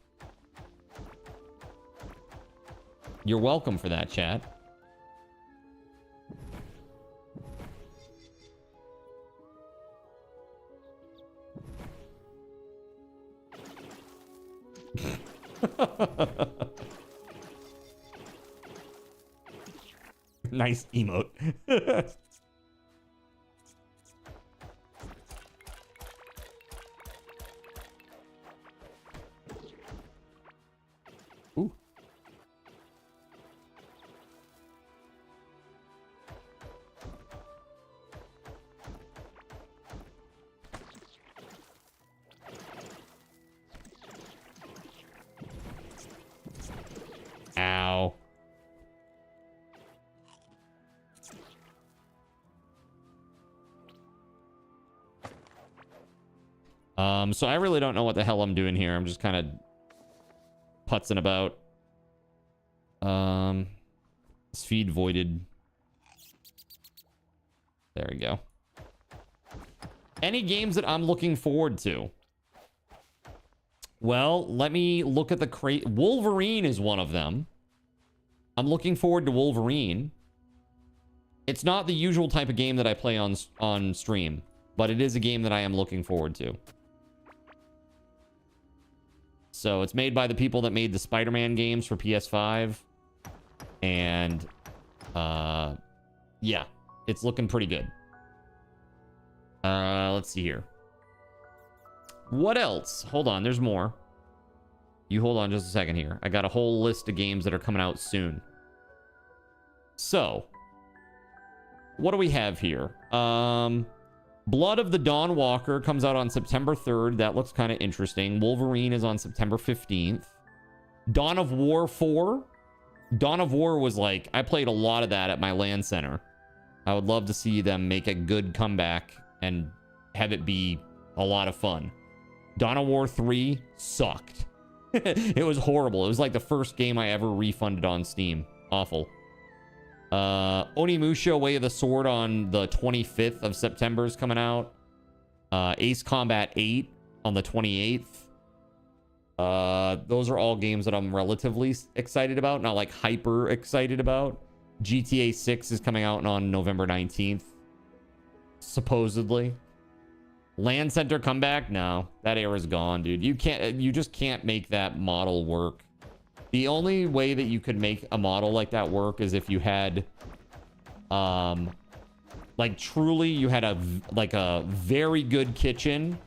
You're welcome for that, chat. Nice emote. Ooh. Ow. So I really don't know what the hell I'm doing here. I'm just kind of putzing about. Feed voided. There we go. Any games that I'm looking forward to? Well, let me look at the crate. Wolverine is one of them. I'm looking forward to Wolverine. It's not the usual type of game that I play on stream, but it is a game that I am looking forward to. So it's made by the people that made the Spider-Man games for PS5. And, yeah, it's looking pretty good. Let's see here. What else? Hold on, there's more. You hold on just a second here. I got a whole list of games that are coming out soon. So, what do we have here? Blood of the Dawnwalker comes out on September 3rd. That looks kind of interesting. Wolverine is on September 15th. Dawn of War 4. Dawn of War was like, I played a lot of that at my LAN center. I would love to see them make a good comeback and have it be a lot of fun. Dawn of War 3 sucked. It was horrible. It was like the first game I ever refunded on Steam. Awful. Onimusha Way of the Sword on the 25th of September is coming out. Ace Combat 8 on the 28th. Those are all games that I'm relatively excited about, not like hyper excited about. GTA 6 is coming out on November 19th, supposedly. Land Center comeback? No, that era's gone, dude. You just can't make that model work. The only way that you could make a model like that work is if you had, like truly you had a very good kitchen.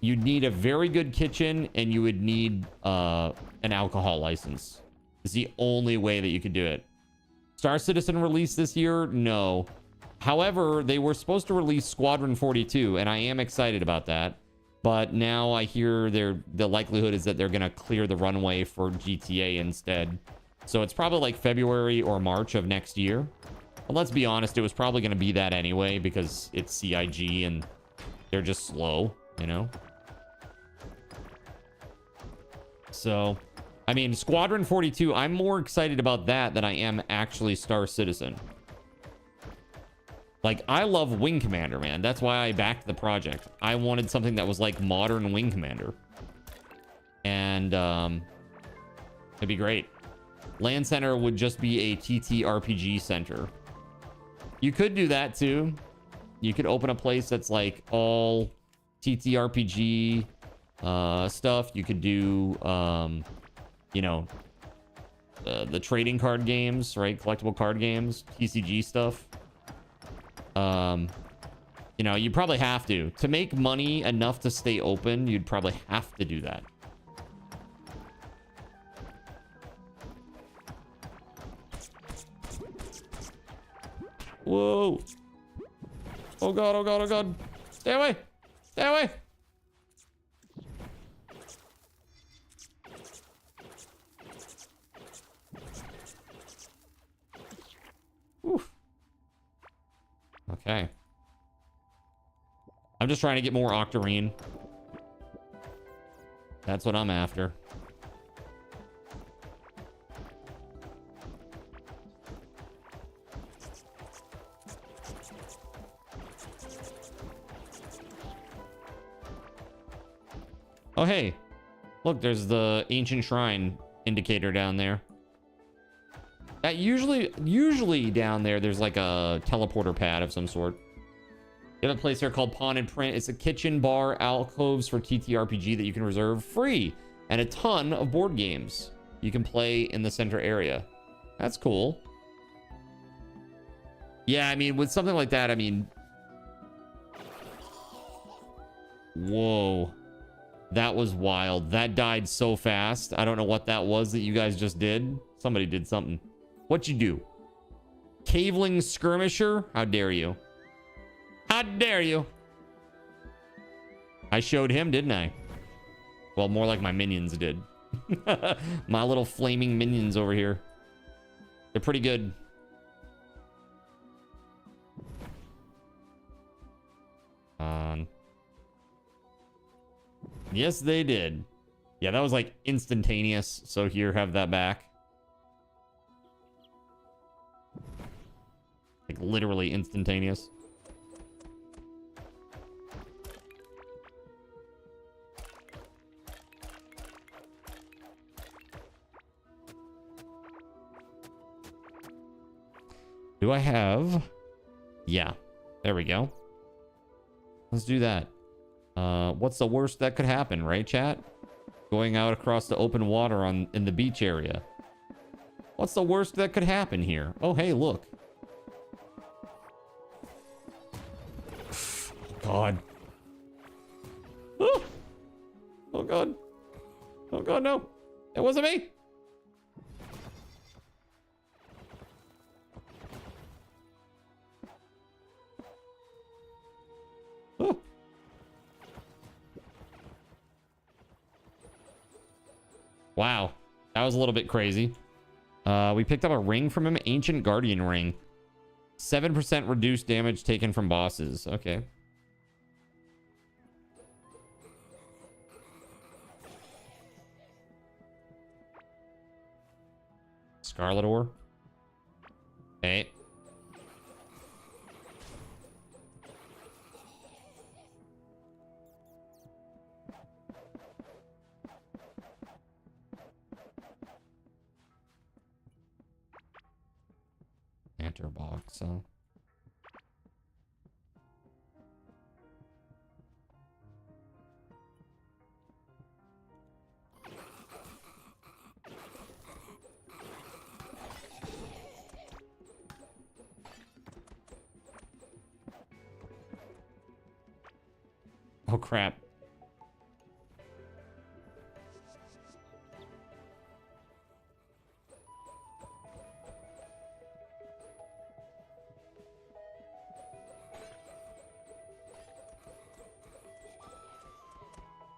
You'd need a very good kitchen, and you would need an alcohol license. It's the only way that you could do it. Star Citizen released this year? No. However, they were supposed to release Squadron 42, and I am excited about that. But now I hear the likelihood is that they're going to clear the runway for GTA instead. So it's probably like February or March of next year. But let's be honest, it was probably going to be that anyway because it's CIG and they're just slow, you know? So, I mean, Squadron 42, I'm more excited about that than I am actually Star Citizen. Like, I love Wing Commander, man. That's why I backed the project. I wanted something that was like modern Wing Commander. And, it'd be great. Land Center would just be a TTRPG center. You could do that, too. You could open a place that's like all TTRPG stuff. You could do, you know, the trading card games, right? Collectible card games, TCG stuff. You know, you probably have to make money enough to stay open. You'd probably have to do that. Whoa. Oh god, oh god, oh god. Stay away. Stay away. Oof. Okay. I'm just trying to get more Octarine. That's what I'm after. Oh, hey. Look, there's the ancient shrine indicator down there. That usually down there, there's like a teleporter pad of some sort. You have a place here called Pawn and Print. It's a kitchen, bar, alcoves for TTRPG that you can reserve free. And a ton of board games you can play in the center area. That's cool. Yeah, I mean, with something like that, I mean... Whoa. That was wild. That died so fast. I don't know what that was that you guys just did. Somebody did something. What'd you do? Caveling Skirmisher? How dare you? How dare you? I showed him, didn't I? Well, more like my minions did. My little flaming minions over here. They're pretty good. Yes, they did. Yeah, that was like instantaneous. So here, have that back. Like literally instantaneous. Do I have? Yeah, there we go. Let's do that. What's the worst that could happen, right, chat? Going out across the open water in the beach area. What's the worst that could happen here? Oh, hey, look. God. Oh, oh God. Oh God, no. It wasn't me. Wow. That was a little bit crazy. We picked up a ring from him. Ancient Guardian Ring. 7% reduced damage taken from bosses. Okay. Scarlet Ore. Okay. Enter box, huh? Oh crap.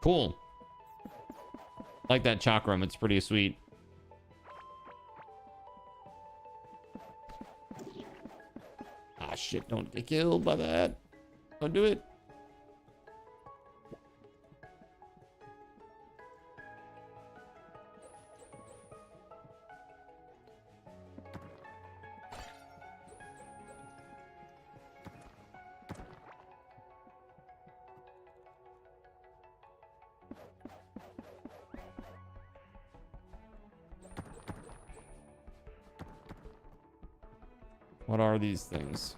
Cool. Like that chakram, it's pretty sweet. Ah shit, don't get killed by that. Don't do it. What are these things?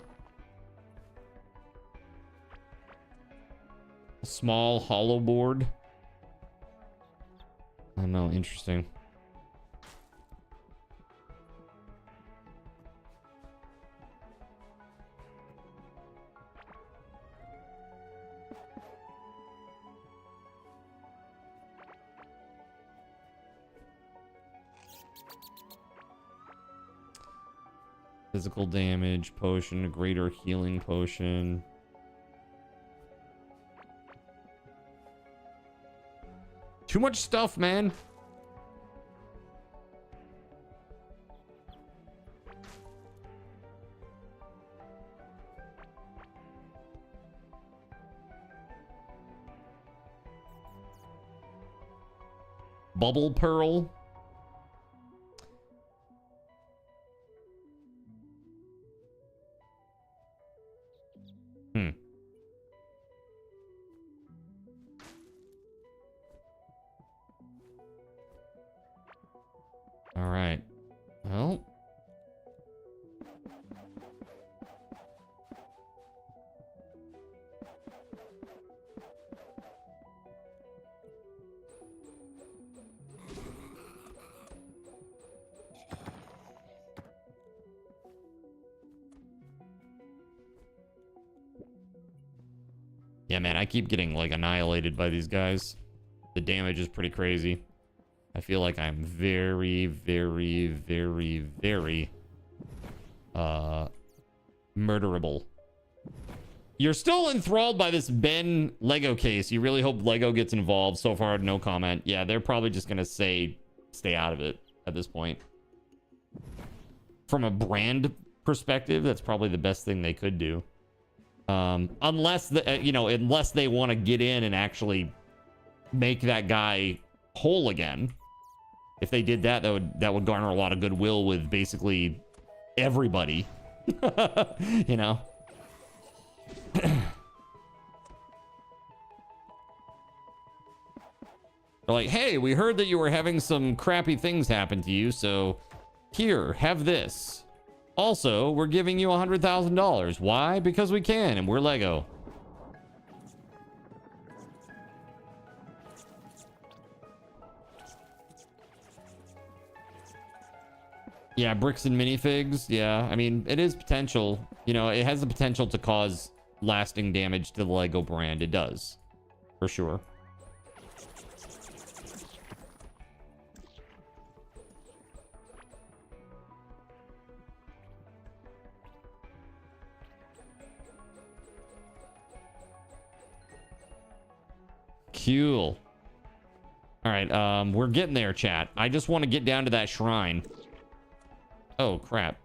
A small hollow board. I don't know, interesting. Physical damage potion, a greater healing potion. Too much stuff, man. Bubble pearl. All right. Well. Yeah, man, I keep getting like annihilated by these guys. The damage is pretty crazy. I feel like I'm very, very, very, very murderable. You're still enthralled by this Ben Lego case. You really hope Lego gets involved. So far, no comment. Yeah, they're probably just gonna say stay out of it at this point. From a brand perspective, that's probably the best thing they could do. Unless unless they want to get in and actually make that guy whole again. If they did that, that would garner a lot of goodwill with basically everybody. You know. They're like, hey, we heard that you were having some crappy things happen to you, so here, have this. Also, we're giving you $100,000. Why? Because we can, and we're Lego. Yeah, bricks and minifigs. Yeah, I mean, it is potential. You know, it has the potential to cause lasting damage to the Lego brand. It does, for sure. Cool. All right, we're getting there, chat. I just want to get down to that shrine. Oh, crap.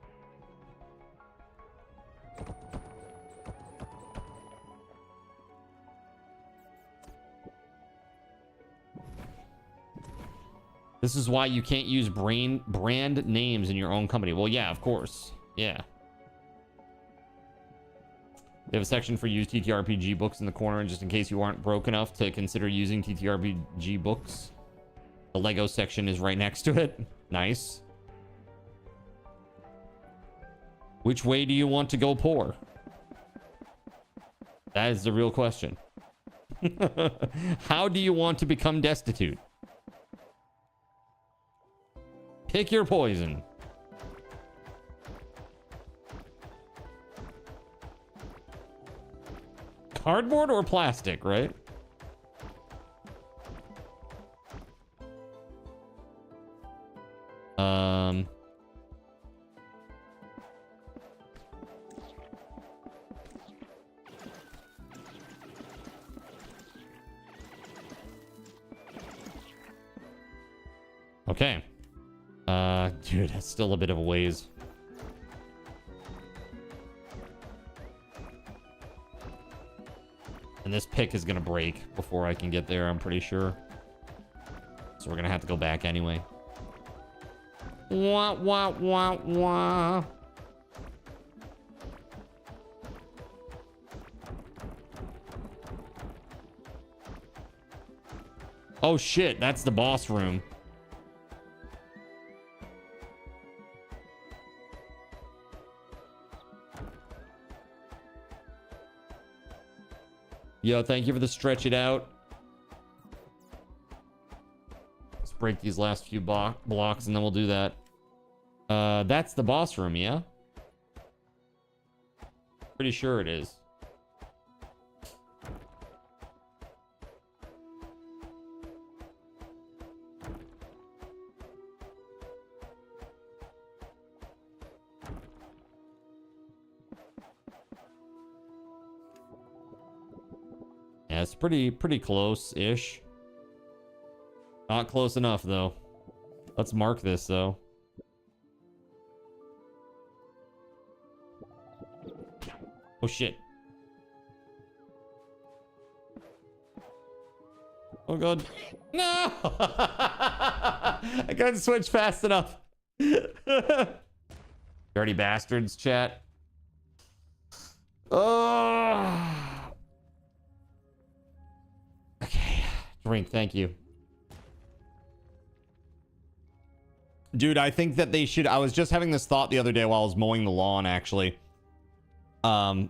This is why you can't use brand names in your own company. Well, yeah, of course. Yeah. They have a section for used TTRPG books in the corner, and just in case you aren't broke enough to consider using TTRPG books, the Lego section is right next to it. Nice. Which way do you want to go poor? That is the real question. How do you want to become destitute? Pick your poison. Cardboard or plastic, right? Okay. Dude, that's still a bit of a ways. And this pick is gonna break before I can get there, I'm pretty sure. So we're gonna have to go back anyway. Wah, wah, wah, wah. Oh shit, that's the boss room. Yo, thank you for the stretch it out. Let's break these last few blocks and then we'll do that. That's the boss room, yeah? Pretty sure it is. Yeah, it's pretty close-ish. Not close enough, though. Let's mark this, though. Oh, shit. Oh, God. No! I couldn't switch fast enough. Dirty bastards, chat. Oh. Okay. Drink, thank you. Dude, I think that they should... I was just having this thought the other day while I was mowing the lawn, actually. Do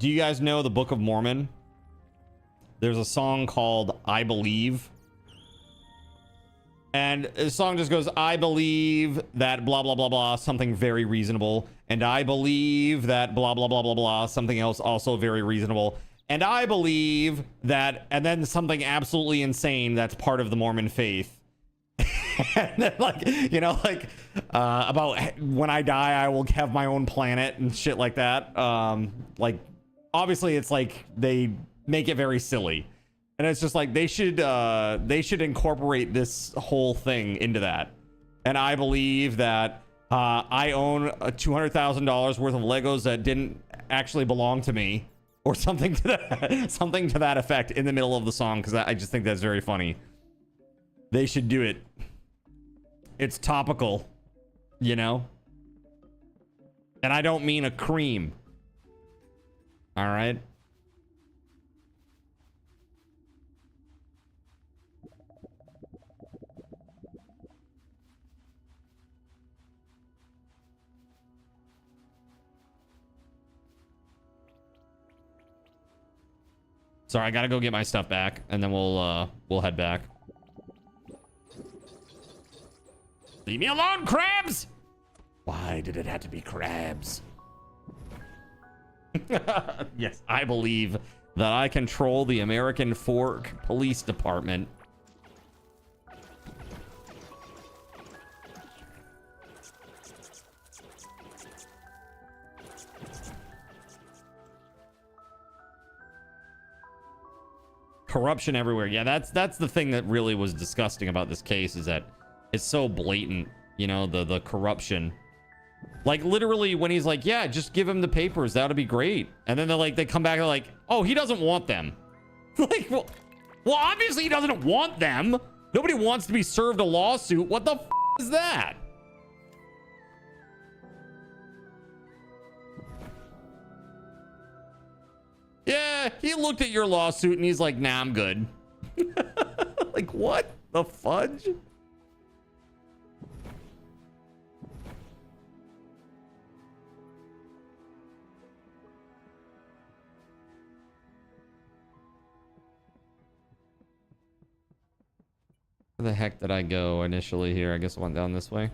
you guys know the Book of Mormon? There's a song called I Believe. And the song just goes, I believe that blah, blah, blah, blah, something very reasonable. And I believe that blah, blah, blah, blah, blah, something else also very reasonable. And I believe that, and then something absolutely insane that's part of the Mormon faith. And then, like, you know, like, about when I die, I will have my own planet and shit like that. Like, obviously, it's like they make it very silly. And it's just like they should incorporate this whole thing into that. And I believe that I own $200,000 worth of Legos that didn't actually belong to me, or something to that effect in the middle of the song, because I just think that's very funny. They should do it. It's topical, you know? And I don't mean a cream. All right? Sorry, I gotta go get my stuff back, and then we'll head back. Leave me alone, crabs! Why did it have to be crabs? Yes, I believe that I control the American Fork Police Department. Corruption everywhere. Yeah, that's the thing that really was disgusting about this case, is that it's so blatant, you know, the corruption. Like, literally, when he's like, yeah, just give him the papers, that'll be great. And then they come back and they're like, oh, he doesn't want them. Like, well, obviously he doesn't want them. Nobody wants to be served a lawsuit. What the is that? Yeah, he looked at your lawsuit and he's like, nah, I'm good. Like, what the fudge? Where the heck did I go initially here? I guess I went down this way.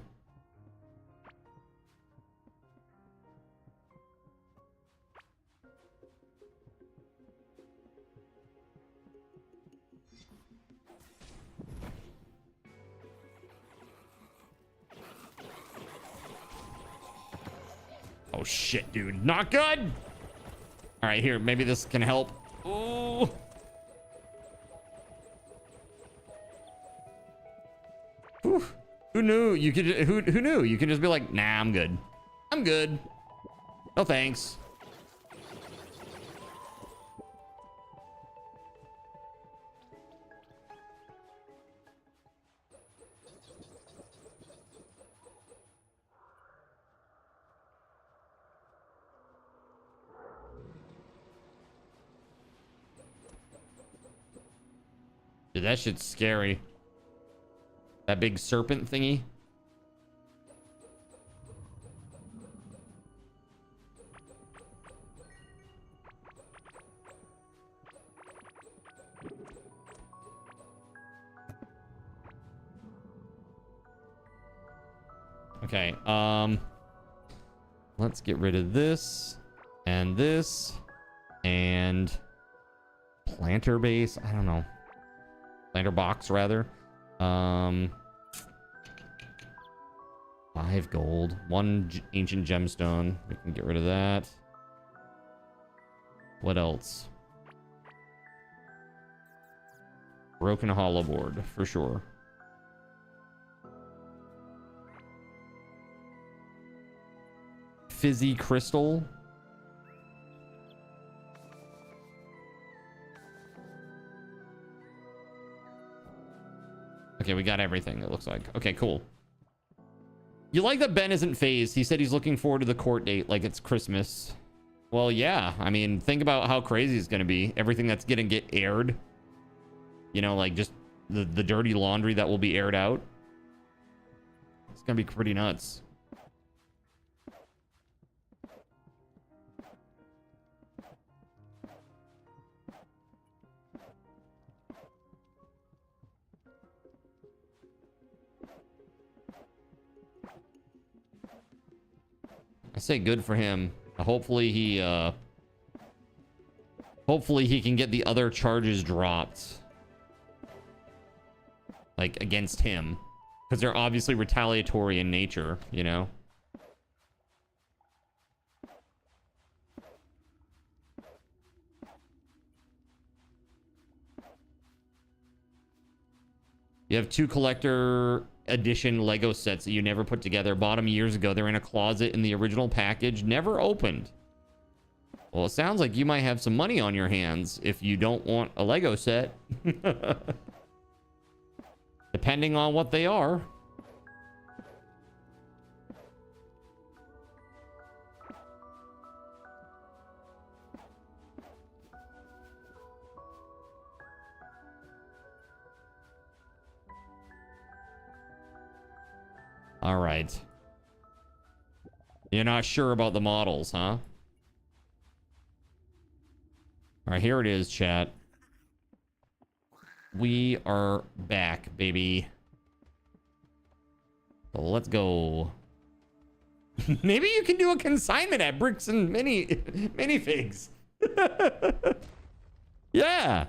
Oh shit, dude. Not good. All right, here, maybe this can help. Ooh. Whew. Who knew you could? Who knew you could just be like, nah, I'm good. I'm good. No thanks. Dude, that shit's scary. That big serpent thingy. Okay, let's get rid of this and planter base. I don't know. Planter box rather. 5 gold, 1 ancient gemstone. We can get rid of that. What else? Broken hollow board for sure. Fizzy crystal. Okay, we got everything, it looks like. Okay, cool. You like that Ben isn't phased. He said he's looking forward to the court date like it's Christmas. Well, yeah. I mean, think about how crazy it's going to be. Everything that's going to get aired. You know, like just the dirty laundry that will be aired out. It's going to be pretty nuts. I say good for him. Hopefully he can get the other charges dropped. Like against him. Because they're obviously retaliatory in nature, you know? You have 2 collector edition Lego sets that you never put together. Bought them years ago. They're in a closet in the original package. Never opened. Well, it sounds like you might have some money on your hands if you don't want a Lego set. Depending on what they are. All right. You're not sure about the models, huh? All right, here it is, chat. We are back, baby. So let's go. Maybe you can do a consignment at Bricks and Minifigs. Yeah.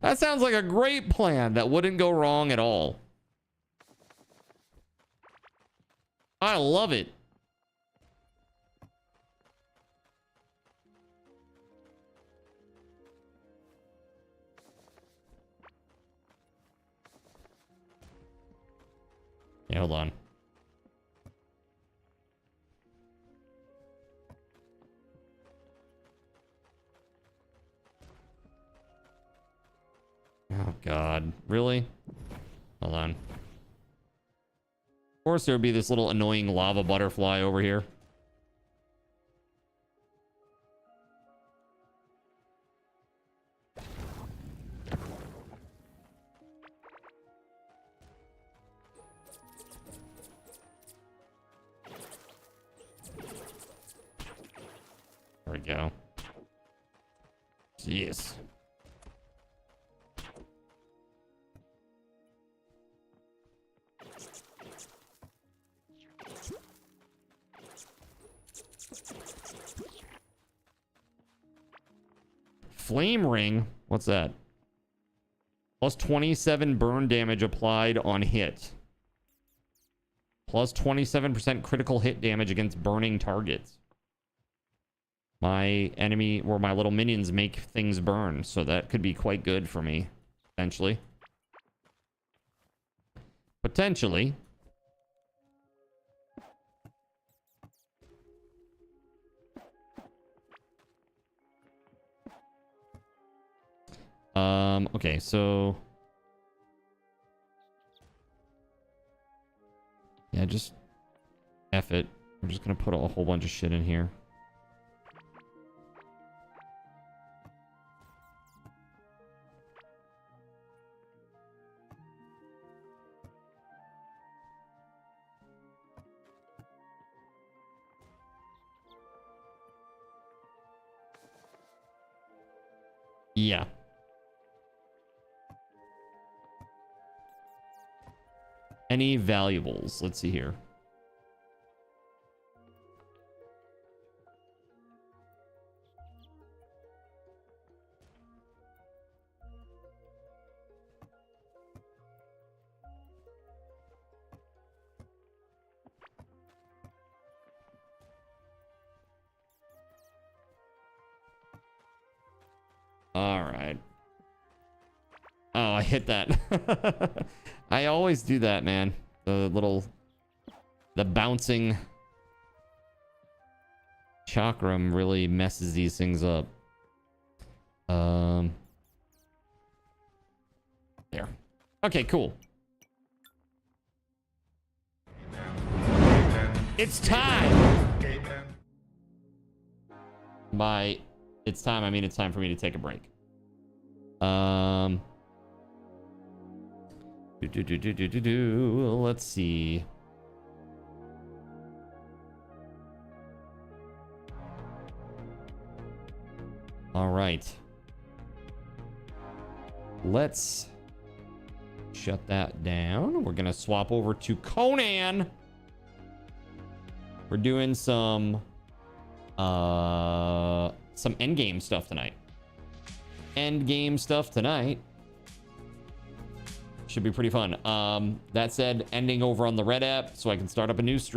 That sounds like a great plan that wouldn't go wrong at all. I love it. Yeah, hold on. Oh, God. Really? Hold on. Of course, there would be this little annoying lava butterfly over here. There we go. Yes. Flame ring? What's that? Plus 27 burn damage applied on hit. Plus 27% critical hit damage against burning targets. My enemy or my little minions make things burn, so that could be quite good for me, potentially. Potentially. Okay, so yeah, just F it. I'm just gonna put a whole bunch of shit in here. Yeah. Any valuables? Let's see here. All right. Oh, I hit that. I always do that, man. The bouncing chakram really messes these things up. There. Okay, cool. It's time. By it's time, I mean it's time for me to take a break. Let's see. All right. Let's shut that down. We're gonna swap over to Conan. We're doing some endgame stuff tonight. Endgame stuff tonight. Should be pretty fun. That said, ending over on the Red app so I can start up a new stream.